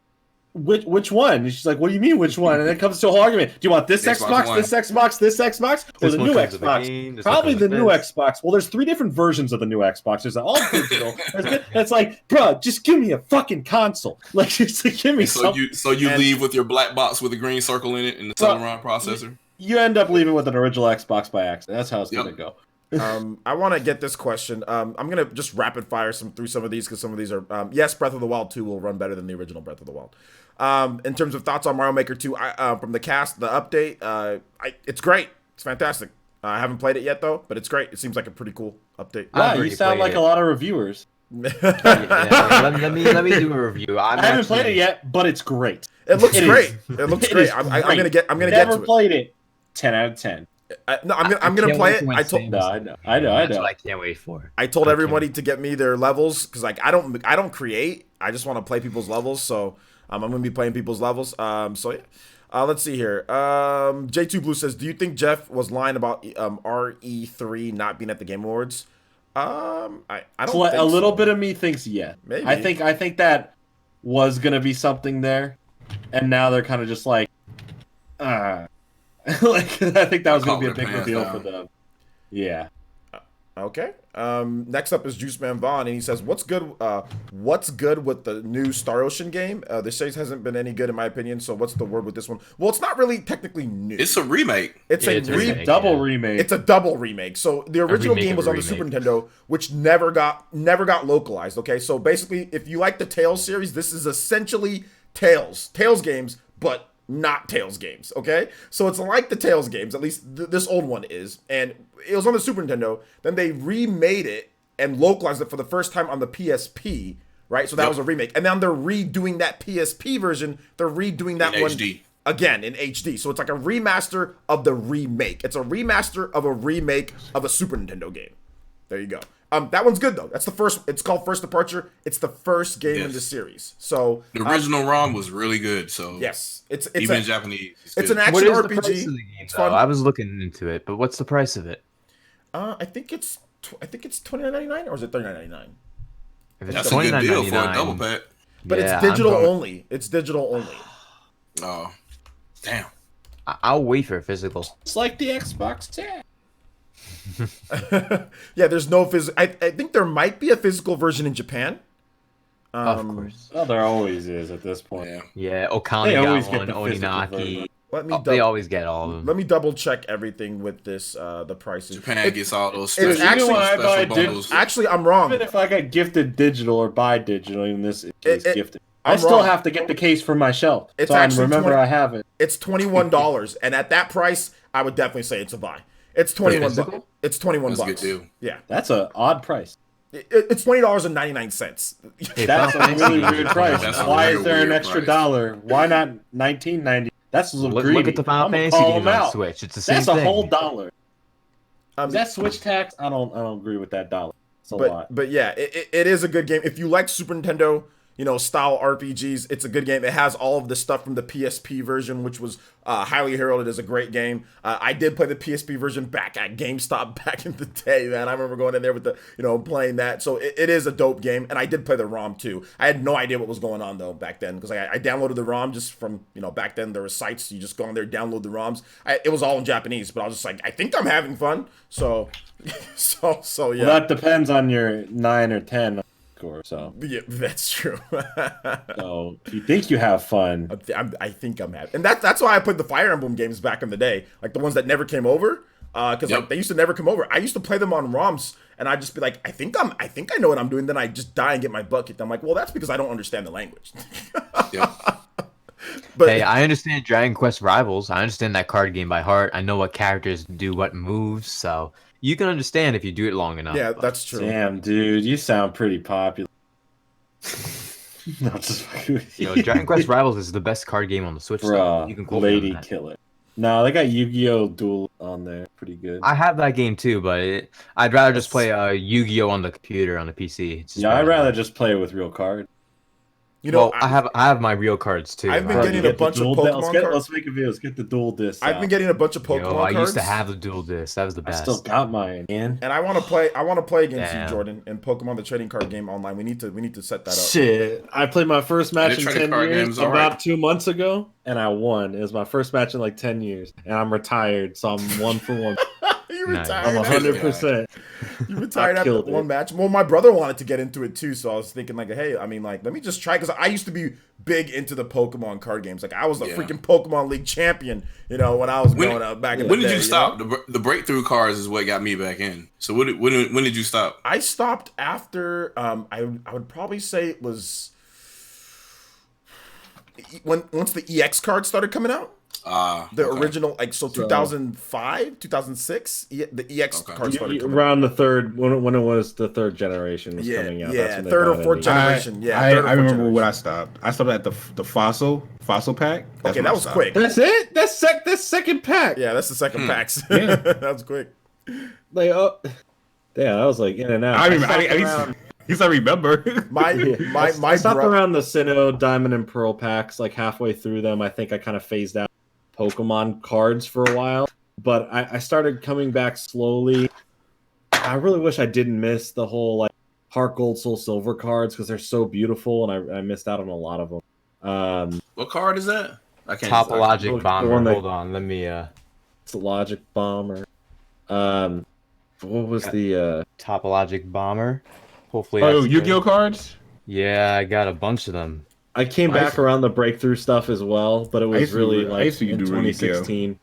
which one? And she's like, what do you mean which one? And then it comes to a whole argument. Do you want this Xbox Xbox, One. this Xbox, this Xbox, or This the one new comes with a Xbox? game, this one Probably comes the with new this. Xbox. Well, there's 3 different versions of the new Xbox. There's an all digital. And it's like, bro, just give me a fucking console. Like, just give me So something. you And- leave with your black box with a green circle in it and the Well, Celeron processor. You end up leaving with an original Xbox by accident. That's how it's Yep. gonna go. I want to get this question. I'm gonna just rapid fire through some of these because some of these are yes, Breath of the Wild 2 will run better than the original Breath of the Wild. In terms of thoughts on Mario Maker 2, from the cast, the update, it's great. It's fantastic. I haven't played it yet though, but it's great. It seems like a pretty cool update. I've Wow, you already sound played like it. a lot of reviewers. Yeah, let me do a review. I haven't played it yet, but it's great. It looks It great. is. It looks It great. is I'm great. gonna get Never to it. played it. 10 out of 10. No, I'm gonna can't play wait it. for when I told Sam- No, I know. That's what I can't wait for. I told I everybody to get me their levels because like I don't create. I just want to play people's levels. So I'm gonna be playing people's levels. So yeah. Let's see here. J2 Blue says, do you think Jeff was lying about RE3 not being at the Game Awards? I don't think a little so. bit of me thinks yeah. Maybe. I think that was gonna be something there, and now they're kind of just like, like I think that was gonna be a Calling their big pants reveal down. for them. Yeah. Okay. Next up is Juice Man Vaughn, and he says, "What's good? What's good with the new Star Ocean game? The series hasn't been any good in my opinion. So what's the word with this one? Well, it's not really technically new. It's a remake. It's Yeah, a it's a re- remake. Double yeah. remake. It's a double remake. So the original remake game of was a on the Super remake. Nintendo, which never got localized. Okay, so basically, if you like the Tales series, this is essentially Tales games, but not Tales games. Okay, so it's like the Tales games. At least this old one is, and it was on the Super Nintendo. Then they remade it and localized it for the first time on the PSP. Right, so that Yep. was a remake, and now they're redoing that PSP version. They're redoing that In one HD. again in HD. So it's like a remaster of the remake. It's a remaster of a remake of a Super Nintendo game. There you go. That one's good though. That's the first. It's called First Departure. It's the first game in Yes. the series. So The original ROM was really good. So yes, it's even a, in Japanese, it's an good. action What is the RPG. price of the game, It's though? fun. I was looking into it, but what's the price of it? I think it's $29.99 or is it $39.99? If it's That's a good deal for a $29.99, double pack. But yeah, it's digital I'm going- only. It's digital only. Oh, damn. I'll wait for a physical. It's like the Xbox 10. Yeah, there's no physical. I think there might be a physical version in Japan. Of course. Well, there always is at this point. Yeah. Yeah, Okami They always got get one, the physical Oninaki. version. Let me They always get all of them. let me double check everything with this. The prices. Japan gets all those it's special, actually- Even when I buy special bundles. Actually, I'm wrong. Even if I get gifted digital or buy digital, even this is It- gifted. I'm I still wrong. have to get the case for my shelf. It's so I actually remember 20 I have it. It's $21, and at that price, I would definitely say it's a buy. It's 21 physical? bucks. It's 21 That's a bucks. good deal. Yeah. That's an odd price. It's $20.99. Hey, That's a Final really Fantasy weird is price. That's a Why real is there an weird extra price. dollar? Why not $19.90? That's a little greedy. Look at the Final I'm gonna Fantasy call games them on out. Switch. It's the same That's thing. a whole dollar. Is that Switch tax? I don't agree with that dollar. It's a lot. But yeah, it is a good game. If you like Super Nintendo, style RPGs, it's a good game. It has all of the stuff from the PSP version, which was highly heralded as a great game. I did play the PSP version back at GameStop back in the day, man. I remember going in there with playing that. So it is a dope game, and I did play the ROM too. I had no idea what was going on though back then because I downloaded the ROM just from back then there were sites you just go on there download the ROMs. It was all in Japanese, but I was just like I think I'm having fun. So so yeah. Well, that depends on your 9 or 10 score. So Yeah, that's true. so if you think you have fun, I think I'm happy, and that's why I played the Fire Emblem games back in the day, like the ones that never came over, because like they used to never come over. I used to play them on ROMs, and I'd just be like, I think I know what I'm doing. Then I just die and get my butt kicked. I'm like, well, that's because I don't understand the language. But Hey, I understand Dragon Quest Rivals. I understand that card game by heart. I know what characters do what moves, so you can understand if you do it long enough. yeah, that's true. damn, dude, you sound pretty popular. Not just Dragon Quest Rivals is the best card game on the Switch. So you can bruh, quote me on lady that. killer. No, they got Yu-Gi-Oh! Duel on there. Pretty good. I have that game too, but I'd rather just play Yu-Gi-Oh on the computer on the PC. It's just Yeah, I'd better. rather just play with real cards. Well, I have my real cards too. I've been I- getting a bunch of Pokemon cards. Let's make a video. Let's get the dual disc. I've been getting a bunch of Pokemon I cards. used to have the dual disc. That was the I best. still got mine, man. And I want to play against you, Damn. Jordan, in Pokemon the trading card game online. We need to set that up. Shit, I played my first match in trading 10 card years game's about alright. 2 months ago, and I won. It was my first match in like 10 years, and I'm retired, so I'm 1-for-1. You Nice. retired. I'm 100%. You retired after killed one it. match. Well, my brother wanted to get into it too, so I was thinking like, hey, I mean, like, let me just try because I used to be big into the Pokemon card games. Like, I was a freaking Pokemon League champion, when I was growing up back in the day. When did you stop? The breakthrough cards is what got me back in. So when did you stop? I stopped after. I would probably say it was once the EX cards started coming out. The original, like, so 2005, 2006, the EX cards started coming out. Around the third, when it was the third generation was coming out. Yeah, that's when they third or brought fourth it in. generation. Yeah, I third or fourth remember generation. when I stopped. I stopped at the fossil pack. That's Okay, when I that was stopped. quick. That's it. That's second pack. Yeah, that's the second packs. Yeah. That was quick. Like, damn, I was like in and out. I remember. stopped At least I remember. My I stopped bro- around the Sinnoh Diamond and Pearl packs, like halfway through them. I think I kind of phased out Pokemon cards for a while, but I started coming back slowly. I really wish I didn't miss the whole like Heart Gold Soul Silver cards because they're so beautiful, and I missed out on a lot of them. What card is that? I can't. Topologic the Bomber. one that- Hold on, let me. It's a Logic Bomber. What was the Topologic Bomber. Hopefully. Oh, that's Yu-Gi-Oh good. cards. Yeah, I got a bunch of them. I came back around the breakthrough stuff as well, but it was used to really do- I like used to in do really good. 2016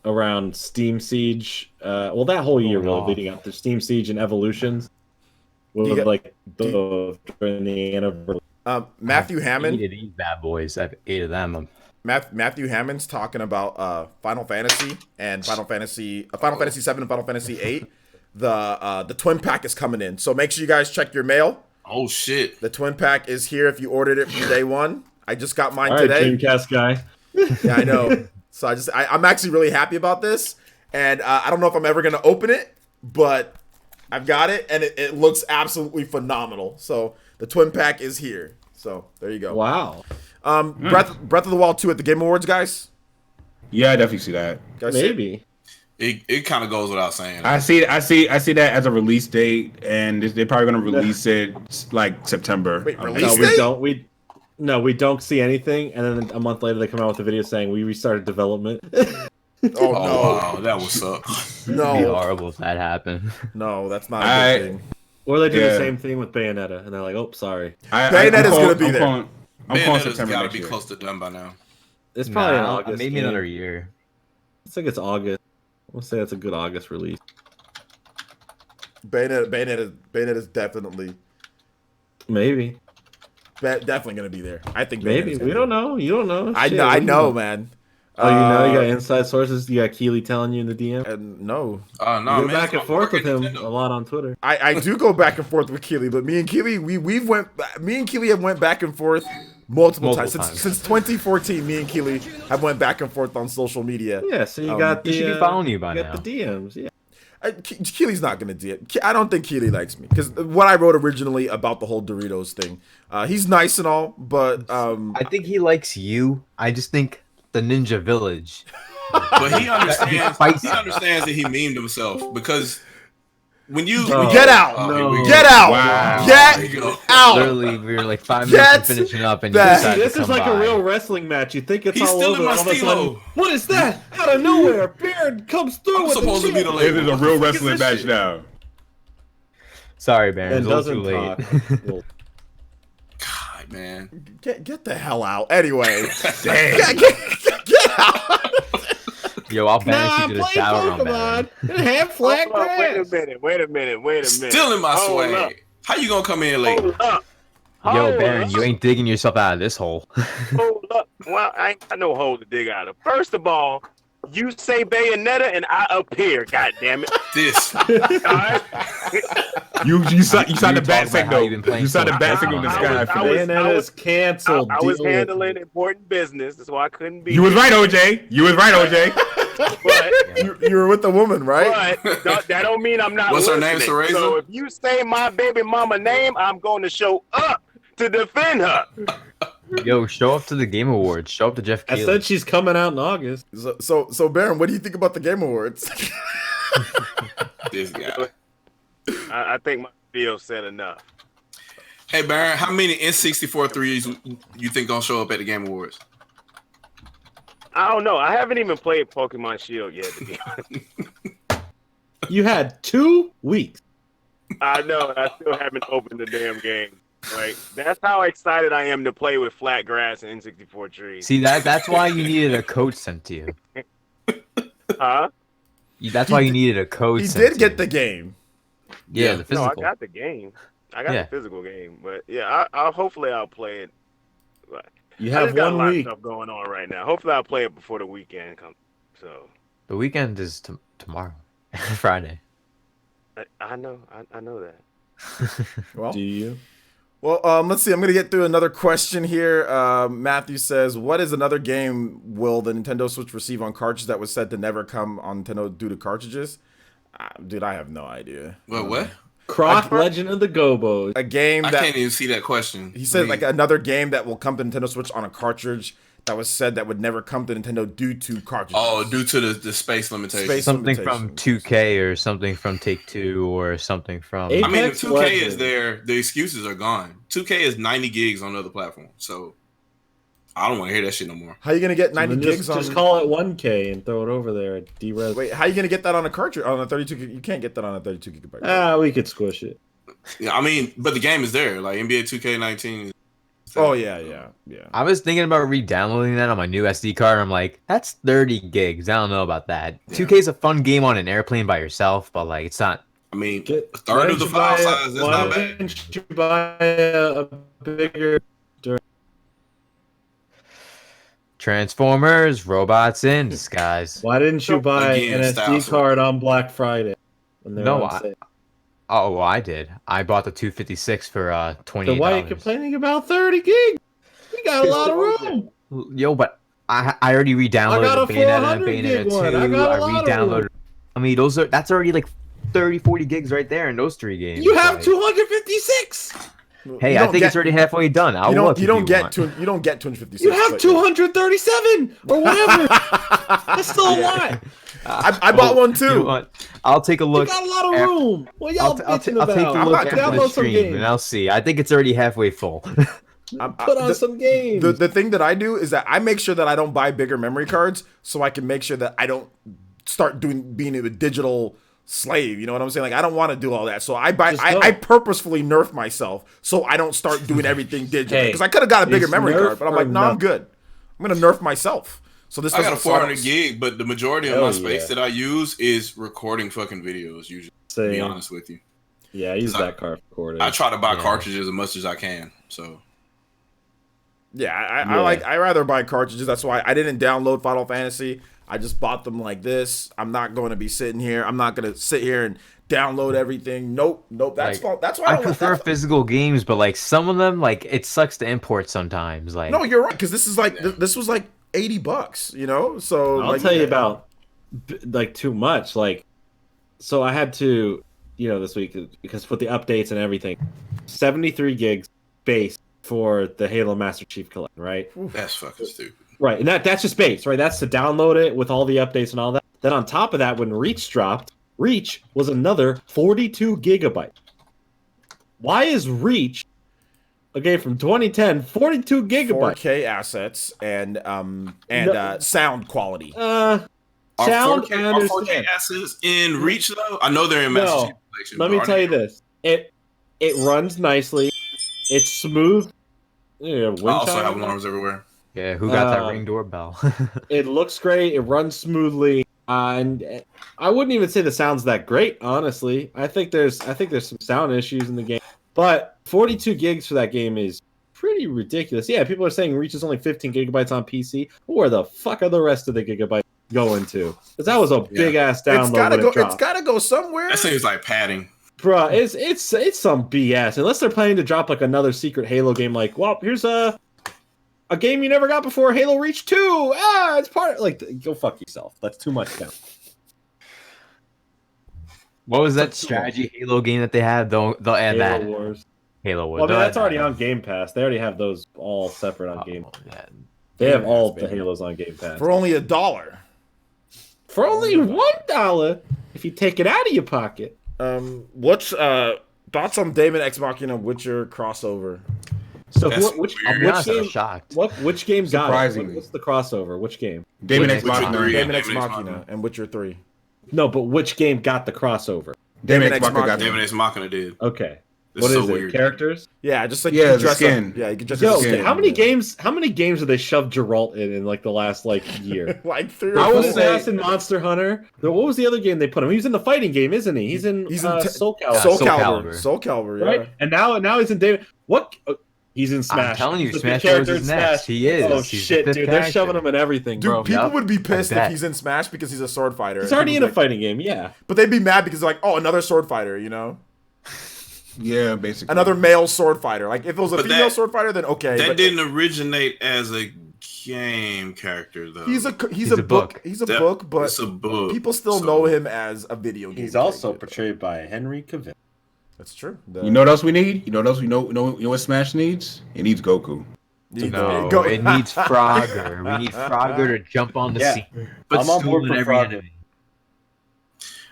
around Steam Siege. Well, that whole year really wow. leading up to Steam Siege and Evolutions. you With get- like during the anniversary. Matthew 8 Hammond. of these bad boys. I have 8 of them. Matthew Hammond's talking about Final Fantasy and Final Fantasy 7 and Final Fantasy 8. The twin pack is coming in, so make sure you guys check your mail. Oh shit! The twin pack is here if you ordered it from day one. I just got mine All right, today. Dreamcast guy. Yeah, I know. So I'm actually really happy about this, and I don't know if I'm ever gonna open it, but I've got it, and it looks absolutely phenomenal. So the twin pack is here. So there you go. Wow. Breath of the Wild 2 at the Game Awards, guys. Yeah, I definitely see that. Guys see it? Maybe. It kind of goes without saying. I see that as a release date, and they're probably gonna release it like September. Wait, I release think. No, we date? don't. We don't see anything, and then a month later they come out with a video saying we restarted development. Oh, Wow, that would suck. It'd be no, horrible if that happened. no, that's not a good thing. Or they do Yeah. the same thing with Bayonetta, and they're like, "Oh, sorry." Bayonetta's gonna be there. I'm calling Bayonetta's September got to next be year. close to done by now. It's probably an Nah, August. maybe game. another year. I think it's August. We'll say it's a good August release. Bayonetta is definitely Maybe. definitely gonna be there. I think Maybe. Bayonetta's We gonna don't know. You don't know. I Shit, know, what I do you know, man. Oh, you know, you got inside sources. You got Keely telling you in the DM. And no, No, You go man, back and so forth I'm with him working a Nintendo. lot on Twitter. I do go back and forth with Keely, but me and Keely have went back and forth multiple times since 2014. Me and Keely have went back and forth on social media. Yeah, so you got the. He should be following you by you now. got the DMs. Yeah. Keely's not gonna do it. I don't think Keely likes me because what I wrote originally about the whole Doritos thing. He's nice and all, but I think he likes you. I just think the Ninja Village. But he understands. Spicy. He understands that he memed himself because when you get out, here we get go. out, Wow. get There you go. out. Literally, we were like 5 Get minutes from finishing up, and you back. decided This to is come like by. a real wrestling match. You think it's He's all stealing over. my All of a stilo. sudden, what is that? Out of nowhere, Baron comes through I'm with supposed to the be the chip. This is a real wrestling match now. Sorry, Baron. And It's a little doesn't too late. talk. God, man. Get the hell out. Anyway, Dang. get out. Yo, I'll banish Nah, you I'm to the playing shower room, Baron. Pokemon. Have flat Hold up, wait a grass. minute. Stealing my Hold swag. up. How you gonna come in late? Hold up. Yo, Hold Baron, up. you ain't digging yourself out of this hole. Hold up. Well, I ain't got no hole to dig out of. First of all, you say Bayonetta and I appear. God damn it. This. All right? You saw You the talk bat about how signal. you've been playing You saw the so bat much. signal in the I sky. was- for I this. was- Bayonetta's canceled. I was Deal with handling it. important business. That's why I couldn't be You was here. right, OJ. You was right, OJ. But, You were with the woman, right? but that don't mean I'm not What's her listening. name, Cereza? So if you say my baby mama name, I'm going to show up to defend her. Yo, show up to the Game Awards. Show up to Jeff I Keighley. said she's coming out in August. So Baron, what do you think about the Game Awards? This guy. I think my video said enough. Hey Baron, how many N64 threes you think gonna show up at the Game Awards? I don't know. I haven't even played Pokemon Shield yet, to be honest. You had 2 weeks. I know, and I still haven't opened the damn game. Like, that's how excited I am to play with flat grass and N64 trees. See, that's why you needed a code sent to you. Huh? That's why you needed a code He sent did to get you. the game. Yeah, Yeah. the No, physical. I got the game. I got Yeah. the physical game. But, yeah, I'll hopefully I'll play it. You I have just got a 1 lot of week. stuff going on right now. Hopefully I'll play it before the weekend comes. So, The weekend is tomorrow, Friday. I know. I know that. Well, Do you? well, let's see. I'm gonna get through another question here. Matthew says, "What is another game will the Nintendo Switch receive on cartridge that was said to never come on Nintendo due to cartridges?" Dude, I have no idea. What? Croc Legend of the Gobos. A game I that can't even see that question. he said, like another game that will come to Nintendo Switch on a cartridge that was said that would never come to Nintendo due to cartridges. Oh, due to the space limitation. Space Something from limitations. 2K or something from Take Two or something from. Ape- I mean, if Apex 2K is Legends. there, the excuses are gone. 2K is 90 gigs on other platforms, so I don't want to hear that shit no more. How you gonna get 90 Then gigs on? just call it 1K and throw it over there at D-Res. Wait, how you gonna get that on a cartridge on a 32? You can't get that on a 32 gigabyte. Ah, we could squish it. Yeah, I mean, but the game is there. Like NBA 2K19. Oh yeah. I was thinking about re-downloading that on my new SD card. I'm like, that's 30 gigs. I don't know about that. 2K is a fun game on an airplane by yourself, but like, it's not. I mean, Get- a third of the file size. That's Why not bad. didn't you buy a bigger? Transformers, robots in disguise. Why didn't you buy Again, an style SD card on Black Friday? When they were No, on sale? Oh, well, I did. I bought the 256 for $28. So why are you complaining about 30 gigs? We got a lot of room. Yo, but I already re-downloaded I got a Bayonetta and 400 Bayonetta gig 2. one. I got a lot of re-downloaded. room. I mean, that's already like 30, 40 gigs right there in those 3 games. You have Like, 256. Hey, You I don't think get- it's already halfway done. I'll You don't. look You if don't get want. you don't get 256. You have but- 237 or whatever. That's still a lot. I bought one too. You know what? I'll take a You look. got a lot of after- room. What y'all I'll bitching take about? a look I'm not after gonna the download some stream, games. and I'll see. I think it's already halfway full. Put on some games. The thing that I do is that I make sure that I don't buy bigger memory cards, so I can make sure that I don't start being a digital slave. You know what I'm saying? Like I don't want to do all that, so I Just purposefully nerf myself so I don't start doing everything digital. Hey, Because I could have got a bigger it's memory nerf card, but I'm or like, no, I'm nothing. good. I'm gonna nerf myself. So this I got a doesn't- so I don't- 400 gig, but the majority of Hell my space yeah. that I use is recording fucking videos. Usually, to be Same. honest with you, Yeah, I use that card recorder. I try to buy Yeah. cartridges as much as I can. So Yeah, I rather buy cartridges. That's why I didn't download Final Fantasy. I just bought them like this. I'm not going to be sitting here. I'm not going to sit here and download everything. Nope. That's why I prefer physical games, but like some of them, like it sucks to import sometimes. Like no, you're right, because this is like this was like $80, you know. So I'll tell you about like too much. Like, so I had to, this week because with the updates and everything, 73 gigs base for the Halo Master Chief Collection, right? That's fucking stupid. Right, and that's just base, right? That's to download it with all the updates and all that. Then on top of that, when Reach dropped, Reach was another 42 gigabytes. Why is Reach, okay, from 2010, 42 gigabytes? 4K assets and sound quality. Sound, Are 4K assets in Reach though? I know they're in Master Chief Collection. Let me tell you this: it runs nicely, it's smooth. I also have alarms everywhere. Yeah, who got that Ring doorbell? It looks great. It runs smoothly, and I wouldn't even say the sound's that great. Honestly, I think there's some sound issues in the game, but 42 gigs for that game is pretty ridiculous. Yeah, people are saying Reach is only 15 gigabytes on PC. Where the fuck are the rest of the gigabytes going to? Because that was a big ass download. It's gotta go somewhere. That seems like padding. Bruh, it's some BS. Unless they're planning to drop like another secret Halo game, like, well, here's a game you never got before, Halo Reach 2. It's part of, like, go fuck yourself. That's too much now. What was that strategy Halo game that they had? They'll add that. Halo Wars. Well, I mean, that's already on Game Pass. They already have those all separate on Game Pass. Yeah. They have all the Halos on Game Pass. For only $1. For only $1 if you take it out of your pocket. What's thoughts on Daemon X Machina Witcher crossover? So which game? Shocked. Which game got it? Surprisingly. What's the crossover? Which game? Daemon X Machina. Daemon X Machina and Witcher 3. No, but which game got the crossover? Daemon X Machina. Daemon X Machina did. Okay. It's What so is it? weird. Characters? Yeah, just like Yeah, you the dress skin. up. Yeah, you can just Yo, skin. how many games have they shoved Geralt in like the last year? like 3 I or was 4. in Monster Hunter. What was the other game they put him? He was in the fighting game, isn't he? He's in Soul Calibur. Soul Calibur, yeah. Right? And now he's in David. What? He's in Smash. I'm telling you, He's the Smash big Bros. character is in next. Smash. He is. Oh He's shit, the dude! fifth They're character. shoving him in everything, Dude, bro. people Yep. would be pissed I if bet. he's in Smash because he's a sword fighter. He's already in a Like- fighting game, yeah. But they'd be mad because they're like, oh, another sword fighter, you know? Yeah, basically. Another male sword fighter. Like, if it was a But female that- sword fighter, then okay. That but didn't originate as a game character though. He's a book. He's a That- book, but it's a book. people still So- know him as a video game. He's also character. portrayed by Henry Cavill. That's true. You know what else we need? You know what Smash needs? It needs Goku. No, it needs Frogger. We need Frogger to jump on the Yeah. scene. But I'm on board still for every Frogger. enemy.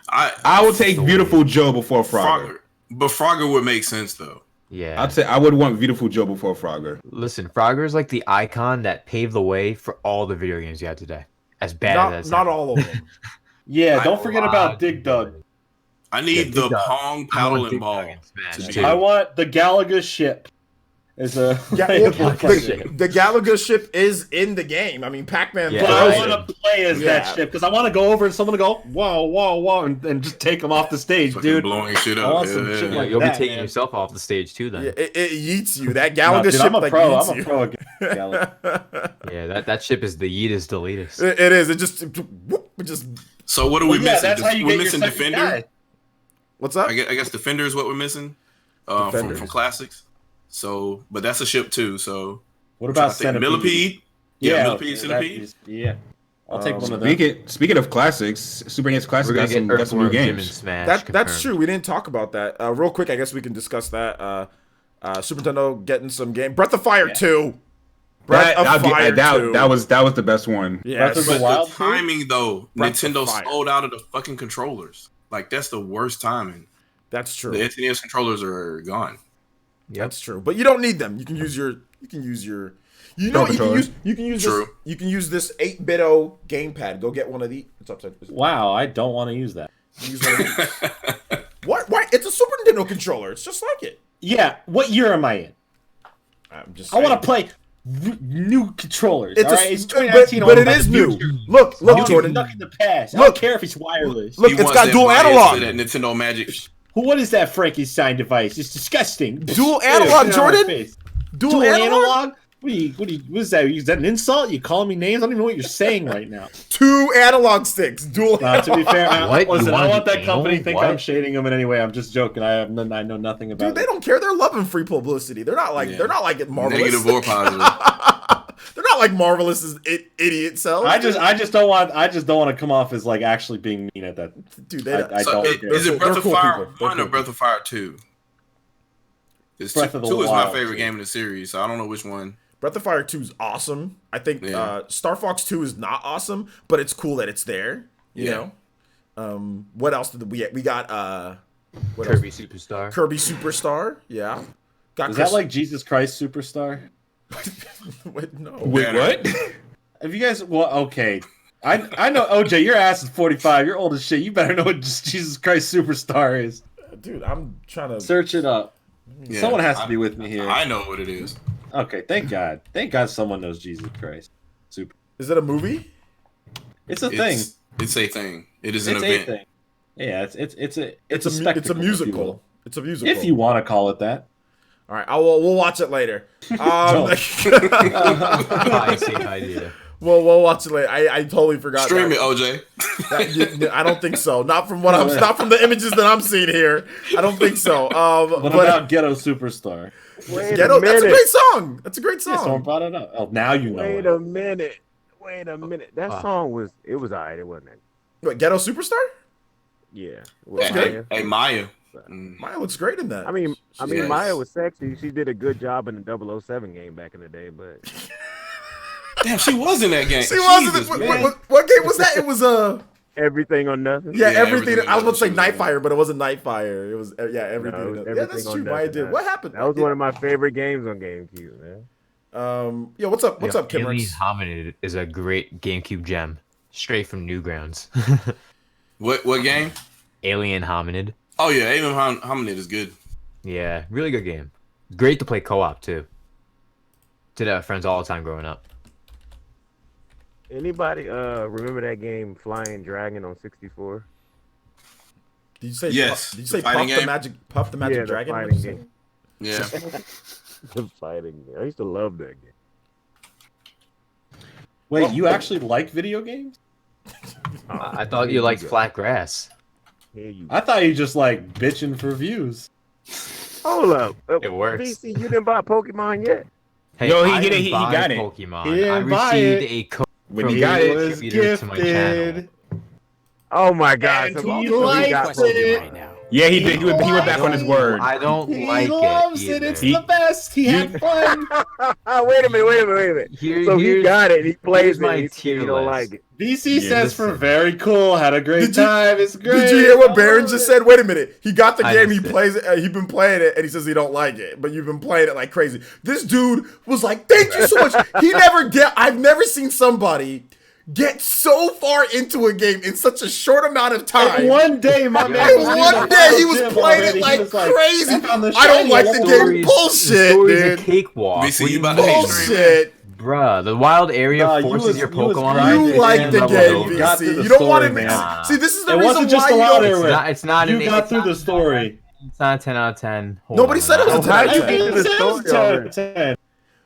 I would take Beautiful Joe before Frogger. Frogger. But Frogger would make sense though. Yeah. I'd say I would want Beautiful Joe before Frogger. Listen, Frogger is like the icon that paved the way for all the video games you have today. As bad as Not that all of them. Yeah, don't I- forget about Dig Dug. I need Yeah, the Dig Dug. Pong, I paddle, want and Dig ball. Dug in Smash, to be- too. I want the Galaga ship. Is a Yeah, well, the Galaga ship is in the game. I mean, Pac-Man. Yeah. But throws I it. want to play as Yeah. that ship because I want to go over and someone to go whoa, whoa, whoa, and just take them off the stage, Fucking dude. blowing shit I up. want some shit Yeah, like you'll that, be taking man. yourself off the stage too then. Yeah, it yeets you. That No, Galaga dude, ship I'm a like pro. yeets I'm a you. pro against Galaga. Yeah, that ship is the yeetest deletest. It is. It just. So what are we Well, yeah, missing? that's how you We're get your missing second Defender. guy. What's up? I guess Defender is what we're missing from Defenders. classics. So, but that's a ship too. So What about Centipede? Centipede? Millipede. Yeah, Millipede, that Centipede. is- yeah. I'll take one of them. Speaking of classics, Super NES Classics We're gonna got get some new Earthworm Jim and games. Smash. That's confirmed. true. We didn't talk about that. Real quick, I guess we can discuss that. Super Nintendo getting some game. Breath of Fire 2. Breath of Fire 2. That was the best one. Yeah, Breath of the But Wild the too? timing though, Breath of Nintendo Fire. sold out of the fucking controllers. Like that's the worst timing. that's true. The SNES controllers are gone. That's true. But you don't need them. You can use your. You know what you can controller. use. You can use this. True. You can use this 8-bit-o gamepad. Go get one of these. It's upside. Wow, I don't want to use that. Use one of these. What? Why? It's a Super Nintendo controller. It's just like it. Yeah, what year am I in? I'm just. I want saying. to play new controllers. It's all a- right? It's but 2019. it is new. Look, Jordan. Jordan. Stuck in the past. I Look. don't care if it's wireless. Look, He it's wants got that dual bias analog. to that Nintendo Magic. What is that Frankenstein device? It's disgusting. Dual Ew, analog, get out of my Jordan? face. Dual analog. What is that? Is that an insult? You calling me names? I don't even know what you're saying right now. 2 analog sticks, dual. To be fair, I don't want that company anal? think What? I'm shading them in any way. I'm just joking. I know nothing about Dude, they it. don't care. They're loving free publicity. They're not like it marvelous. Negative or positive. They're not like Marvelous's idiot selves. I just don't want to come off as like actually being mean at that. Dude, they I So don't. is it Breath of cool Fire people. They're 1 or cool Breath of Fire 2? Breath of the 2 is my Wild, favorite too. game in the series, so I don't know which one. Breath of Fire 2 is awesome. I think Yeah. Star Fox 2 is not awesome, but it's cool that it's there. You know. What else did we got? What else? Kirby Superstar. Kirby Superstar. Yeah. Got Is that like Jesus Christ Superstar? Wait, no. Wait, what? Have you guys? Well, okay. I know OJ. Your ass is 45. You're old as shit. You better know what Jesus Christ Superstar is. Dude, I'm trying to Search it up. Yeah, Someone has to be with me here. I know what it is. Okay, thank God. Thank God someone knows Jesus Christ. Super. Is it a movie? It's a thing. It's a thing. It is an It's a event. thing. Yeah, it's a It's a spectacle, it's a if you musical. will. It's a musical. If you want to call it that. All right, we'll watch it later. I see idea. We'll watch it later. I totally forgot. Stream that. it, OJ. I don't think so. Not from the images that I'm seeing here. I don't think so. What about Ghetto Superstar? Wait Ghetto? a That's a minute. great song. That's a great Yeah, someone song. brought it up. Oh, now you know. Wait it. a minute. Wait a minute. That song was alright. It wasn't it? What, Ghetto Superstar? Yeah. It was Hey, Maya. Maya looks great in that. I mean, Yes. Maya was sexy. She did a good job in the 007 game back in the day, but Damn, she was in that game. she wasn't. Jesus, What man. game was that? It was everything or nothing. yeah, Yeah, everything. Everything I was about to say She was in. Nightfire, but it wasn't Nightfire. It was everything. No, it was yeah, Everything that's on true. Maya Nothing. did. What happened? That was one of my favorite games on GameCube, man. Yeah, what's up? What's up, Kim? Alien Rex? Hominid is a great GameCube gem, straight from Newgrounds. What game? Alien Hominid. Oh yeah, Alien Hominid is good. Yeah, really good game. Great to play co-op too. Did that with friends all the time growing up. Anybody remember that game Flying Dragon on 64? Did you say Yes, Did you the say fighting game? Puff the Magic Yeah, the Dragon? fighting What'd you say? game. Yeah. The fighting game. I used to love that game. Wait, you actually like video games? I thought you liked flat grass. Here you I thought you just like bitching for views. Hold up. It works. BC, you didn't buy Pokemon yet? Hey, Yo, he I did it. didn't He buy got it. Pokemon. He didn't I buy received it. a code When from he got a it, was contributor to my channel. gifted. Oh my god. And so he you liked got it. Pokemon now. Yeah, he did. He went back on his word. I don't He like loves it. it. It's either. the best. He had fun. Wait a minute. So he Here's- got it. He plays here's it. my He said he tier don't list. like it. BC Yeah, says for listen. very cool. Had a great Did you- time. It's great. Did you hear what Baron just said? Wait a minute. He got the I game. He missed it. plays it. He's been playing it, and he says he don't like it. But you've been playing it like crazy. This dude was like, "Thank you so much." I've never seen somebody get so far into a game in such a short amount of time. And one day, my man. And was one in the day he was gym playing already. it He like was like, crazy. I found the I don't shiny like at the the game. Bullshit, story's dude. a cakewalk. BC, What you do about to hate Bullshit. Bruh, the wild area Nah, you forces was- your you was Pokemon. grinding. You to like 10 the levels game, over. You got through BC. the You don't want story, to man. see. This is the It reason wasn't just why a you lot don't. of It's not You an got through the story. It's not a 10 out of 10. Hold Nobody on. said it was a Oh, 10 out how of you 10. get to the story already? 10.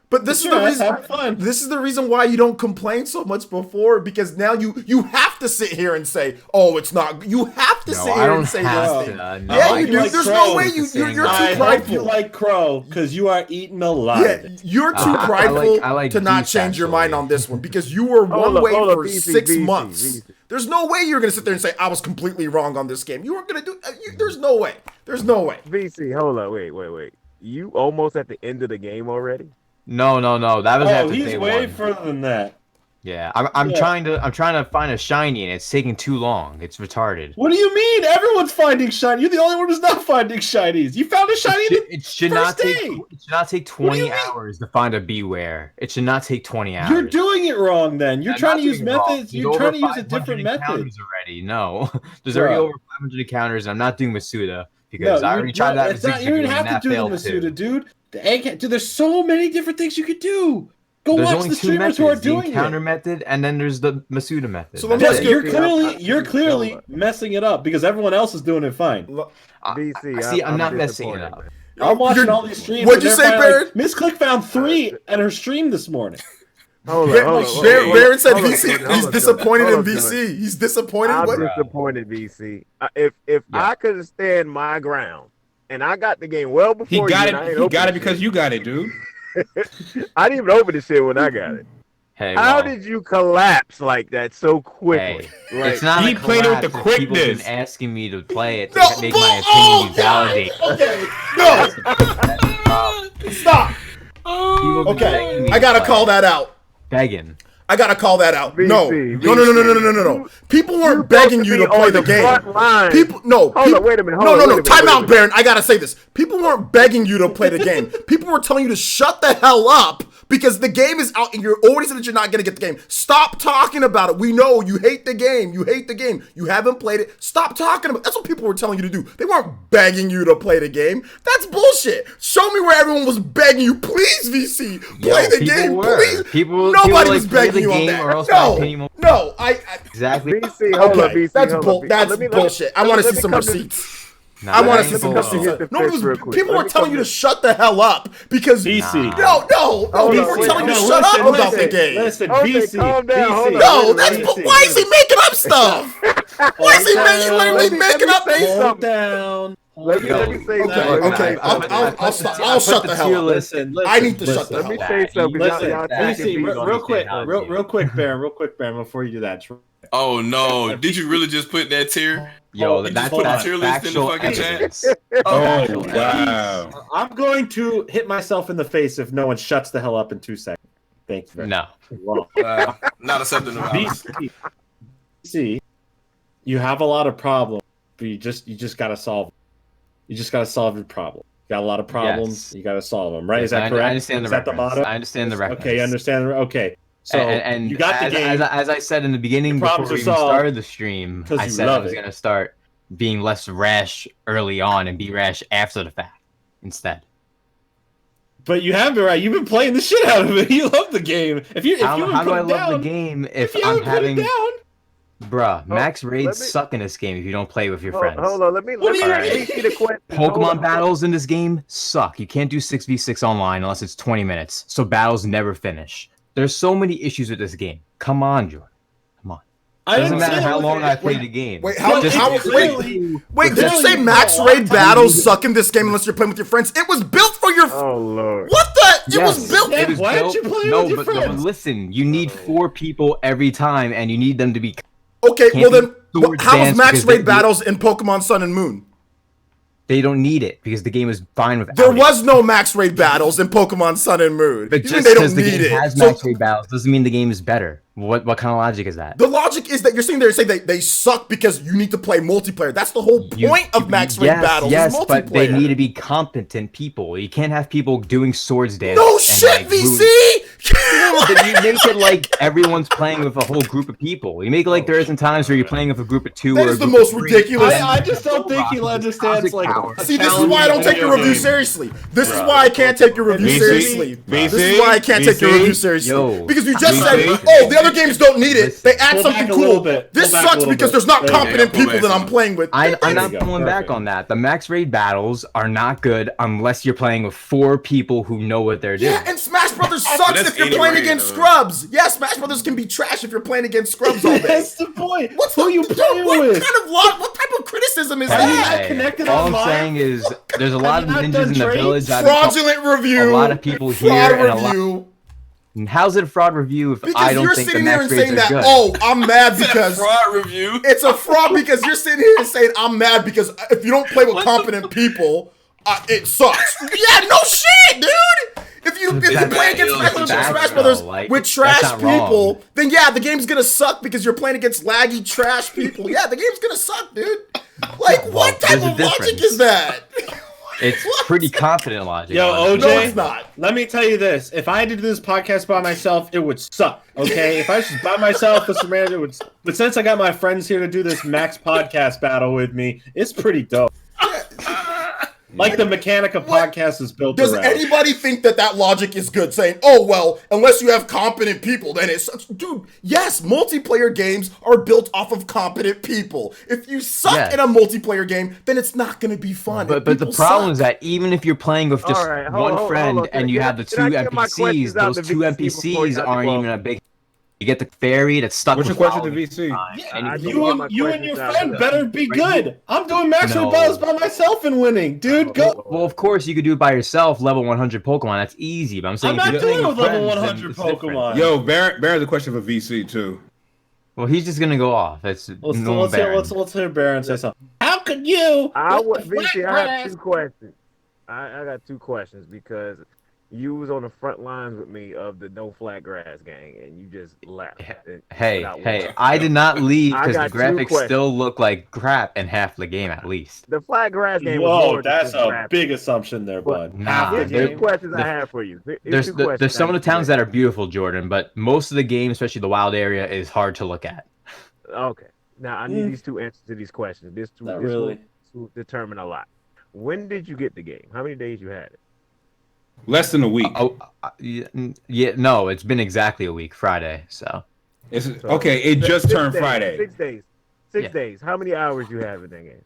But this is Sure, the reason. have fun. This is the reason why you don't complain so much before, because now you have to sit here and say, "Oh, it's not." You have to No, sit I here don't and say have this. to. No, Yeah, I you can do. like There's Crow. no way It's the you're same too I hope you prideful. like Crow because you are eating a lot. Yeah, of it. you're too I prideful like to not beef, change your mind actually. on this one, because you were one way hold up, for BC, 6 BC, months. BC. There's no way you're gonna sit there and say I was completely wrong on this game. You weren't gonna do. There's no way. There's no way. BC, hold up, wait. You almost at the end of the game already? No. That was Oh, after he's day way one. further than that. Yeah, I'm Yeah. trying to find a shiny, and it's taking too long. It's retarded. What do you mean? Everyone's finding shiny. You're the only one who's not finding shinies. You found a shiny. It should not first take. day. It should not take What do you 20 hours to find a Beware. It should not take 20 hours. You're doing it wrong. Then you're I'm trying not to use doing it wrong. methods. There's You're over trying to use a 500 different method. encounters already. No, there's already Bruh. over 500 encounters, and I'm not doing Masuda No, because I already tried that. it's not, you didn't have to do the Masuda, dude. The egg. Dude, there's so many different things you could do. Go There's watch only the two streamers methods: who are the doing encounter it. method, and then there's the Masuda method. So let That's me Yeah, ask it. you- you're clearly messing it up because everyone else is doing it fine. Look, BC, See, I'm not messing it up. I'm watching all these streams. What'd you say, Baron? Like, Miss Click found 3 at her stream this morning. Baron said he's disappointed in VC. He's disappointed. I'm disappointed, VC. If I could stand my ground, and I got the game well before he got it. He got it because you got it, dude. I didn't even open the shit when I got it. Hey, how did you collapse like that so quickly? Hey, like, it's not he played it with the quickness. People have been asking me to play it to make my opinion validate. Okay, no, stop. Okay, I gotta call that out. Begging. I gotta call that out. VC, No. People weren't begging you to play the game. People, wait a minute. No. Time out, Baron. I gotta say this. People weren't begging you to play the game. People were telling you to shut the hell up because the game is out and you're already saying that you're not gonna get the game. Stop talking about it. We know you hate the game. You haven't played it. Stop talking about it. That's what people were telling you to do. They weren't begging you to play the game. That's bullshit. Show me where everyone was begging you. Please, VC, play the game. Please. Nobody was begging you on that. No. Exactly. VC, hold up, VC. That's bullshit. I want to see some receipts. I want to see some receipts. People were telling you to shut the hell up because VC. No. People were telling you to shut up about the game. Listen, VC. No, why is he making up stuff? Why is he literally making up Calm down. Let me say something. Okay. I'll shut the hell up. Listen. I need to shut the hell up. Let me say something. VC, real quick, Baron, before you do that. Oh no! Did you really just put that tier? Yo, that's tier list in the fucking chat. Oh wow! I'm going to hit myself in the face if no one shuts the hell up in 2 seconds. Thank you. No. Not accepting the violence. VC, you have a lot of problems, but you just gotta solve them. You just gotta solve your problem. You got a lot of problems. Yes. You gotta solve them, right? Yes, Is that correct? I understand the reference. Is that the motto? I understand the reference. Okay, you understand. Okay. So and you got the game. As I said in the beginning, before we even started the stream, I said I was going to start being less rash early on and be rash after the fact instead. But you have been right. You've been playing the shit out of it. You love the game. How do I love the game if I'm having... Bruh, max raids suck in this game if you don't play with your friends. Hold on, let me see the question. Pokemon battles in this game suck. You can't do 6v6 online unless it's 20 minutes, so battles never finish. There's so many issues with this game. Come on, Jordan. Come on. It doesn't matter how long I play the game. Wait, did you say max raid battles suck in this game unless you're playing with your friends? It was built for your... Oh, Lord. What the... It was built... Why aren't you playing with your friends? No, but listen, you need 4 people every time, and you need them to be... Okay, well then, how's max raid battles in Pokemon Sun and Moon? They don't need it because the game is fine without it. There was no max raid battles in Pokemon Sun and Moon. But just because the game has max raid battles doesn't mean the game is better. What kind of logic is that? The logic is that you're sitting there and saying they suck because you need to play multiplayer. That's the whole point of max raid battles. Yes, but they need to be competent people. You can't have people doing swords dance. No shit, VC! But you make it like everyone's playing with a whole group of people. You make it like there isn't times where you're playing with a group of 2 that or is the most ridiculous. I just don't think he understands like. See, this is why I don't take your review seriously. This is why I can't take your review seriously. This is why I can't take your review seriously. Because you just said, oh, the other games don't need it. They add something cool. This sucks because there's not competent people that I'm playing with. I'm not pulling back on that. The max raid battles are not good unless you're playing with 4 people who know what they're doing. Yeah, and Smash Brothers sucks if you're playing against scrubs. Yeah, Smash Brothers can be trash if you're playing against scrubs all day. That's the point. Who are you playing with? What type of criticism is that? Connected all online? I'm saying is there's a lot of ninjas in the village. Fraudulent review. A lot of people here. And how's it a fraud review if I don't think the max raids are good? Oh, I'm mad because fraud review. It's a fraud because you're sitting here and saying I'm mad because if you don't play with competent people, it sucks. Yeah, no shit, dude. If you play against Smash Brothers with trash people, then yeah, the game's gonna suck because you're playing against laggy trash people. Yeah, the game's gonna suck, dude. Like, what type of logic is that? It's pretty confident logic. Yo, OJ, no, it's not. Let me tell you this. If I had to do this podcast by myself, it would suck, okay? If I was just by myself with some man, it would... But since I got my friends here to do this max podcast battle with me, it's pretty dope. Like the Mechanica podcast is built Does around. anybody think that logic is good? Saying, oh, well, unless you have competent people, then it sucks. Dude, yes, multiplayer games are built off of competent people. If you suck in a multiplayer game, then it's not going to be fun. But the problem is that even if you're playing with just one friend and you have the two NPCs, those two NPCs aren't even a big... You get the fairy that's stuck What's with your question to VC? You and your friend better be good. I'm doing Metroid Battles by myself and winning, dude. Go. Well, of course you could do it by yourself, level 100 Pokemon. That's easy. But I'm saying I'm if not you're doing it playing with level friends, 100 then it's Pokemon. different. Yo, Baron's a question for VC too. Well, he's just gonna go off. Let's hear Baron say something. How could you? VC, I have two questions. I got two questions because you was on the front lines with me of the No Flat Grass gang, and you just left. Hey, I did not leave because the graphics still look like crap in half the game at least. The Flat Grass game. Whoa, that's a big assumption there, bud. Nah, here's two questions I have for you. There's some of the towns that are beautiful, Jordan, but most of the game, especially the wild area, is hard to look at. Okay, now I need these two answers to these questions. This will determine a lot. When did you get the game? How many days you had it? Less than a week. No, it's been exactly a week. Friday, so. Okay, it just turned Friday. 6 days. 6 days. How many hours you have in that game?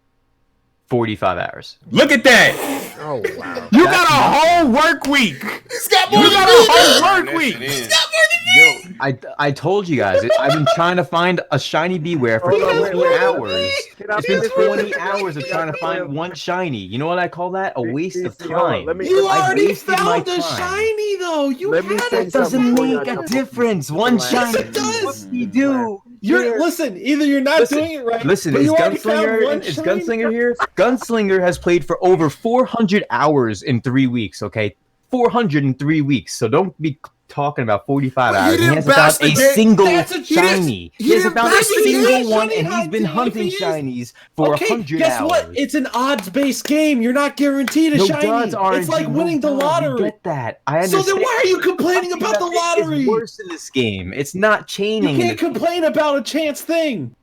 45 hours. Look at that! Oh wow! You got a whole work week. He's got more than a whole work week. He's got more than me. I told you guys. I've been trying to find a shiny Beware for 20 hours. It's been 20 hours of trying to find one shiny. You know what I call that? A waste of time. You already found a shiny though. You had it. It doesn't make a difference. One shiny. Yes, it does. What do you do? Listen. Either you're not doing it right. Listen, is Gunslinger here? Gunslinger has played for over 400 hours in 3 weeks. Okay, 403 weeks. So don't be talking about 45 hours. He hasn't found a single shiny. He hasn't found a single one, and he's been hunting shinies for 100 hours. Guess what? It's an odds-based game. You're not guaranteed a shiny. It's like winning the lottery. Get that? I understand. So then why are you complaining about the lottery? It's worse in this game. It's not chaining. You can't complain about a chance thing.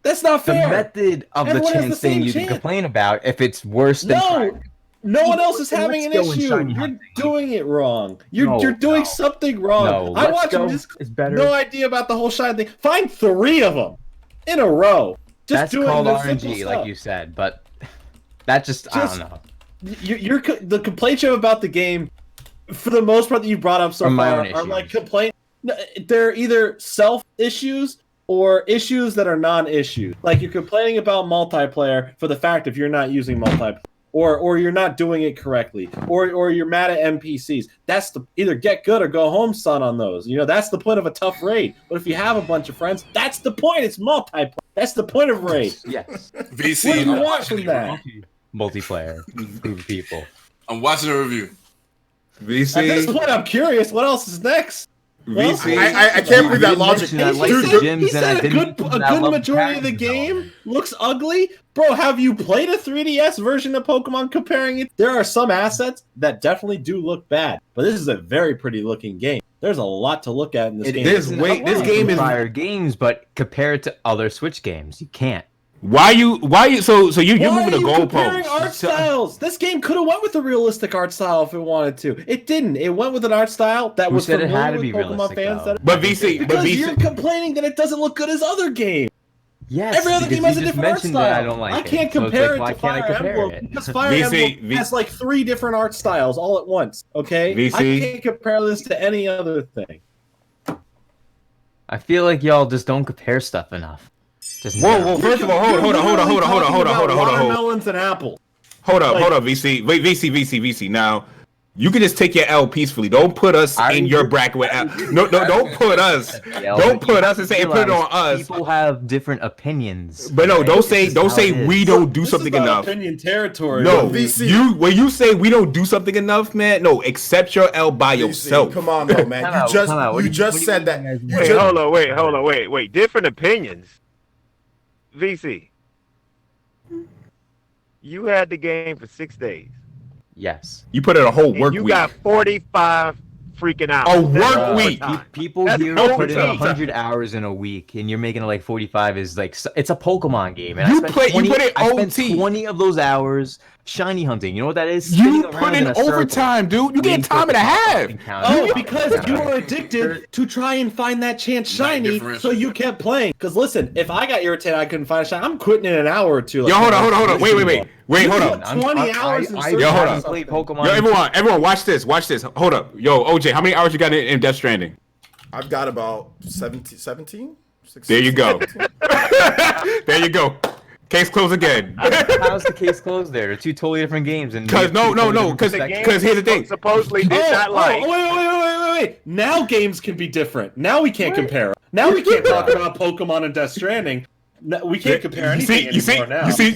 That's not fair. The method of the chance thing you can complain about if it's worse than No one else is having an issue. You're doing it wrong. You're doing something wrong. I watch this. No idea about the whole shine thing. Find 3 of them in a row. That's called RNG, like you said, but that I don't know. The complaints you have about the game, for the most part that you brought up so far, are like complaints. They're either self issues or issues that are non-issues. Like you're complaining about multiplayer for the fact if you're not using multiplayer. Or you're not doing it correctly, or you're mad at NPCs. That's the either get good or go home, son. On those, that's the point of a tough raid. But if you have a bunch of friends, that's the point. It's multiplayer. That's the point of raid. Yes. VC. What do you want from that? Multiplayer, group of people. I'm watching a review. VC. At this point, I'm curious. What else is next? VC. I can't believe that logic. He said a good majority of the game looks ugly. Bro, have you played a 3DS version of Pokemon comparing it? There are some assets that definitely do look bad, but this is a very pretty looking game. There's a lot to look at in this game. This game is prior games, but compared to other Switch games, you can't. Why you so you're moving the goalpost? Comparing art styles. This game could have went with a realistic art style if it wanted to. It didn't. It went with an art style that was familiar with Pokemon fans. But VC, you're complaining that it doesn't look good as other games. Yes, every other game has a different art style. I don't like I can't compare it to Fire Emblem because Fire Emblem has like 3 different art styles all at once. Okay, I can't compare this to any other thing. I feel like y'all just don't compare stuff enough. Whoa! First of all, hold on. Watermelons and apples. Hold up, VC. Wait, VC. Now, you can just take your L peacefully. Don't put us in your bracket with L. No, don't put us. Don't put us and say put it on us. People have different opinions. But no, don't say we don't do something enough. Opinion territory. No, when you say we don't do something enough, man. No, accept your L by yourself. Come on, though, man. You just said that. Hold on. Wait. Different opinions. VC, you had the game for 6 days. Yes. You put in a whole work week. You got 45 freaking out. A That's work week. overtime. People That's here overtime. put in 100 hours in a week, and you're making it like 45. Is like it's a Pokemon game, and You I spent put in I spent OT. 20 of those hours shiny hunting. You know what that is? You Spinning put around in a circle, overtime, dude. You waiting get for time and a it to pop up half. and count Oh, it. because you were addicted to try and find that chance shiny, so you kept playing. Because listen, if I got irritated, I couldn't find a shiny. I'm quitting in an hour or two. Yo, hold on. Wait, hold You on. put 20 hours in search Yo, hold of on. Play something. Pokemon. Everyone, watch this. Hold up. Yo, OJ, how many hours you got in Death Stranding? I've got about 17? 16, There you go. 17? There you go. Case closed again. How's the case closed there? They're two totally different games. Because here's the thing. Supposedly did not like. Wait. Now games can be different. Now we can't compare. Now we can't talk about Pokemon and Death Stranding. No, we can't compare anything anymore now. You see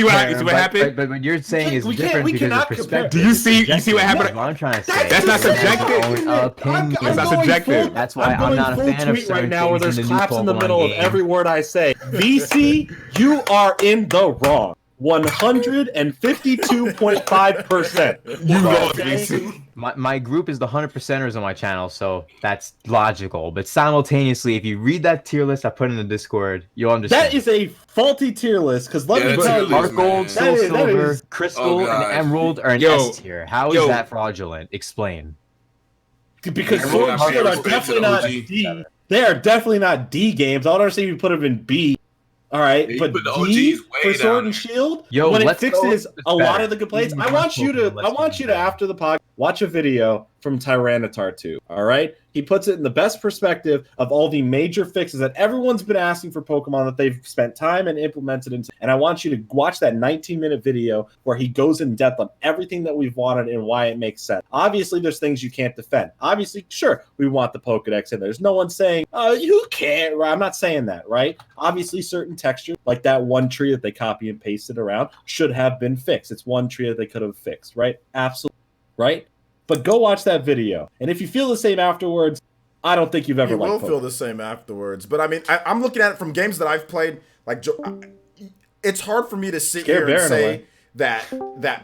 what happened? But what you're saying is we different because cannot of perspective. Do you see what happened? That's what I'm trying to say. That's not subjective. Opinion. That's not subjective. That's why I'm not a fan of tweet certain right now where things there's in the new claps in the Pokemon middle of game. every word I say. VC, you are in the wrong. 152.5%. You lost, VC. My group is the 100%ers on my channel, so that's logical. But simultaneously, if you read that tier list I put in the Discord, you'll understand. That is a faulty tier list, because let me tell you, Heart Gold, Soul Silver, Crystal, and Emerald are an S tier. How is that fraudulent? Explain. Because Sword and Shield are definitely not D. They are definitely not D games. I don't understand if you put them in B. All right, Yeah, but the D OGs way for Sword down. and Shield, Yo, when it let's fixes go. a lot Better. of the complaints, Even I want you to Let's go. after the podcast watch a video from Tyranitar 2. All right, he puts it in the best perspective of all the major fixes that everyone's been asking for Pokemon that they've spent time and implemented into. And I want you to watch that 19-minute video where he goes in depth on everything that we've wanted and why it makes sense. Obviously, there's things you can't defend. Obviously, sure, we want the Pokedex in there. There's no one saying, you can't. I'm not saying that, right? Obviously, certain textures, like that one tree that they copy and pasted around, should have been fixed. It's one tree that they could have fixed, right? Absolutely, right? But go watch that video. And if you feel the same afterwards, I don't think you've ever You liked will Pokemon. feel the same afterwards. But I mean, I'm looking at it from games that I've played. Like, it's hard for me to sit here and say that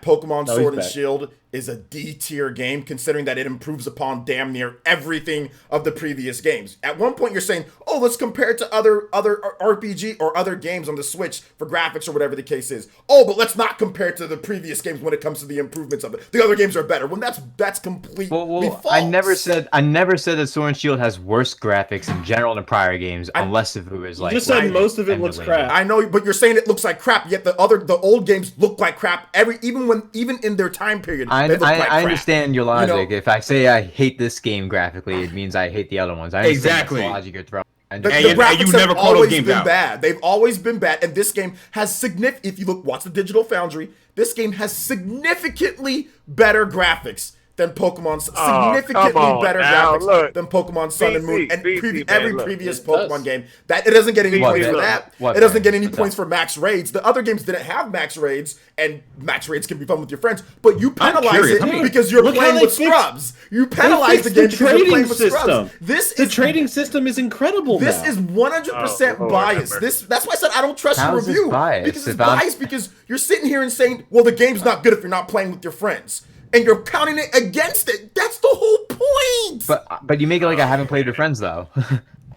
Pokemon Sword and Shield is a D tier game, considering that it improves upon damn near everything of the previous games. At one point, you're saying, "Oh, let's compare it to other RPG or other games on the Switch for graphics or whatever the case is." Oh, but let's not compare it to the previous games when it comes to the improvements of it. The other games are better. When that's completely false. I never said that Sword and Shield has worse graphics in general than prior games, unless if it was like. You just said most of it looks crap. I know, but you're saying it looks like crap. Yet the old games look like crap. Even in their time period. I understand your logic. You know, if I say I hate this game graphically, it means I hate the other ones. I understand the logic you're throwing. The graphics have always been bad. They've always been bad, and this game has significant. If you watch the Digital Foundry, this game has significantly better graphics than Pokemon. Significantly better graphics than Pokemon Sun and Moon, and every previous Pokemon game. That it doesn't get any points for that. It doesn't get any points for max raids. The other games didn't have max raids, and max raids can be fun with your friends, but you penalize it because you're playing with scrubs. You penalize the game because you're playing with scrubs. The trading system is incredible. This is 100% biased. That's why I said I don't trust your review. Because it's biased because you're sitting here and saying, well, the game's not good if you're not playing with your friends. And you're counting it against it. That's the whole point. But you make it like I haven't played with friends though.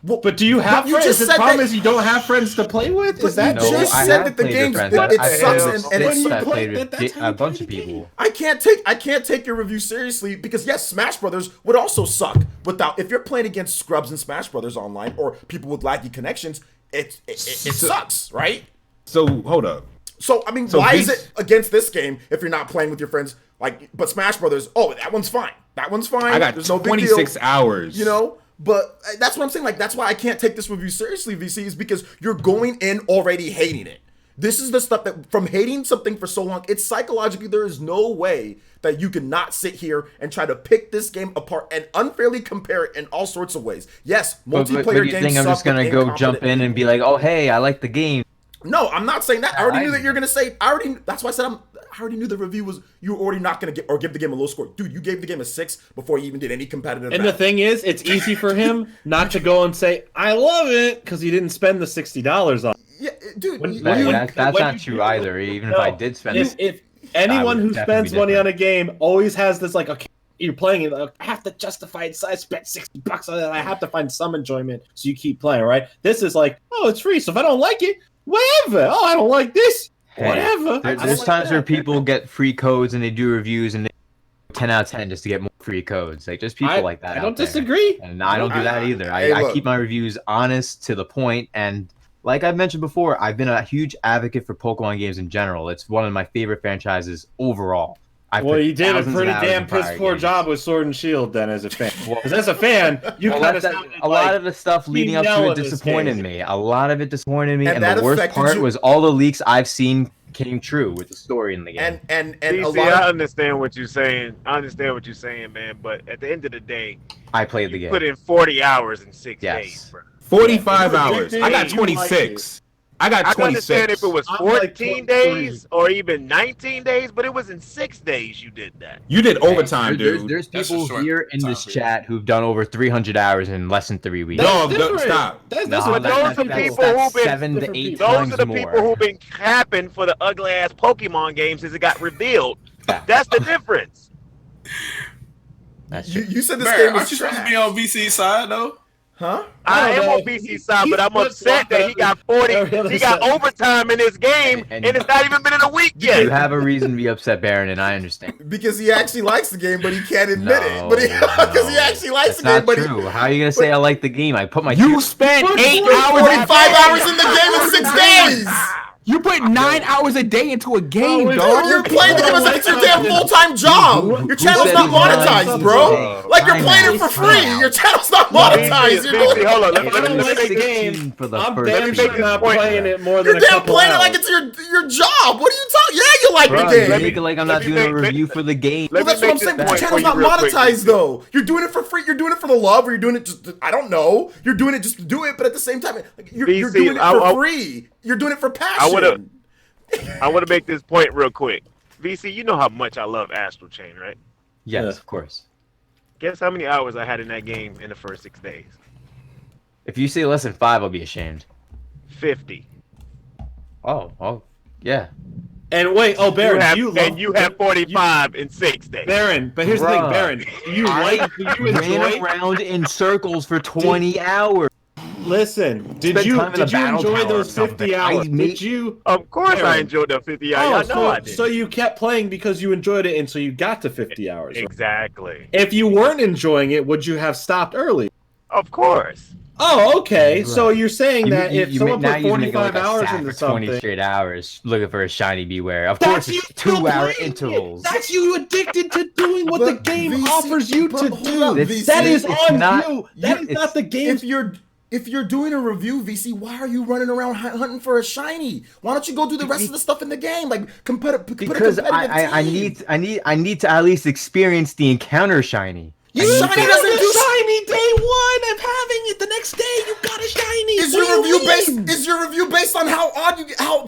Well, but do you have friends? The problem is you don't have friends to play with. Is that you just said that the games it sucks and it's a bunch of people. I can't take your review seriously because yes, Smash Brothers would also suck without if you're playing against scrubs in Smash Brothers online or people with laggy connections. It sucks, right? So hold up. So I mean, why is it against this game if you're not playing with your friends? Like, but Smash Brothers, that one's fine. That one's fine. I got There's no 26 hours. You know, but that's what I'm saying. Like, that's why I can't take this review seriously, VC, is because you're going in already hating it. This is the stuff that from hating something for so long, it's psychologically, there is no way that you can not sit here and try to pick this game apart and unfairly compare it in all sorts of ways. Yes, multiplayer but you games think I'm just going to go jump in and be like, oh, hey, I like the game. No, I'm not saying that. I already knew that you're gonna say. That's why I said I already knew the review was. You were already not gonna give the game a low score, dude. You gave the game a 6 before you even did any competitive. And the thing is, it's easy for him not to go and say I love it because he didn't spend the $60 on. Yeah, dude. That's not true either. Even if I did spend, if anyone who spends money on a game always has this like, okay, you're playing it. I have to justify it. So I spent $60 on it. I have to find some enjoyment, so you keep playing, right? This is like, oh, it's free. So if I don't like it, whatever. Oh, I don't like this. Whatever. There's times where people get free codes and they do reviews and they 10 out of 10 just to get more free codes. Like, just people like that. I don't disagree. And I don't do that either. I keep my reviews honest to the point, and like I've mentioned before, I've been a huge advocate for Pokemon games in general. It's one of my favorite franchises overall. Well, you did a pretty damn piss poor job with Sword and Shield then as a fan. Because as a fan, you kind of a lot of the stuff leading up to it disappointed me. A lot of it disappointed me, and the worst part was all the leaks I've seen came true with the story in the game. And I understand what you're saying. I understand what you're saying, man. But at the end of the day, I played the game. Put in 40 hours in 6 days, bro. 45 hours. I got 26. I got 26. I understand if it was 14 days or even 19 days, but it was in 6 days you did that. You did overtime, dude. There's people here in this chat who've done over 300 hours in less than 3 weeks. No, stop. Those are the people who've been capping for the ugly ass Pokemon games since it got revealed. That's the difference. You said this game was aren't you supposed to be on VC's side though? Huh? I am on BC's side, but I'm upset that he got 40. He got overtime in this game, and it's not even been in a week yet. You have a reason to be upset, Baron, and I understand. Because he actually likes the game, but he can't admit it. But because he actually likes the game, but true. How are you gonna say I like the game? I put my you spent 8 hours, 45 hours in the game in 6 days. You put 9 hours a day into a game, dog. You're playing the game as if it's your damn full-time job. Your channel's not monetized, bro. Like you're playing it for free. Your channel's not monetized. Hold on, let me make the game. I'm damn not playing it more You're than a damn couple playing it hours. like it's your job. What are you talking? Yeah, you like the game. Make it like I'm not doing a review for the game. Well, that's what I'm saying. But your channel's not monetized though. You're doing it for free. You're doing it for the love, or you're doing it just I don't know. You're doing it just to do it, but at the same time, you're doing it for free. You're doing it for passion. I want to make this point real quick. VC, you know how much I love Astral Chain, right? Yes, of course. Guess how many hours I had in that game in the first 6 days? If you say less than 5, I'll be ashamed. 50. Oh, yeah. And wait, Baron, you have 45 in 6 days. Baron, but here's the thing, Baron. You ran around in circles for 20 hours. Listen, did you enjoy those 50 hours? Did you? Of course, I enjoyed the 50 hours. I did. So you kept playing because you enjoyed it, and so you got to 50 hours. Exactly. If you weren't enjoying it, would you have stopped early? Of course. Oh, okay. Right. So you're saying that if someone put 45 hours into something, 20 straight hours looking for a shiny Beware. Of course, it's 2-hour intervals. That's you addicted to doing what the game offers you to do. VC, that is on you. That is not the game. If you're doing a review, VC, why are you running around hunting for a shiny? Why don't you go do the rest of the stuff in the game, like because I need to at least experience the encounter shiny. Shiny doesn't do shiny day one of having it. The next day you got a shiny. Is your review based on how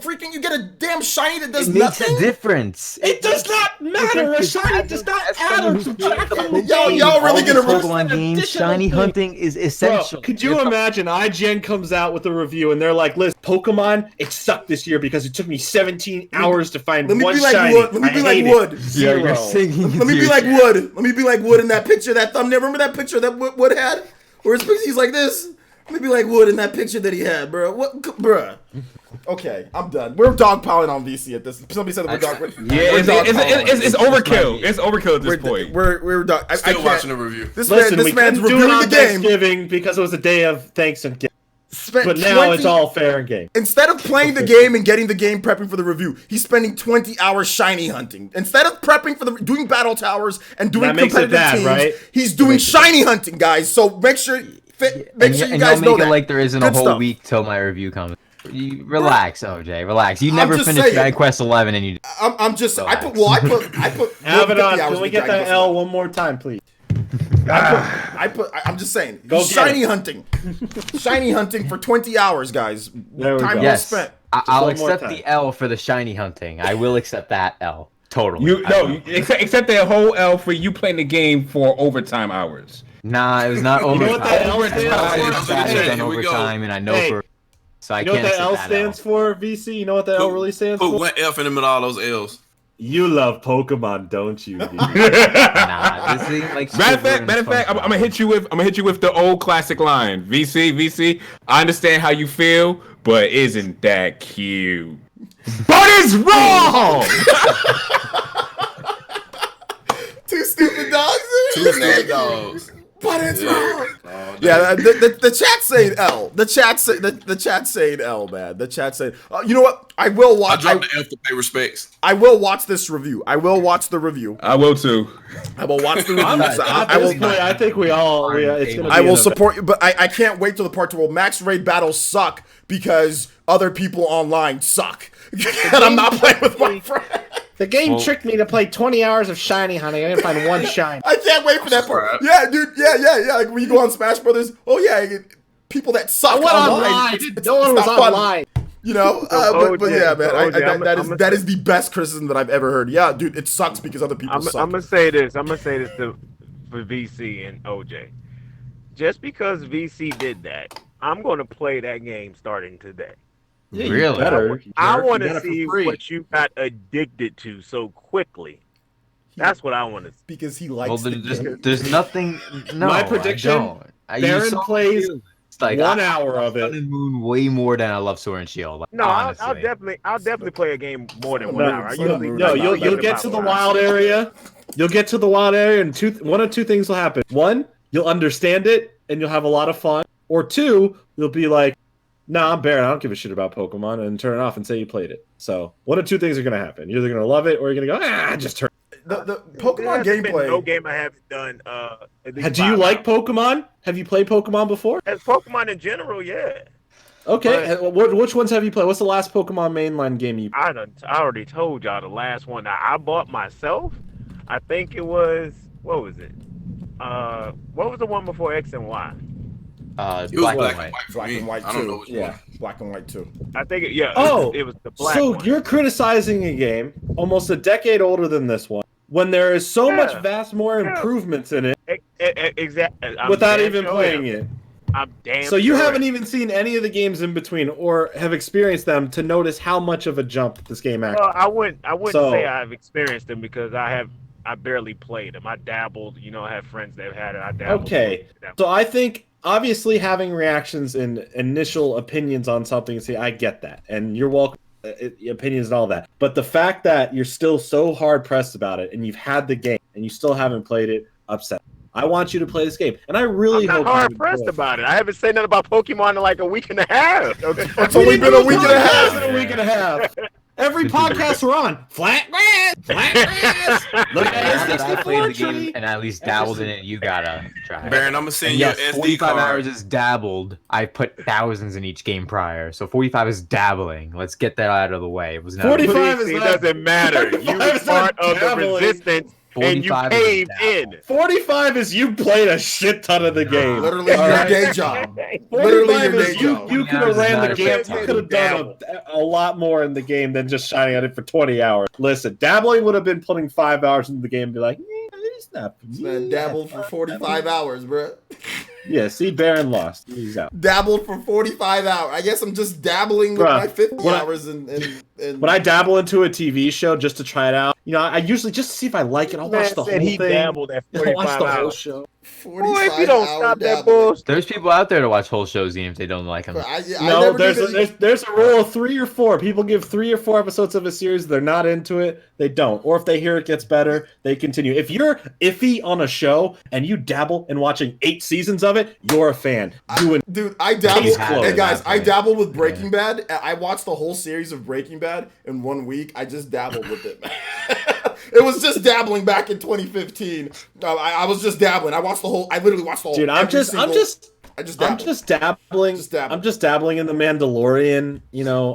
freaking you get a damn shiny that does nothing? It makes a difference. It does not matter. A shiny does not add or subtract from the game. Y'all really gonna Pokemon game? Shiny hunting is essential. Bro, could you imagine IGN comes out with a review and they're like, "Listen, Pokemon, it sucked this year because it took me 17 hours to find one shiny." Let me be like Wood. Yeah, you're singing. Let me be like Wood. Let me be like Wood in that picture, that thumbnail. Remember that picture that Wood had? Where he's like this? Let me be like Wood in that picture that he had, bro. What, bruh? Okay, I'm done. We're dogpiling on VC at this. Somebody said we're dog. Yeah, it's overkill. It's overkill at this point. We're dog. Still watching the review. This man's reviewing the game. Thanksgiving because it was a day of Thanksgiving. But now it's all fair and game. Instead of playing the game and getting the game prepping for the review, he's spending 20 hours shiny hunting. Instead of prepping for doing battle towers and doing competitive teams, right? He's doing shiny hunting, guys. So make sure you guys know that. Like there isn't a whole week till my review comes. Relax, OJ. Relax. You never finished Dragon Quest 11, and you. I'm just. Relax. I put. Abaddon, can we get that L one more time, please? I'm just saying. Shiny hunting. Shiny hunting for 20 hours, guys. Time well spent. I'll accept the L for the shiny hunting. I will accept that L. Totally. Accept the whole L for you playing the game for overtime hours. Nah, it was not overtime. You know what that L stands for? Overtime, and I know for. So I can't. You know what that L stands for, VC? You know what that L really stands for? Put one F in the middle of all those L's. You love Pokemon, don't you? Nah, this ain't like. Matter of fact, I'm gonna hit you with the old classic line. VC. I understand how you feel, but isn't that cute? But it's wrong. Two stupid dogs. Two stupid dogs. But it's wrong. Yeah, the chat saying L. The chat saying L, man. The chat saying. You know what? I will watch. I dropped the F to pay respects. I will watch this review. I will watch the review. I will too. I will watch the review. I think we all. It's gonna I will support you, but I can't wait till the part where max raid battles suck because other people online suck, and I'm not playing with my friend. The game tricked me to play 20 hours of shiny hunting. I didn't find one shiny. I can't wait for that part. Yeah, dude. Yeah. Like when you go on Smash Brothers. Oh yeah, people that suck I went online. No one was not online. You know, but yeah, man. That is the best criticism that I've ever heard. Yeah, dude, it sucks because other people suck. I'm gonna say this. For VC and OJ. Just because VC did that, I'm gonna play that game starting today. Yeah, Really? I want to see what you got addicted to so quickly. That's what I want to see. Because he likes the game. There's nothing. No, My prediction, Baron plays like 1 hour of it. Sun and Moon way more than I love Sword and Shield. Like, No, I'll definitely play a game more than 1 hour. You'll get to the wild area. You'll get to the wild area, and one of two things will happen. One, you'll understand it, and you'll have a lot of fun. Or two, you'll be like, nah, I'm Baron. I don't give a shit about Pokemon, and turn it off and say you played it. So one of two things are going to happen. You're either going to love it, or you're going to go, just turn it. The Pokemon gameplay. No game I haven't done. Do you like Pokemon? Have you played Pokemon before? As Pokemon in general, yeah. Okay, which ones have you played? What's the last Pokemon mainline game you played? I already told y'all the last one that I bought myself. I think it was, what was it? What was the one before X and Y? It was black and white. Black and white I don't know too. which Yeah, one. black and white too. I think it was the black so one. you're criticizing a game almost a decade older than this one, when there is so much vast more improvements in it, Exactly. without even playing it. I'm damn. So you haven't even seen any of the games in between, or have experienced them to notice how much of a jump this game actually. Well, I wouldn't say I've experienced them because I barely played them. I dabbled. I have friends that have had it. I dabbled. Okay, so I think obviously having reactions and initial opinions on something, see, I get that, and you're welcome. Opinions and all that, but the fact that you're still so hard pressed about it, and you've had the game and you still haven't played it, upset. I want you to play this game, and I really hope. I'm not hard pressed about it. I haven't said nothing about Pokemon in like a week and a half. It's only been a week and a half. Every podcast we're on, flat grass. Look at I played the game and at least dabbled in it. You gotta try. Baron, I'm gonna send you an SD 45 card. hours is dabbled. I put thousands in each game prior, so 45 is dabbling. Let's get that out of the way. It was not 45 it doesn't matter. You were part of the resistance. And you caved in. 45 is you played a shit ton of the game. Literally your day job. Literally your day job. You could have ran the game. You could have done a lot more in the game than just shining at it for 20 hours. Listen, dabbling would have been putting 5 hours into the game and be like, it's not for me. Man, dabbled for 45 hours, bro. Yeah, see, Baron lost. He's out. Dabbled for 45 hours. I guess I'm just dabbling with my 50 hours and when I dabble into a TV show just to try it out, I usually just to see if I like it. I'll watch the whole thing. He dabbled at 45 I'll watch the hours. whole show. Boy, if you don't stop that bullshit. There's people out there to watch whole shows even if they don't like them. No, there's a rule of 3 or 4. People give 3 or 4 episodes of a series. They're not into it. They don't. Or if they hear it gets better, they continue. If you're iffy on a show and you dabble in watching 8 seasons of it, you're a fan. Dude, I dabbled. Hey guys, I dabbled with Breaking Bad. I watched the whole series of Breaking Bad in 1 week. I just dabbled with it. It was just dabbling back in 2015. I was just dabbling. I literally watched the whole. Dude, I'm just dabbling. I'm just dabbling in the Mandalorian.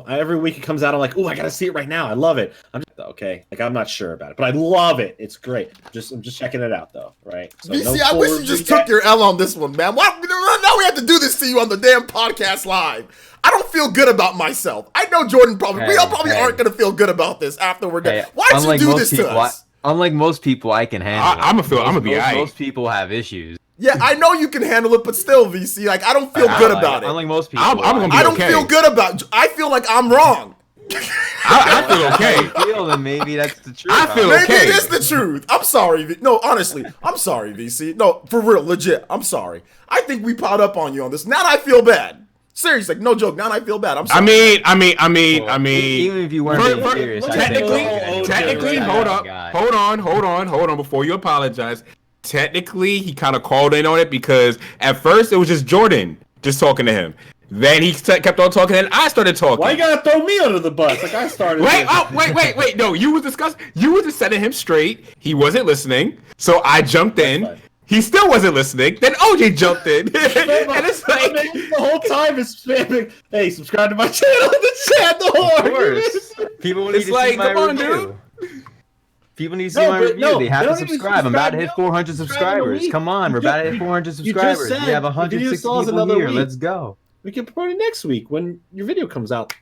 Every week it comes out. I'm like, oh, I gotta see it right now. I love it. I'm not sure about it, but I love it. It's great. I'm just checking it out though, right? So I wish you just took your L on this one, man. Why now we have to do this to you on the damn podcast live? I don't feel good about myself. I know Jordan we all probably aren't gonna feel good about this after we're done. Why'd you do this to us? Unlike most people, I can handle it. I'm gonna be alright. Most people have issues. Yeah, I know you can handle it, but still, VC, I don't feel good about it. Unlike most people, I'm gonna be I don't feel good about it. I feel like I'm wrong. I feel okay. How you feel, then maybe that's the truth. I feel Maybe okay. it is the truth. I'm sorry. No, honestly, I'm sorry, VC. No, for real, legit. I'm sorry. I think we piled up on you on this. Now I feel bad. Seriously, no joke. Now I feel bad. I'm sorry. I mean. Even if you weren't being serious, Technically, hold on. Before you apologize, technically, he kind of called in on it because at first it was just Jordan just talking to him. Then he kept on talking, and I started talking. Why you gotta throw me under the bus? Like I started. Wait. No, you was discussing. You was just setting him straight. He wasn't listening, so I jumped in. Fine. He still wasn't listening. Then OJ jumped in, and it's like the whole time is spamming. Hey, subscribe to my channel in the chat. The whole of course. People need to see my review. People need to see my review. They have to subscribe. I'm about to hit 400 subscribers. Come on, we're about to hit 400 subscribers. We have 160 people here. Let's go. We can promote it next week when your video comes out.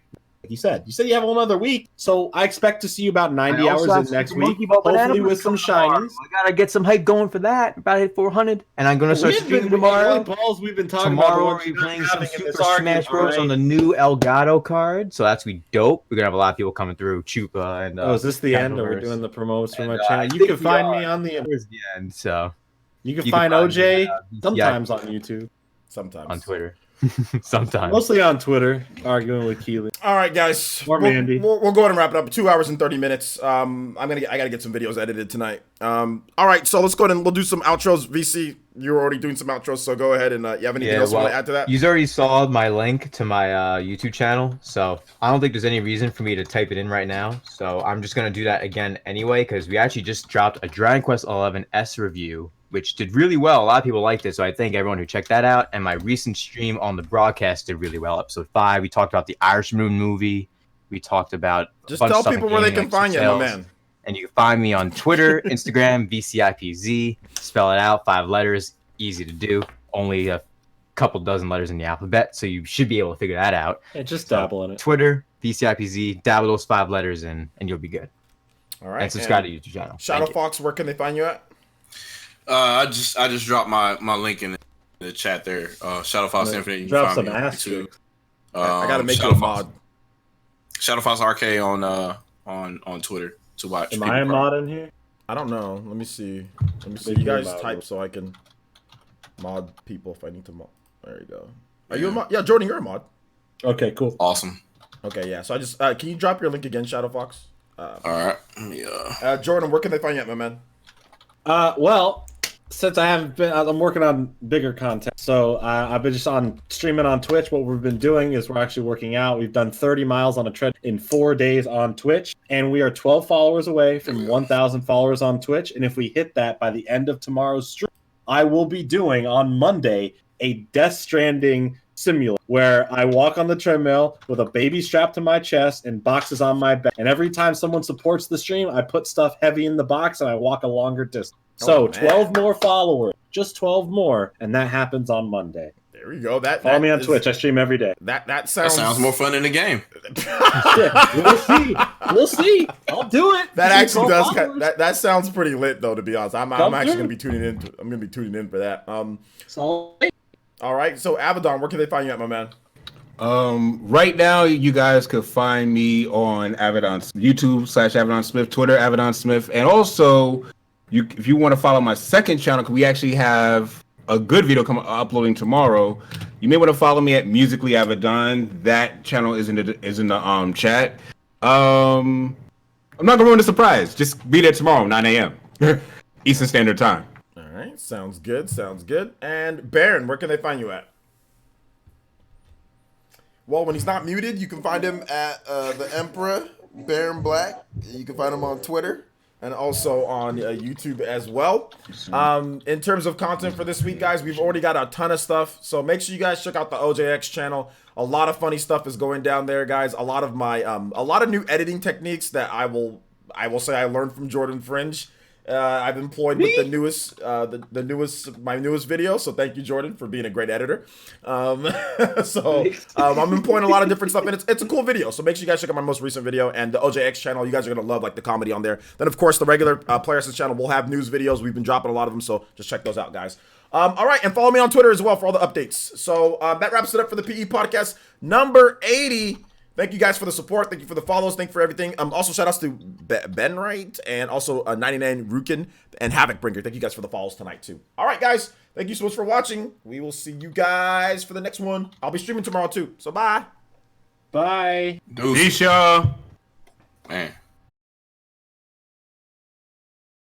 Like you said you have another week, so I expect to see you about 90 hours in next week. Hopefully with some shinies. I gotta get some hype going for that. About to hit 400, and I'm gonna start streaming tomorrow. We've been talking tomorrow about we'll be playing some Super Smash Bros. On the new Elgato card, so that's gonna be dope. We're gonna have a lot of people coming through. Chupa and is this the end? Or we're doing the promotes for my channel? You can find me on the end. So you can find OJ sometimes on YouTube, sometimes on Twitter. Sometimes. Mostly on Twitter, arguing with Keely. All right, guys. Or Mandy. We'll go ahead and wrap it up. 2 hours and 30 minutes. I gotta get some videos edited tonight. All right, so let's go ahead and we'll do some outros. VC, you're already doing some outros, so go ahead and you have anything else you want to add to that? You already saw my link to my YouTube channel, so I don't think there's any reason for me to type it in right now. So I'm just gonna do that again anyway, because we actually just dropped a Dragon Quest XI S review, which did really well. A lot of people liked it, so I thank everyone who checked that out. And my recent stream on the broadcast did really well. Episode 5, we talked about the Irishman movie. We talked about just tell people where they can find you, my man. And you can find me on Twitter, Instagram, VCIPZ. Spell it out, 5 letters, easy to do. Only a couple dozen letters in the alphabet, so you should be able to figure that out. Yeah, just dabble in it. Twitter, VCIPZ, dabble those 5 letters in, and you'll be good. All right. And subscribe to YouTube channel. Shadow Fox, where can they find you at? I just dropped my link in the chat there. Shadow Fox Infinite. You can Drop find some me ass. too. I gotta make you a mod. Shadow Fox RK on Twitter to watch. Am I a mod in here? I don't know. Let me see. You guys type so I can mod people if I need to mod. There you go. Are you a mod? Yeah, Jordan, you're a mod. Okay, cool. Awesome. Okay, yeah. So I just can you drop your link again, Shadow Fox? All right. Yeah. Jordan, where can they find you at, my man? Well, since I haven't been, I'm working on bigger content. So I've been just streaming on Twitch. What we've been doing is we're actually working out. We've done 30 miles on a tread in 4 days on Twitch, and we are 12 followers away from 1,000 followers on Twitch. And if we hit that by the end of tomorrow's stream, I will be doing on Monday a Death Stranding simulator where I walk on the treadmill with a baby strapped to my chest and boxes on my back. And every time someone supports the stream, I put stuff heavy in the box and I walk a longer distance. So 12 more followers, just 12 more, and that happens on Monday. There we go. Follow me on Twitch. I stream every day. That sounds more fun in the game. Yeah, we'll see. I'll do it. That actually does. That sounds pretty lit, though. To be honest, I'm actually gonna be tuning in. I'm gonna be tuning in for that. All right. So Abaddon, where can they find you at, my man? Right now, you guys could find me on Abaddon YouTube /Abaddon Smith, Twitter Abaddon Smith, and also if you want to follow my second channel, because we actually have a good video uploading tomorrow. You may want to follow me at Musically Abaddon. That channel is in the chat. I'm not gonna ruin the surprise. Just be there tomorrow, 9 a.m. Eastern Standard Time. All right, sounds good. Sounds good. And Baron, where can they find you at? Well, when he's not muted, you can find him at the Emperor Baron Black. You can find him on Twitter and also on YouTube as well. In terms of content for this week, guys, we've already got a ton of stuff. So make sure you guys check out the OJX channel. A lot of funny stuff is going down there, guys. A lot of new editing techniques that I will say I learned from Jordan Fringe. I've employed with the newest my newest video. So thank you, Jordan, for being a great editor. I'm employing a lot of different stuff, and it's a cool video. So make sure you guys check out my most recent video and the OJX channel. You guys are gonna love like the comedy on there. Then of course the regular Players channel will have news videos. We've been dropping a lot of them, so just check those out, guys. All right, and follow me on Twitter as well for all the updates. So that wraps it up for the PE podcast number 80. Thank you guys for the support. Thank you for the follows. Thank you for everything. Also, shout outs to Ben Wright and also 99 Rukin and Havocbringer. Thank you guys for the follows tonight, too. All right, guys. Thank you so much for watching. We will see you guys for the next one. I'll be streaming tomorrow, too. So, bye. Bye. Peace, y'all. Man.